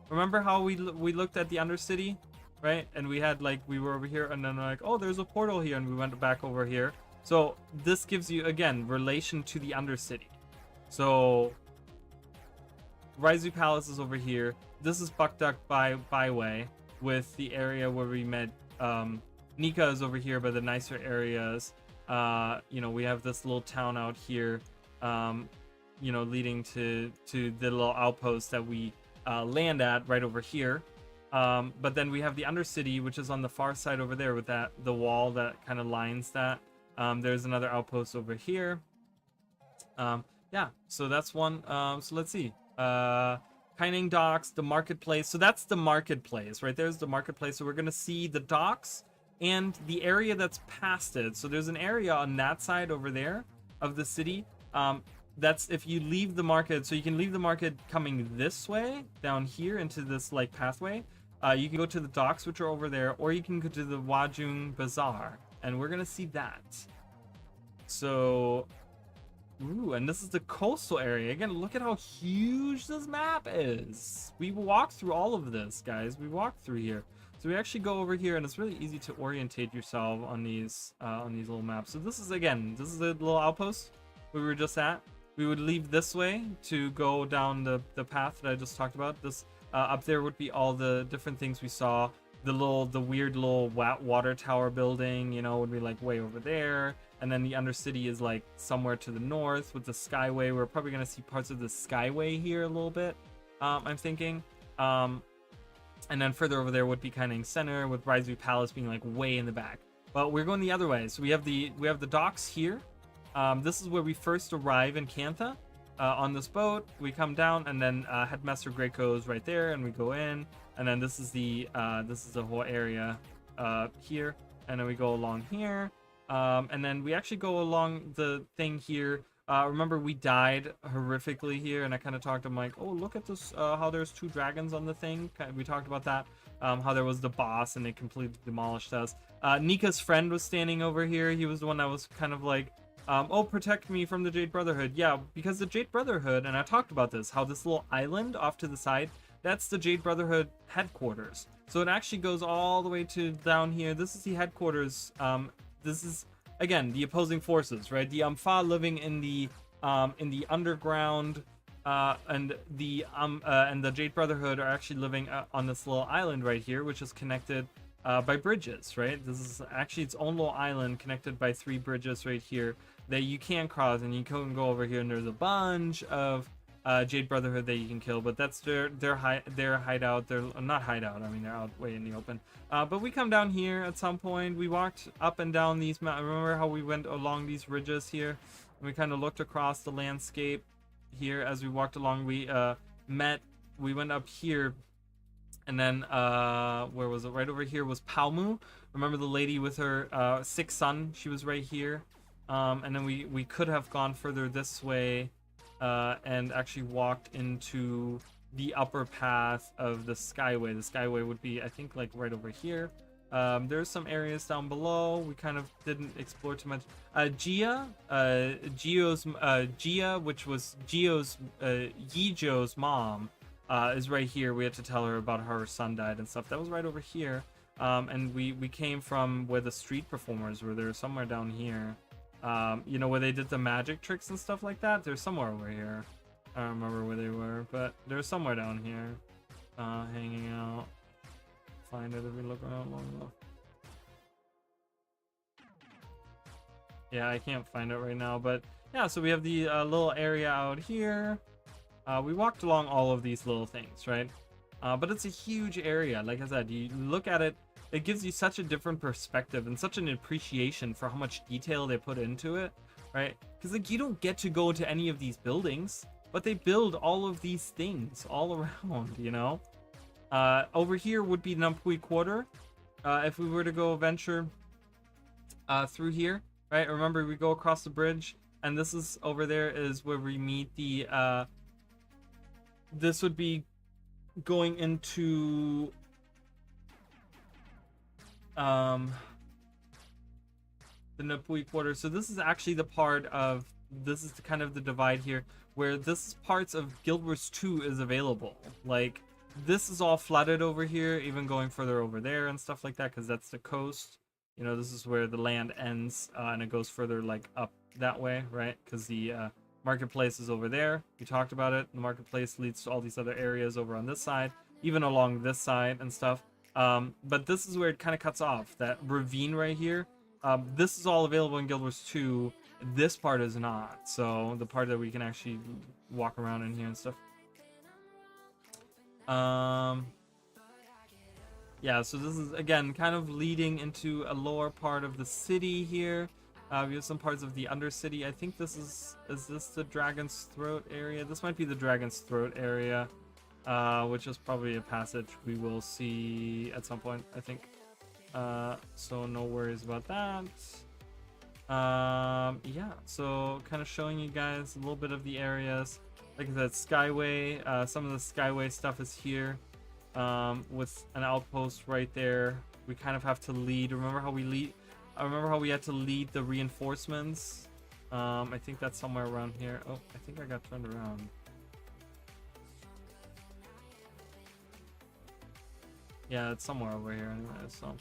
[SPEAKER 2] Remember how we looked at the Undercity, right? And we had like, we were over here, and then like, oh, there's a portal here, and we went back over here. So this gives you, again, relation to the Undercity. So Raizu Palace is over here. This is Bukduk Byway, with the area where we met. Nika is over here by the nicer areas. You know, we have this little town out here, you know, leading to the little outpost that we land at right over here. But then we have the Undercity, which is on the far side over there with the wall that kind of lines that. There's another outpost over here. Yeah, so that's one. So let's see. Kaining Docks, the marketplace. So that's the marketplace, right? There's the marketplace. So we're gonna see the docks and the area that's past it. So there's an area on that side over there of the city. That's if you leave the market. So you can leave the market coming this way down here into this like pathway. You can go to the docks, which are over there, or you can go to the Wajung Bazaar, and we're gonna see that. So, ooh, and this is the coastal area. Again, look at how huge this map is. We walked through all of this, guys. We walked through here. So we actually go over here, and it's really easy to orientate yourself on these little maps. So this is, again, this is the little outpost we were just at. We would leave this way to go down the path that I just talked about. This up there would be all the different things we saw. The weird little water tower building, you know, would be like way over there. And then the Undercity is like somewhere to the north with the Skyway. We're probably gonna see parts of the Skyway here a little bit, I'm thinking. And then further over there would be Kaining Center, with Raizu Palace being like way in the back. But we're going the other way. So we have the docks here. This is where we first arrive in Kantha. On this boat, we come down, and then Headmaster Greco is right there, and we go in. And then this is the whole area here, and then we go along here. And then we actually go along the thing here. Remember, we died horrifically here, and I kind of talked to him like, oh, look at this, how there's 2 dragons on the thing. We talked about that, how there was the boss, and they completely demolished us. Nika's friend was standing over here. He was the one that was kind of like, oh, protect me from the Jade Brotherhood. Yeah, because the Jade Brotherhood, and I talked about this, how this little island off to the side, that's the Jade Brotherhood headquarters. So it actually goes all the way to down here. This is the headquarters. This is, again, the opposing forces, right? The Ampha living in the underground, and the Jade Brotherhood are actually living on this little island right here, which is connected by bridges, right? This is actually its own little island connected by 3 bridges right here that you can cross, and you can go over here, and there's a bunch of Jade Brotherhood that you can kill, but that's their hideout. They're not hideout. I mean, they're out way in the open. But we come down here at some point. We walked up and down these mountains. Remember how we went along these ridges here? And we kind of looked across the landscape here as we walked along. We went up here, and then where was it? Right over here was Palmu. Remember the lady with her sick son? She was right here. And then we could have gone further this way and actually walked into the upper path of the Skyway. The Skyway would be, I think, like right over here. There's some areas down below we kind of didn't explore too much. Gia, which was Yijo's mom, is right here. We had to tell her about how her son died and stuff. That was right over here. And we came from where the street performers were. They were somewhere down here. You know, where they did the magic tricks and stuff like that. They're somewhere over here. I don't remember where they were, but they're somewhere down here, hanging out. Find it if we look around long enough. Yeah, I can't find it right now, but yeah. So we have the little area out here. We walked along all of these little things, right? But it's a huge area. Like I said, you look at it. It gives you such a different perspective and such an appreciation for how much detail they put into it, right? Because like you don't get to go to any of these buildings, but they build all of these things all around, you know? Over here would be Nampui Quarter. If we were to go venture through here, right? Remember, we go across the bridge, and this is over there is where we meet the... this would be going into... the Nampui Quarter. So this is actually the part of, this is the kind of the divide here where this parts of Guild Wars 2 is available. Like this is all flooded over here, even going further over there and stuff like that, because that's the coast. You know, this is where the land ends, and it goes further like up that way, right? Because the marketplace is over there. We talked about it. The marketplace leads to all these other areas over on this side, even along this side and stuff. But this is where it kind of cuts off. That ravine right here. This is all available in Guild Wars 2. This part is not. So the part that we can actually walk around in here and stuff. Yeah, so this is again kind of leading into a lower part of the city here. We have some parts of the Undercity. I think this is this the Dragon's Throat area? This might be the Dragon's Throat area, which is probably a passage we will see at some point, I think. So no worries about that. Yeah, so kind of showing you guys a little bit of the areas. Like I said, Skyway, some of the Skyway stuff is here, with an outpost right there. We kind of have to lead. Remember how we had to lead the reinforcements? I think that's somewhere around here. Oh, I think I got turned around. Yeah, it's somewhere over here anyway, so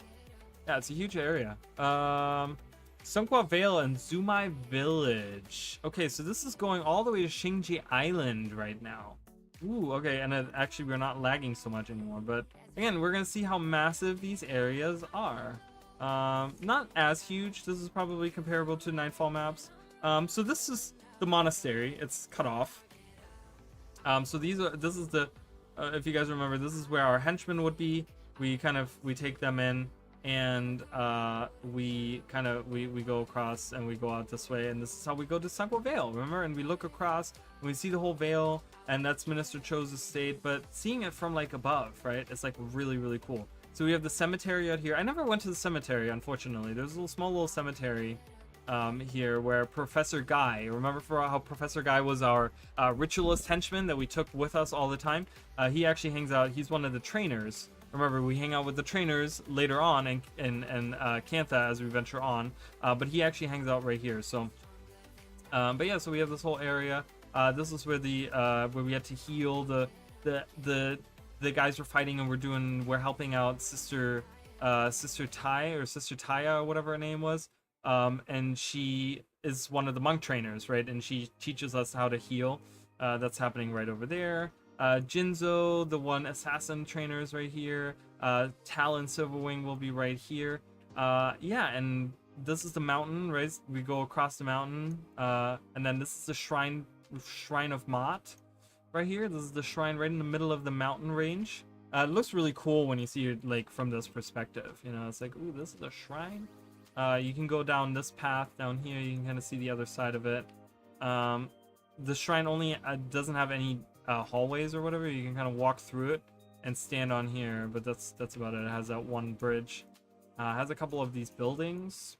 [SPEAKER 2] yeah, it's a huge area. Sunqua Vale and Zumai Village. Okay, so this is going all the way to Xingji Island right now. Ooh, okay, and actually we're not lagging so much anymore, but again, we're gonna see how massive these areas are. Not as huge. This is probably comparable to Nightfall maps. So this is the monastery. It's cut off. So this is the, if you guys remember, this is where our henchmen would be. We take them in, and we go across and we go out this way, and this is how we go to Sunqua Vale, remember? And we look across and we see the whole vale, and that's Minister Cho's estate, but seeing it from like above, right, it's like really, really cool. So we have the cemetery out here. I never went to the cemetery, unfortunately. There's a small little cemetery here where Professor Guy, remember how Professor Guy was our ritualist henchman that we took with us all the time? He actually hangs out. He's one of the trainers. Remember, we hang out with the trainers later on in Cantha as we venture on, but he actually hangs out right here. So, but yeah, so we have this whole area. This is where where we had to heal the guys were fighting, and we're helping out Sister Tai or Sister Taya or whatever her name was. And she is one of the monk trainers, right? And she teaches us how to heal. That's happening right over there. Jinzo, the one assassin trainer, is right here. Talon Silverwing will be right here. Yeah, and this is the mountain, right? We go across the mountain, and then this is the shrine of Mott. right here. This is the shrine right in the middle of the mountain range. It looks really cool when you see it like from this perspective. You know, it's like, ooh, this is a shrine. You can go down this path down here. You can kind of see the other side of it. The shrine only doesn't have any hallways or whatever. You can kind of walk through it and stand on here, but that's about it. It has that one bridge. It has a couple of these buildings.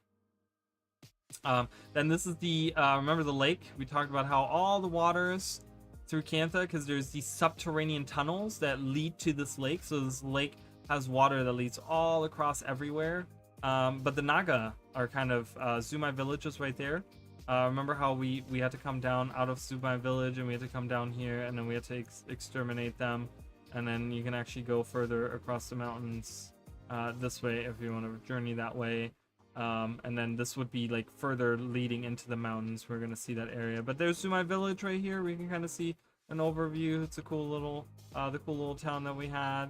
[SPEAKER 2] Then this is the remember the lake? We talked about how all the waters through Cantha, because there's these subterranean tunnels that lead to this lake. So this lake has water that leads all across everywhere. But the Naga are kind of Zumai Village is right there. Remember how we had to come down out of Zumai Village and we had to come down here and then we had to exterminate them. And then you can actually go further across the mountains this way if you want to journey that way. And then this would be like further leading into the mountains. We're gonna see that area, but there's Zumai Village right here. We can kind of see an overview. It's a cool little the cool little town that we had,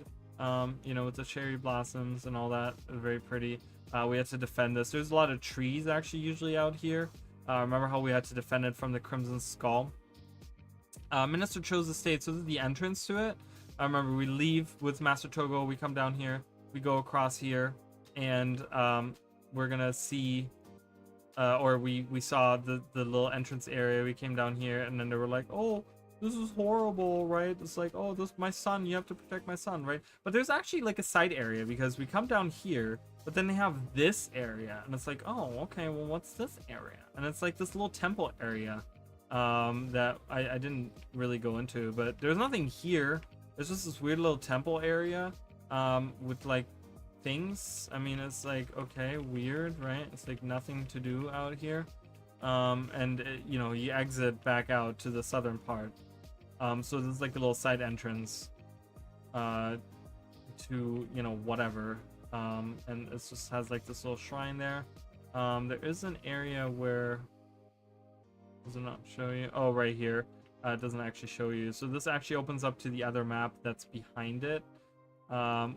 [SPEAKER 2] you know, with the cherry blossoms and all that. Very pretty. We had to defend this. There's a lot of trees actually usually out here. Remember how we had to defend it from the Crimson Skull. Minister Cho's estate. So this is the entrance to it. Remember, we leave with Master Togo, we come down here, we go across here, and we're gonna see or we saw the little entrance area. We came down here and then they were like, oh, this is horrible, right? It's like, oh, this my son, you have to protect my son, right? But there's actually like a side area because we come down here, but then they have this area and it's like, oh, okay, well, what's this area? And it's like this little temple area that I didn't really go into, but there's nothing here. There's just this weird little temple area with like things. I mean, it's like, okay, weird, right? It's like nothing to do out here. And it, you know, you exit back out to the southern part. So there's like a little side entrance to, you know, whatever. And it just has like this little shrine there. There is an area where, does it not show you? Oh, right here. It doesn't actually show you. So this actually opens up to the other map that's behind it,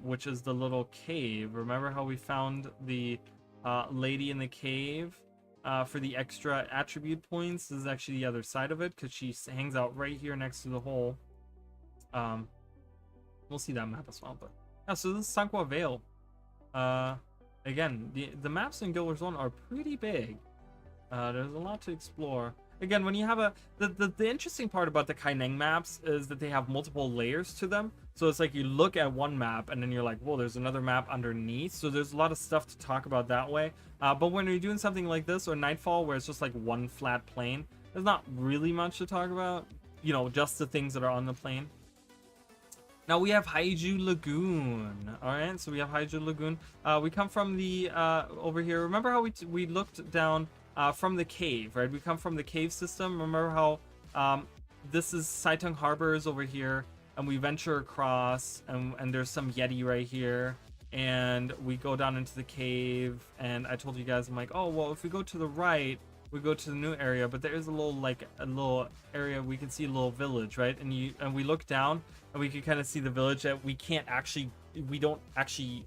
[SPEAKER 2] which is the little cave. Remember how we found the lady in the cave for the extra attribute points? This is actually the other side of it because she hangs out right here next to the hole. We'll see that map as well. But yeah, so this is Sanqua Vale. Again, the maps in Guild Wars 1 are pretty big. There's a lot to explore. Again, when you have the interesting part about the Kaineng maps is that they have multiple layers to them. So it's like you look at one map and then you're like, whoa, there's another map underneath. So there's a lot of stuff to talk about that way. But when you're doing something like this or Nightfall where it's just like one flat plane, there's not really much to talk about. You know, just the things that are on the plane. Now we have Haiju Lagoon. All right, so we have Haiju Lagoon. We come from the over here. Remember how we looked down from the cave, right? We come from the cave system. Remember how this is Saitung Harbor is over here, and we venture across, and there's some Yeti right here, and we go down into the cave. And I told you guys, I'm like, oh well, if we go to the right, we go to the new area, but there is a little area we can see a little village, right? And we look down and we can kind of see the village that we don't actually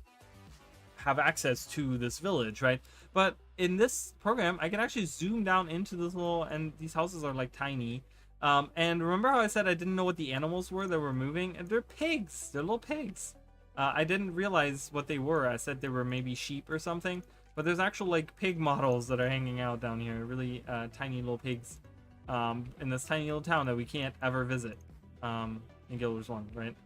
[SPEAKER 2] have access to this village, right? But in this program, I can actually zoom down into this little, and these houses are like tiny. And remember how I said I didn't know what the animals were that were moving? And they're pigs. They're little pigs. I didn't realize what they were. I said they were maybe sheep or something. But there's actual like pig models that are hanging out down here. Really tiny little pigs in this tiny little town that we can't ever visit in Guild Wars 1, right?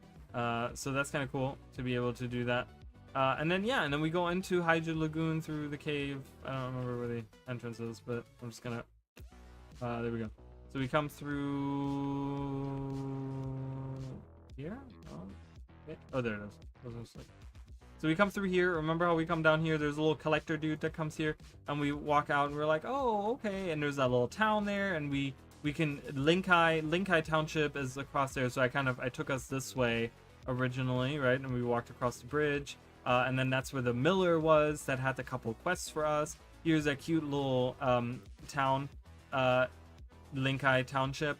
[SPEAKER 2] So that's kind of cool to be able to do that. And then we go into Haiju Lagoon through the cave. I don't remember where the entrance is, but I'm just gonna there we go. So we come through here. Oh, there it is. So we come through here. Remember how we come down here? There's a little collector dude that comes here, and we walk out and we're like, oh, okay. And there's that little town there, and we can Linkai Township is across there. So I took us this way originally, right? And we walked across the bridge. And then that's where the miller was that had a couple quests for us. Here's a cute little town, Linkai Township.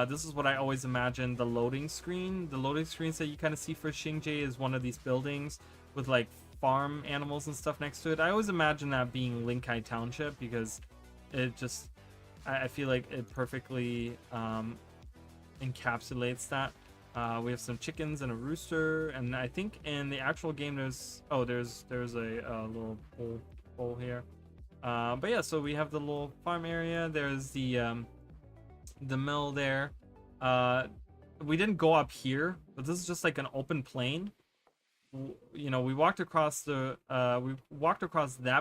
[SPEAKER 2] This is what I always imagine the loading screen. The loading screens that you kind of see for Xingje is one of these buildings with like farm animals and stuff next to it. I always imagine that being Linkai Township because it just, I feel like it perfectly encapsulates that. We have some chickens and a rooster, and I think in the actual game there's a little bowl here. But yeah, so we have the little farm area. There's the mill there. We didn't go up here, but this is just like an open plain. You know, we walked across that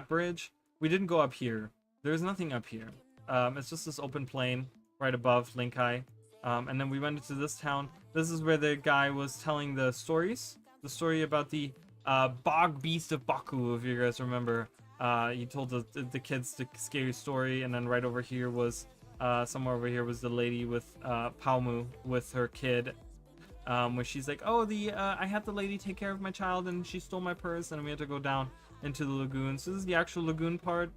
[SPEAKER 2] bridge. We didn't go up here. There's nothing up here. It's just this open plain right above Linkai. And then we went into this town. This is where the guy was telling the story about the bog beast of Baku, if you guys remember. He told the kids the scary story, and then right over here was somewhere over here was the lady with Palmu with her kid, where she's like, oh, I had the lady take care of my child and she stole my purse, and we had to go down into the lagoon. So this is the actual lagoon part.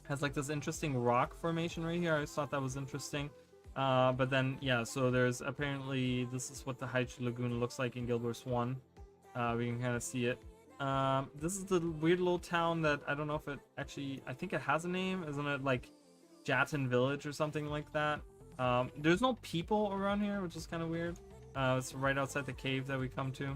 [SPEAKER 2] Has like this interesting rock formation right here. I just thought that was interesting. But then yeah, so there's apparently, this is what the Haiju Lagoon looks like in Guild Wars 1. We can kind of see it. This is the weird little town that I don't know if it actually, I think it has a name. Isn't it like Jatan Village or something like that? There's no people around here, which is kind of weird. It's right outside the cave that we come to.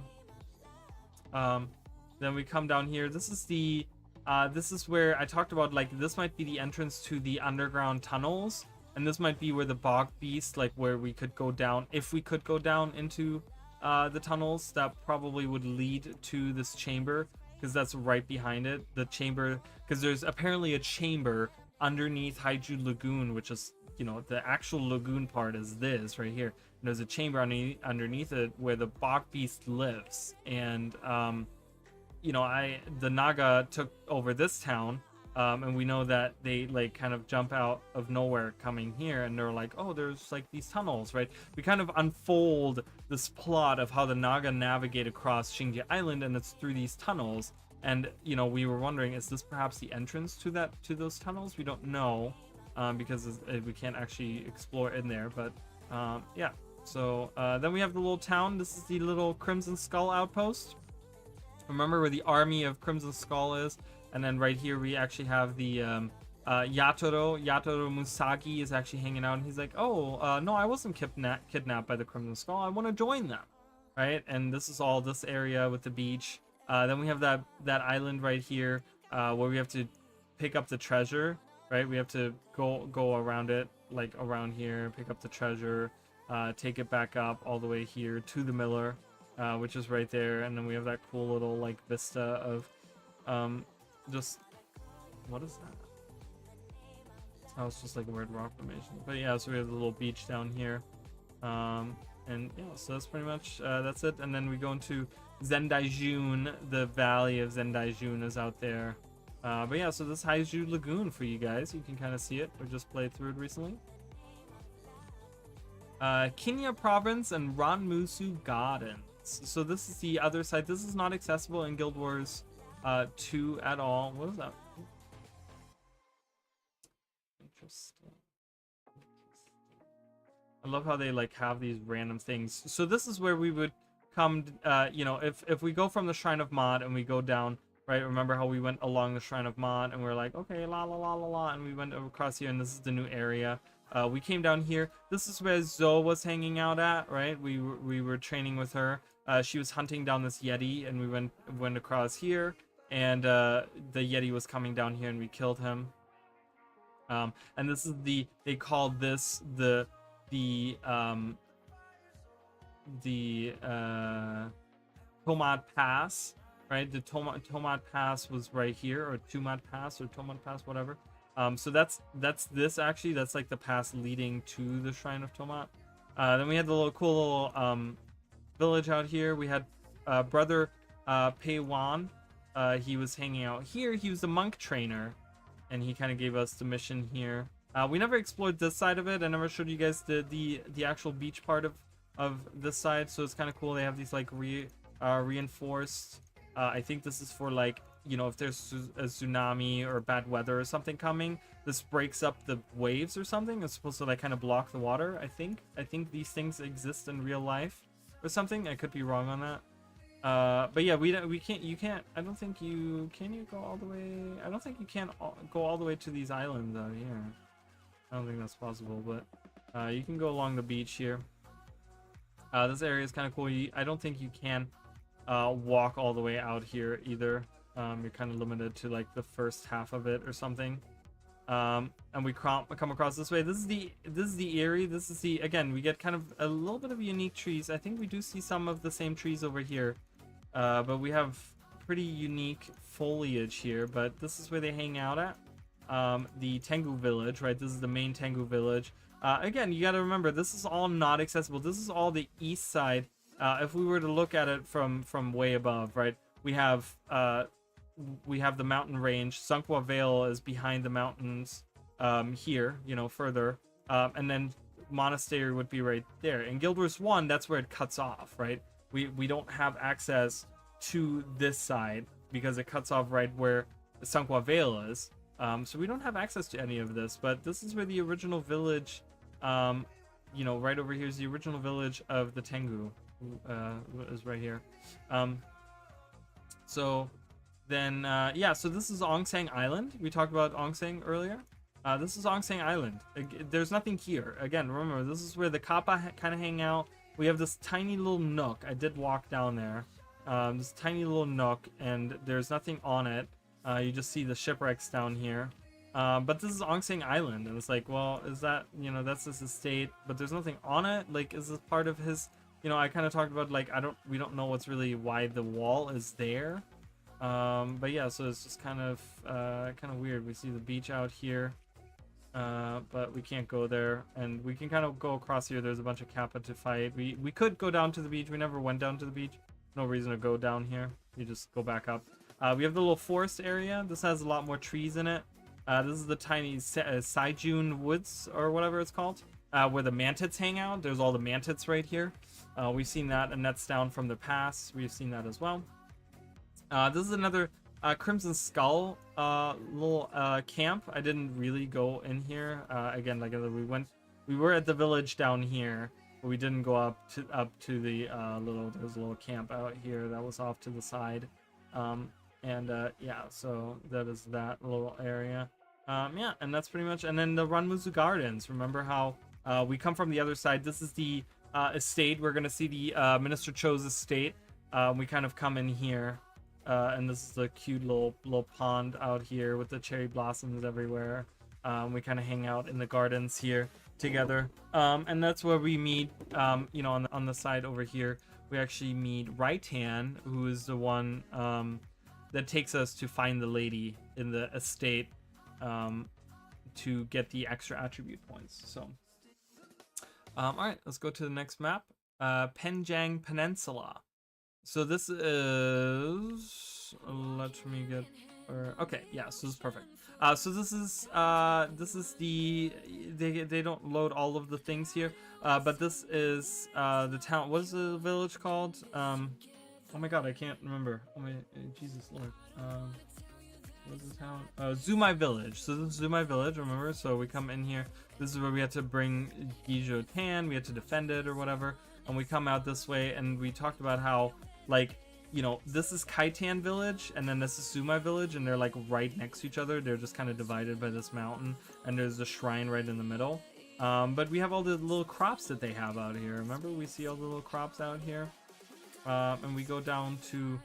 [SPEAKER 2] Then we come down here. This is where I talked about, like, this might be the entrance to the underground tunnels, and this might be where the bog beast, like where we could go down, if we could go down into the tunnels. That probably would lead to this chamber, because that's right behind it. The chamber, because there's apparently a chamber underneath Haiju Lagoon, which is, you know, the actual lagoon part is this right here. And there's a chamber underneath it where the bog beast lives. And you know, the Naga took over this town, and we know that they like kind of jump out of nowhere coming here, and they're like, oh, there's like these tunnels, right? We kind of unfold this plot of how the Naga navigate across Xingji Island, and it's through these tunnels. And you know, we were wondering, is this perhaps the entrance to those tunnels? We don't know, because we can't actually explore in there. But yeah, so then we have the little town. This is the little Crimson Skull outpost. Remember where the army of Crimson Skull is. And then right here we actually have the Yatoro Musagi is actually hanging out, and he's like, oh, no, I wasn't kidnapped by the Crimson Skull. I want to join them, right? And this is all this area with the beach. Then we have that island right here, where we have to pick up the treasure, right? We have to go around it, like around here, pick up the treasure, take it back up all the way here to the Miller, which is right there. And then we have that cool little like vista of just, what is that? Oh, it's just like a weird rock formation. But yeah, so we have the little beach down here, and yeah, so that's pretty much that's it. And then we go into Zendaijun. The valley of Zendaijun is out there. But yeah, so this Haiju Lagoon for you guys, you can kind of see it. We just played through it recently. Kinya Province and Ranmusu Gardens. So this is the other side. This is not accessible in Guild Wars 2 at all. What is that? Interesting. I love how they like have these random things. So this is where we would come, you know, if we go from the Shrine of Mod and we go down, right? Remember how we went along the Shrine of Mod and we're like, okay, la la la la la, and we went across here, and this is the new area. We came down here. This is where Zoe was hanging out at, right? We were training with her. She was hunting down this Yeti, and we went across here, and the Yeti was coming down here, and we killed him. And this is they called this the Tomad Pass, right? The Tomad Pass was right here, or Tumad Pass, or Tomad Pass, whatever. So that's this actually. That's like the pass leading to the Shrine of Tomat. Then we had the little cool little village out here. We had brother Pei Wan. He was hanging out here. He was a monk trainer, and he kind of gave us the mission here. We never explored this side of it. I never showed you guys the actual beach part of this side. So it's kind of cool. They have these like reinforced. I think this is for like, you know, if there's a tsunami or bad weather or something coming, this breaks up the waves or something. It's supposed to like kind of block the water. I think these things exist in real life or something. I could be wrong on that. But yeah, we can't. You can't. I don't think you can. You go all the way. I don't think you can go all the way to these islands out here. I don't think that's possible. But you can go along the beach here. This area is kind of cool. I don't think you can walk all the way out here either. You're kind of limited to like the first half of it or something. And we come across this way. This is the Eyrie. This is the, again, we get kind of a little bit of unique trees. I think we do see some of the same trees over here, but we have pretty unique foliage here. But this is where they hang out at, the Tengu village, right? This is the main Tengu village. Again, you got to remember, this is all not accessible. This is all the east side. If we were to look at it from way above, right, we have the mountain range. Sunqua Vale is behind the mountains here, you know, further, and then Monastery would be right there. In Guild Wars 1, that's where it cuts off, right? We don't have access to this side because it cuts off right where Sunqua Vale is. So we don't have access to any of this, but this is where the original village, you know, right over here is the original village of the Tengu, is right here. So then, yeah, so this is Ongsang Island. We talked about Ongsang earlier. This is Ongsang Island. There's nothing here. Again, remember, this is where the Kappa kind of hang out. We have this tiny little nook. I did walk down there. This tiny little nook, and there's nothing on it. You just see the shipwrecks down here. But this is Ongsang Island, and it's like, well, is that, you know, that's his estate, but there's nothing on it. Like, is this part of his, you know, I kind of talked about, like, we don't know what's really why the wall is there. But yeah, so it's just kind of weird. We see the beach out here, but we can't go there, and we can kind of go across here. There's a bunch of Kappa to fight. We could go down to the beach. We never went down to the beach. No reason to go down here. You just go back up. We have the little forest area. This has a lot more trees in it. This is the tiny Saijun Woods, or whatever it's called, where the mantids hang out. There's all the mantids right here. We've seen that, and that's down from the pass. We've seen that as well. This is another Crimson Skull little camp. I didn't really go in here. Again, like we were at the village down here, but we didn't go up to the there's a little camp out here that was off to the side. Yeah, so that is that little area. Yeah, and that's pretty much. And then the Ranmuzu Gardens. Remember how we come from the other side. This is the estate. We're gonna see the Minister Cho's estate. We kind of come in here. And this is the cute little pond out here with the cherry blossoms everywhere. We kind of hang out in the gardens here together. And that's where we meet, you know, on the side over here, we actually meet Raitan, who is the one that takes us to find the lady in the estate to get the extra attribute points. So, all right, let's go to the next map, Penjang Peninsula. So this is, let me get, okay, yeah, so this is perfect. So this is the, they don't load all of the things here, but this is the town. What is the village called? Oh my god, I can't remember. Oh my, Jesus Lord. What is the town? Zumai Village. So this is Zumai Village, remember? So we come in here. This is where we had to bring Guizhou Tan. We had to defend it or whatever. And we come out this way, and we talked about how, like, you know, this is Kaitan Village, and then this is Zumai Village, and they're like right next to each other. They're just kind of divided by this mountain, and there's a shrine right in the middle. But we have all the little crops that they have out here. Remember, we see all the little crops out here. And we go down to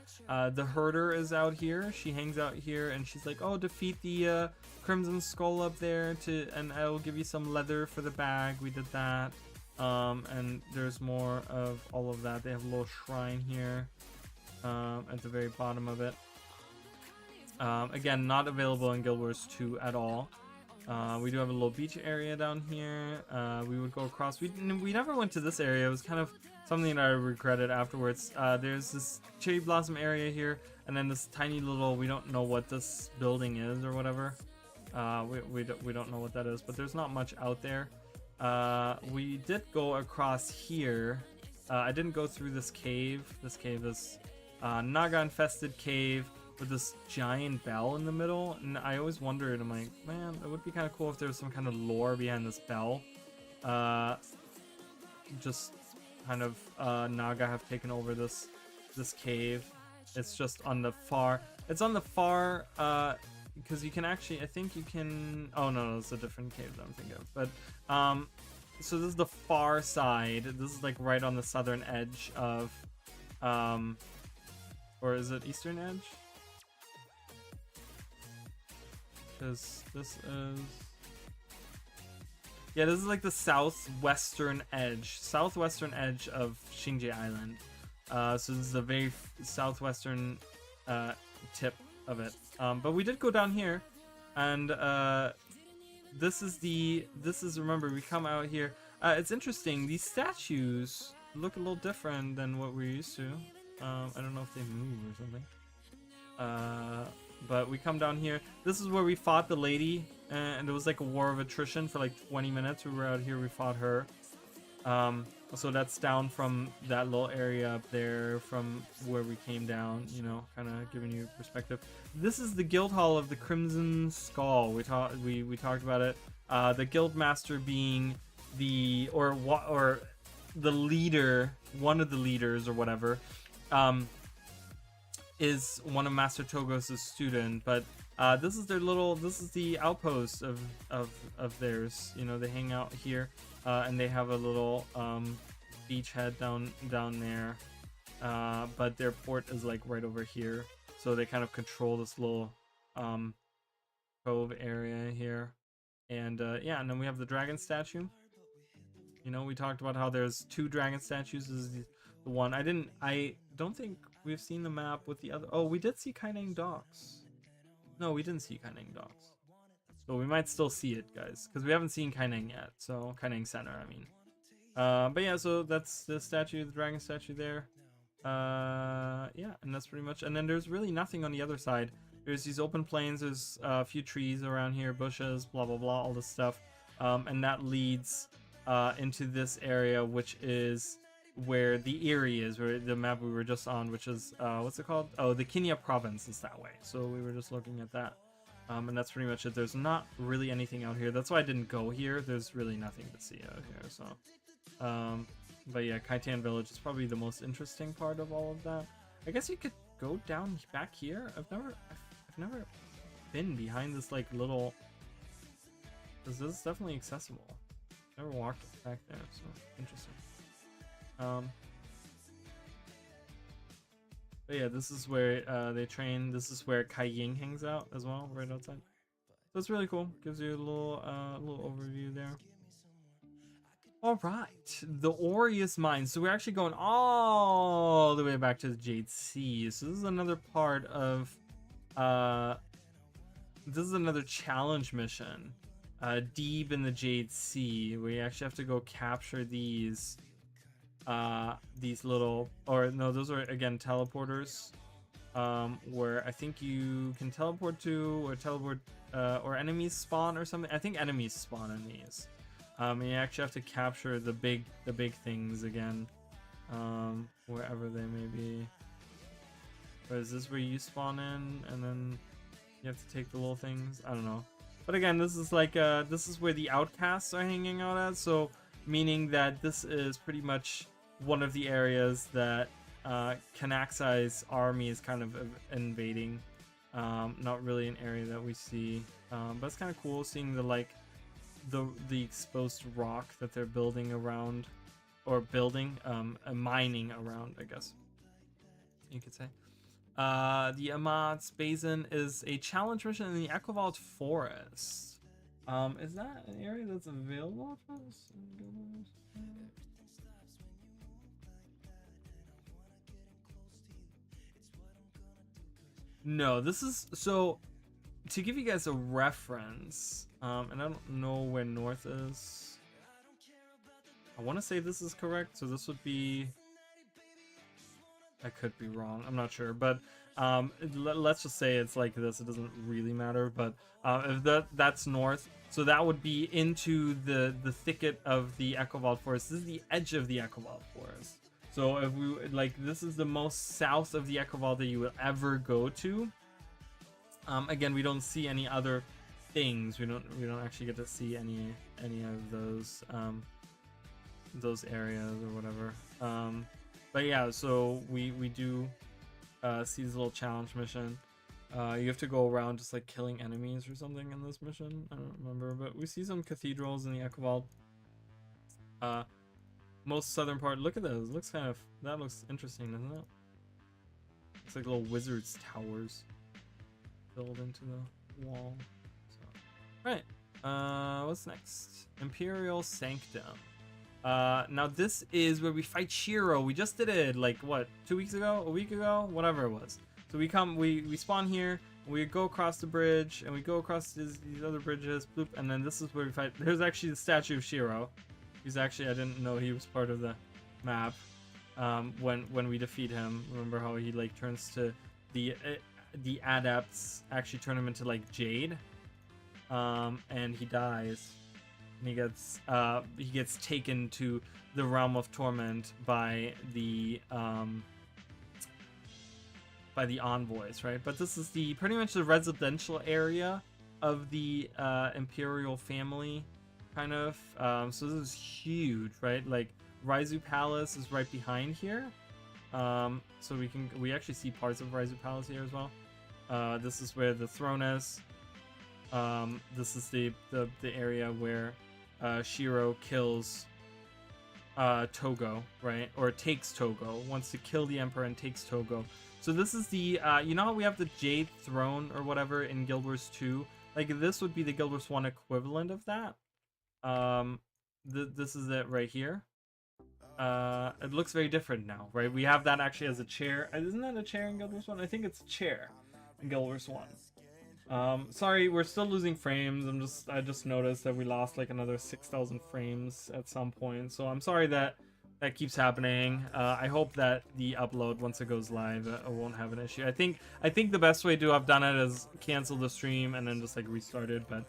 [SPEAKER 2] the herder is out here. She hangs out here, and she's like, "Oh, defeat the Crimson Skull up there, and I will give you some leather for the bag." We did that. And there's more of all of that. They have a little shrine here at the very bottom of it. Again, not available in Guild Wars 2 at all. We do have a little beach area down here. We would go across. We never went to this area. It was kind of something that I regretted afterwards. There's this cherry blossom area here, and then this tiny little, we don't know what this building is or whatever. We don't know what that is, but there's not much out there. We did go across here. I didn't go through this cave. This cave is Naga infested cave with this giant bell in the middle, and I always wondered, I'm like, man, it would be kind of cool if there was some kind of lore behind this bell. Just kind of Naga have taken over this cave. It's just on the far, because you can actually, I think you can, oh no, it's a different cave that I'm thinking of, but so this is the far side. This is like right on the southern edge of, or is it eastern edge? Because this is, yeah, this is like the southwestern edge of Xingye Island. So this is the very southwestern tip of it. But we did go down here, and this is remember, we come out here. It's interesting. These statues look a little different than what we're used to. I don't know if they move or something. But we come down here. This is where we fought the lady, and it was like a war of attrition for like 20 minutes. We were out here, we fought her. So that's down from that little area up there from where we came down, you know, kind of giving you perspective. This is the guild hall of the Crimson Skull. We talked about it. The guild master being the or the leader, one of the leaders or whatever, is one of Master Togos' student. But this is the outpost of theirs. You know, they hang out here. And they have a little beachhead down there, but their port is like right over here, so they kind of control this little cove area here. And yeah, and then we have the dragon statue. You know, we talked about how there's 2 dragon statues. This is the one. I don't think we've seen the map with the other. Oh, we did see Kaineng Docks. No, we didn't see Kaineng Docks. So we might still see it, guys, because we haven't seen Kaineng yet. So Kaineng Center, I mean. But yeah, so that's the statue, the dragon statue there. Yeah, and that's pretty much. And then there's really nothing on the other side. There's these open plains. There's a few trees around here, bushes, blah blah blah, all this stuff. And that leads into this area, which is where the Eyrie is, where the map we were just on, which is what's it called? Oh, the Kinya province is that way. So we were just looking at that. And that's pretty much it. There's not really anything out here. That's why I didn't go here. There's really nothing to see out here. So, but yeah, Kaitan Village is probably the most interesting part of all of that. I guess you could go down back here. I've never been behind this like little. This is definitely accessible. Never walked back there, so interesting. But yeah, this is where they train. This is where Kai Ying hangs out as well, right outside. So it's really cool. Gives you a little overview there. All right, the Aureus Mine. So we're actually going all the way back to the Jade Sea. So this is another part of this is another challenge mission. Deep in the Jade Sea. We actually have to go capture these little, or no, those are again teleporters, where I think you can teleport to, or enemies spawn or something. I think enemies spawn in these. And you actually have to capture the big things again, wherever they may be. Or is this where you spawn in and then you have to take the little things? I don't know. But again, this is like this is where the outcasts are hanging out at, so meaning that this is pretty much one of the areas that Kanaxai's army is kind of invading. Not really an area that we see, but it's kind of cool seeing the exposed rock that they're building around, or mining around, I guess you could say. The Amad's Basin is a challenge mission in the Equivald Forest. Is that an area that's available for us? No, this is, so to give you guys a reference, and I don't know where north is. I want to say this is correct, so this would be, I could be wrong, I'm not sure, but let's just say it's like this. It doesn't really matter, but if that's north, so that would be into the thicket of the Equivald Forest. This is the edge of the Equivald Forest. So if we this is the most south of the Equivald that you will ever go to. Again, we don't see any other things. We don't actually get to see any of those areas or whatever. But yeah, so we do see this little challenge mission. You have to go around just like killing enemies or something in this mission. I don't remember, but we see some cathedrals in the Equivald. most southern part. Look at those. Looks kind of, that looks interesting, doesn't it? It's like little wizards towers built into the wall. So, right. What's next? Imperial Sanctum. Now this is where we fight Shiro. We just did it like what, 2 weeks ago, a week ago, whatever it was. So we spawn here, we go across the bridge, and we go across these other bridges, bloop, and then this is where we fight. There's actually the statue of Shiro. He's actually, I didn't know he was part of the map. When we defeat him, remember how he like turns to the adepts actually turn him into like jade, and he dies. And he gets taken to the realm of torment by the envoys, right? But this is the pretty much the residential area of the imperial family, kind of. So this is huge, right? Like Raizu Palace is right behind here. So we actually see parts of Raizu Palace here as well. This is where the throne is. This is the area where Shiro kills Togo, right? Or takes Togo, wants to kill the Emperor and takes Togo. So this is the, you know how we have the Jade Throne or whatever in Guild Wars 2? Like this would be the Guild Wars 1 equivalent of that. This is it right here. It looks very different now, right? We have that actually as a chair. Isn't that a chair in Guild Wars 1? I think it's a chair in Guild Wars 1. Sorry, we're still losing frames. I just noticed that we lost like another 6,000 frames at some point. So I'm sorry that keeps happening. I hope that the upload, once it goes live, won't have an issue. I think the best way to have done it is cancel the stream and then just like restart it, but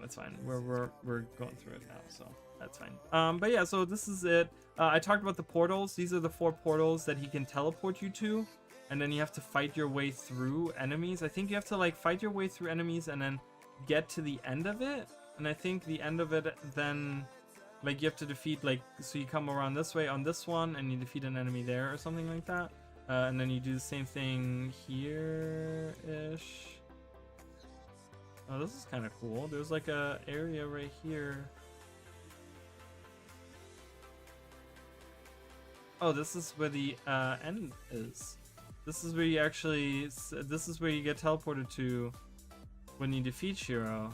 [SPEAKER 2] it's fine. We're going through it now, so that's fine. But yeah, so this is it. I talked about the portals. These are the 4 portals that he can teleport you to. And then you have to fight your way through enemies. I think you have to like fight your way through enemies and then get to the end of it. And I think the end of it then, like, you have to defeat, like, so you come around this way on this one and you defeat an enemy there or something like that. And then you do the same thing here-ish. Oh, this is kind of cool. There's like a area right here. Oh, this is where the end is. This is where you actually, this is where you get teleported to when you defeat Shiro.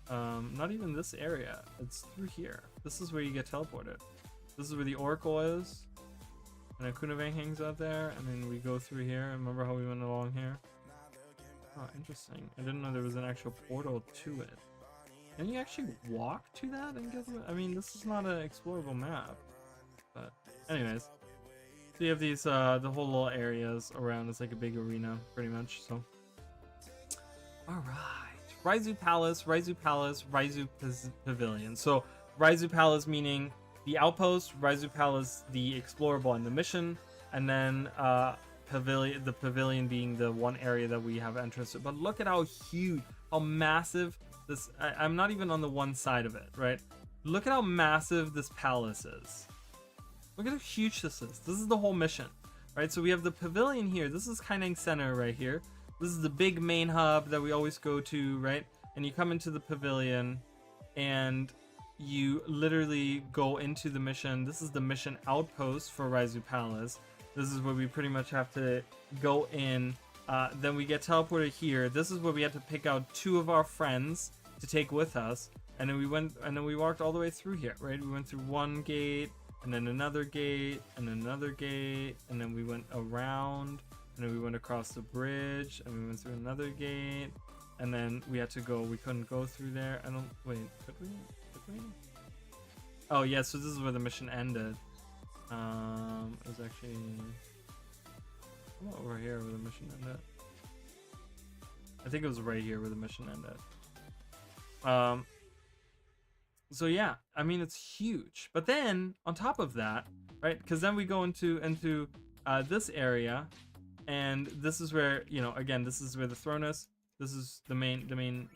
[SPEAKER 2] Not even this area, it's through here. This is where you get teleported. This is where the Oracle is. And Akunavang hangs out there, and then we go through here. Remember how we went along here? Oh, interesting. I didn't know there was an actual portal to it. Can you actually walk to that and get to it? I mean, this is not an explorable map. But anyways. So you have these, the whole little areas around. It's like a big arena, pretty much, so. Alright. Raizu Palace, Raizu Palace, Raizu Pavilion. So, Raizu Palace meaning the outpost, Raizu Palace the explorable and the mission, and then, the pavilion being the one area that we have entrance to. But look at how huge, how massive this, I'm not even on the one side of it, right? Look at how massive this palace is. Look at how huge this is. This is the whole mission, right? So we have the pavilion here. This is Kaineng Center right here. This is the big main hub that we always go to, right? And you come into the pavilion and you literally go into the mission. This is the mission outpost for Raizu Palace. This is where we pretty much have to go in. Then we get teleported here. This is where we had to pick out 2 of our friends to take with us. And then we walked all the way through here, right? We went through one gate, and then another gate, and another gate, and then we went around, and then we went across the bridge, and we went through another gate, and then we had to go, we couldn't go through there. Wait, could we? Oh yeah, so this is where the mission ended. It was actually, over here where the mission ended. I think it was right here where the mission ended. So yeah, I mean, it's huge. But then on top of that, right? Because then we go into this area, and this is where, you know, again, this is where the throne is. This is the main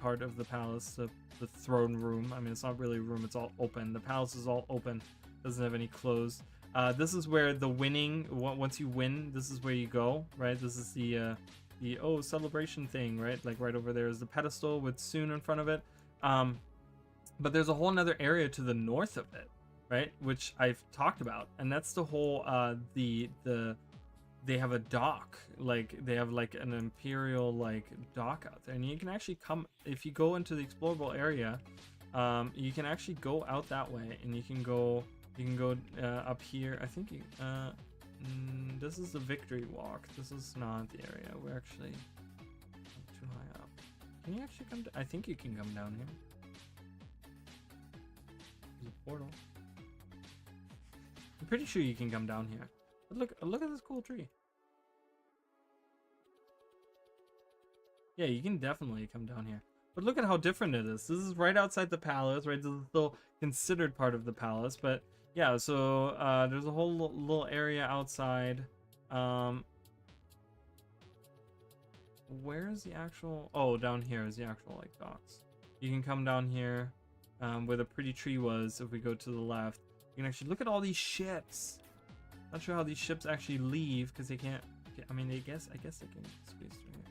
[SPEAKER 2] part of the palace, the throne room. I mean, it's not really a room; it's all open. The palace is all open; doesn't have any closed. This is where the winning. Once you win, this is where you go, right? This is the celebration thing, right? Like right over there is the pedestal with Soon in front of it. But there's a whole nother area to the north of it, right? Which I've talked about, and that's the whole they have a dock, like they have like an imperial like dock out there, and you can actually come if you go into the explorable area. You can actually go out that way, and you can go up here. I think this is the Victory Walk. This is not the area. We're actually too high up. Can you actually come? I think you can come down here. There's a portal. I'm pretty sure you can come down here. But look at this cool tree. Yeah, you can definitely come down here. But look at how different it is. This is right outside the palace, right? This is still considered part of the palace, but yeah. So there's a whole little area outside. Where's the actual? Oh, down here is the actual like docks. You can come down here, where the pretty tree was. If we go to the left, you can actually look at all these ships. Not sure how these ships actually leave because they can't. I mean, I guess they can squeeze through here.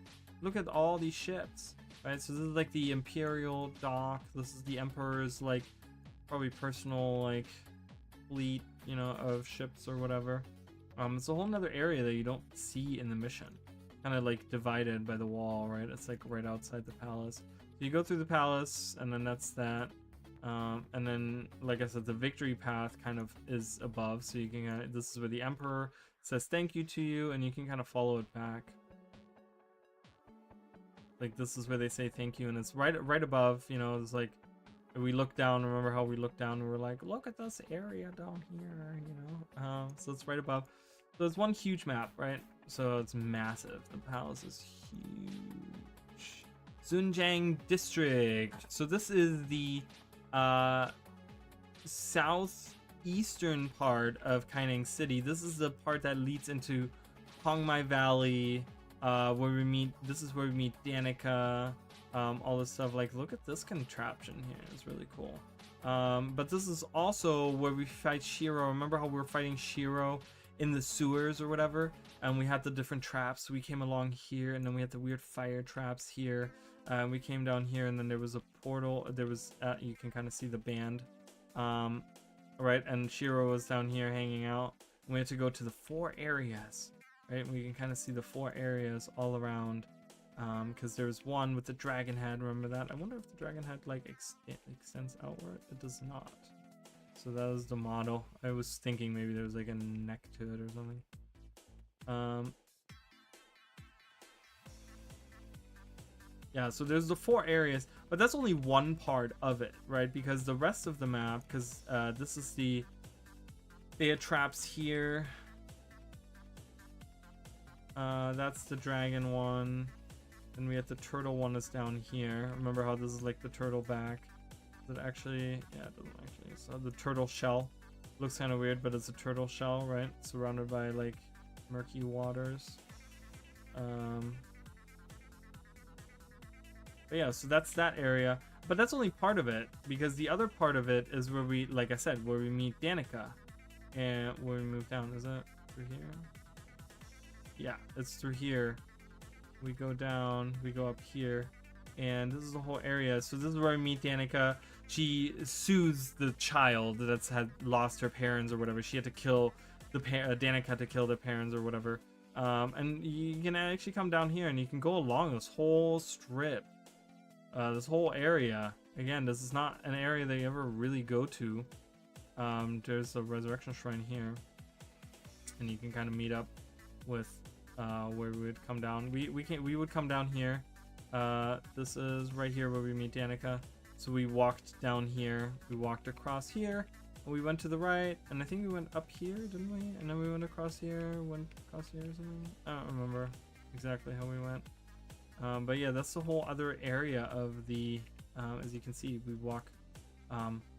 [SPEAKER 2] Look at all these ships, right? So this is like the Imperial dock. This is the Emperor's like probably personal like fleet, you know, of ships or whatever. It's a whole nother area that you don't see in the mission. Kind of like divided by the wall, right? It's like right outside the palace. So you go through the palace, and then that's that. And then, like I said, the victory path kind of is above, so you can. This is where the Emperor says thank you to you, and you can kind of follow it back. Like this is where they say thank you, and it's right above. You know, it's like we look down. Remember how we looked down and we're like, look at this area down here. You know, so it's right above. So it's one huge map, right? So it's massive. The palace is huge. Zunjiang District. So this is the southeastern part of Kaineng City. This is the part that leads into Hongmai Valley, where we meet. This is where we meet Danica. All this stuff. Like, look at this contraption here. It's really cool. But this is also where we fight Shiro. Remember how we were fighting Shiro in the sewers or whatever, and we had the different traps. We came along here, and then we had the weird fire traps here. We came down here, and then there was a portal. There was you can kind of see the band, right? And Shiro was down here hanging out. We had to go to the 4 areas, right? We can kind of see the 4 areas all around, because there's one with the dragon head. Remember that? I wonder if the dragon head like extends outward. It does not. So that was the model. I was thinking maybe there was like a neck to it or something. Yeah, so there's the 4 areas, but that's only one part of it, right? Because the rest of the map, because this is they had traps here. That's the dragon one. And we have the turtle one is down here. Remember how this is like the turtle back? It actually, yeah, it doesn't actually. So the turtle shell looks kind of weird, but it's a turtle shell, right? Surrounded by like murky waters. But yeah, so that's that area, but that's only part of it, because the other part of it is where we, like I said, where we meet Danica, and where we move down. Is that through here? Yeah, it's through here. We go down, we go up here, and this is the whole area. So this is where we meet Danica. She soothes the child that's had lost her parents or whatever. She had to kill the Danica had to kill their parents or whatever. And you can actually come down here and you can go along this whole strip, this whole area. Again, this is not an area that you ever really go to. There's a resurrection shrine here, and you can kind of meet up with where we would come down. We would come down here. This is right here where we meet Danica. So we walked down here, we walked across here, and we went to the right, and I think we went up here, didn't we? And then we went across here, went across here or something. I don't remember exactly how we went. But yeah, that's the whole other area of the, as you can see, we walk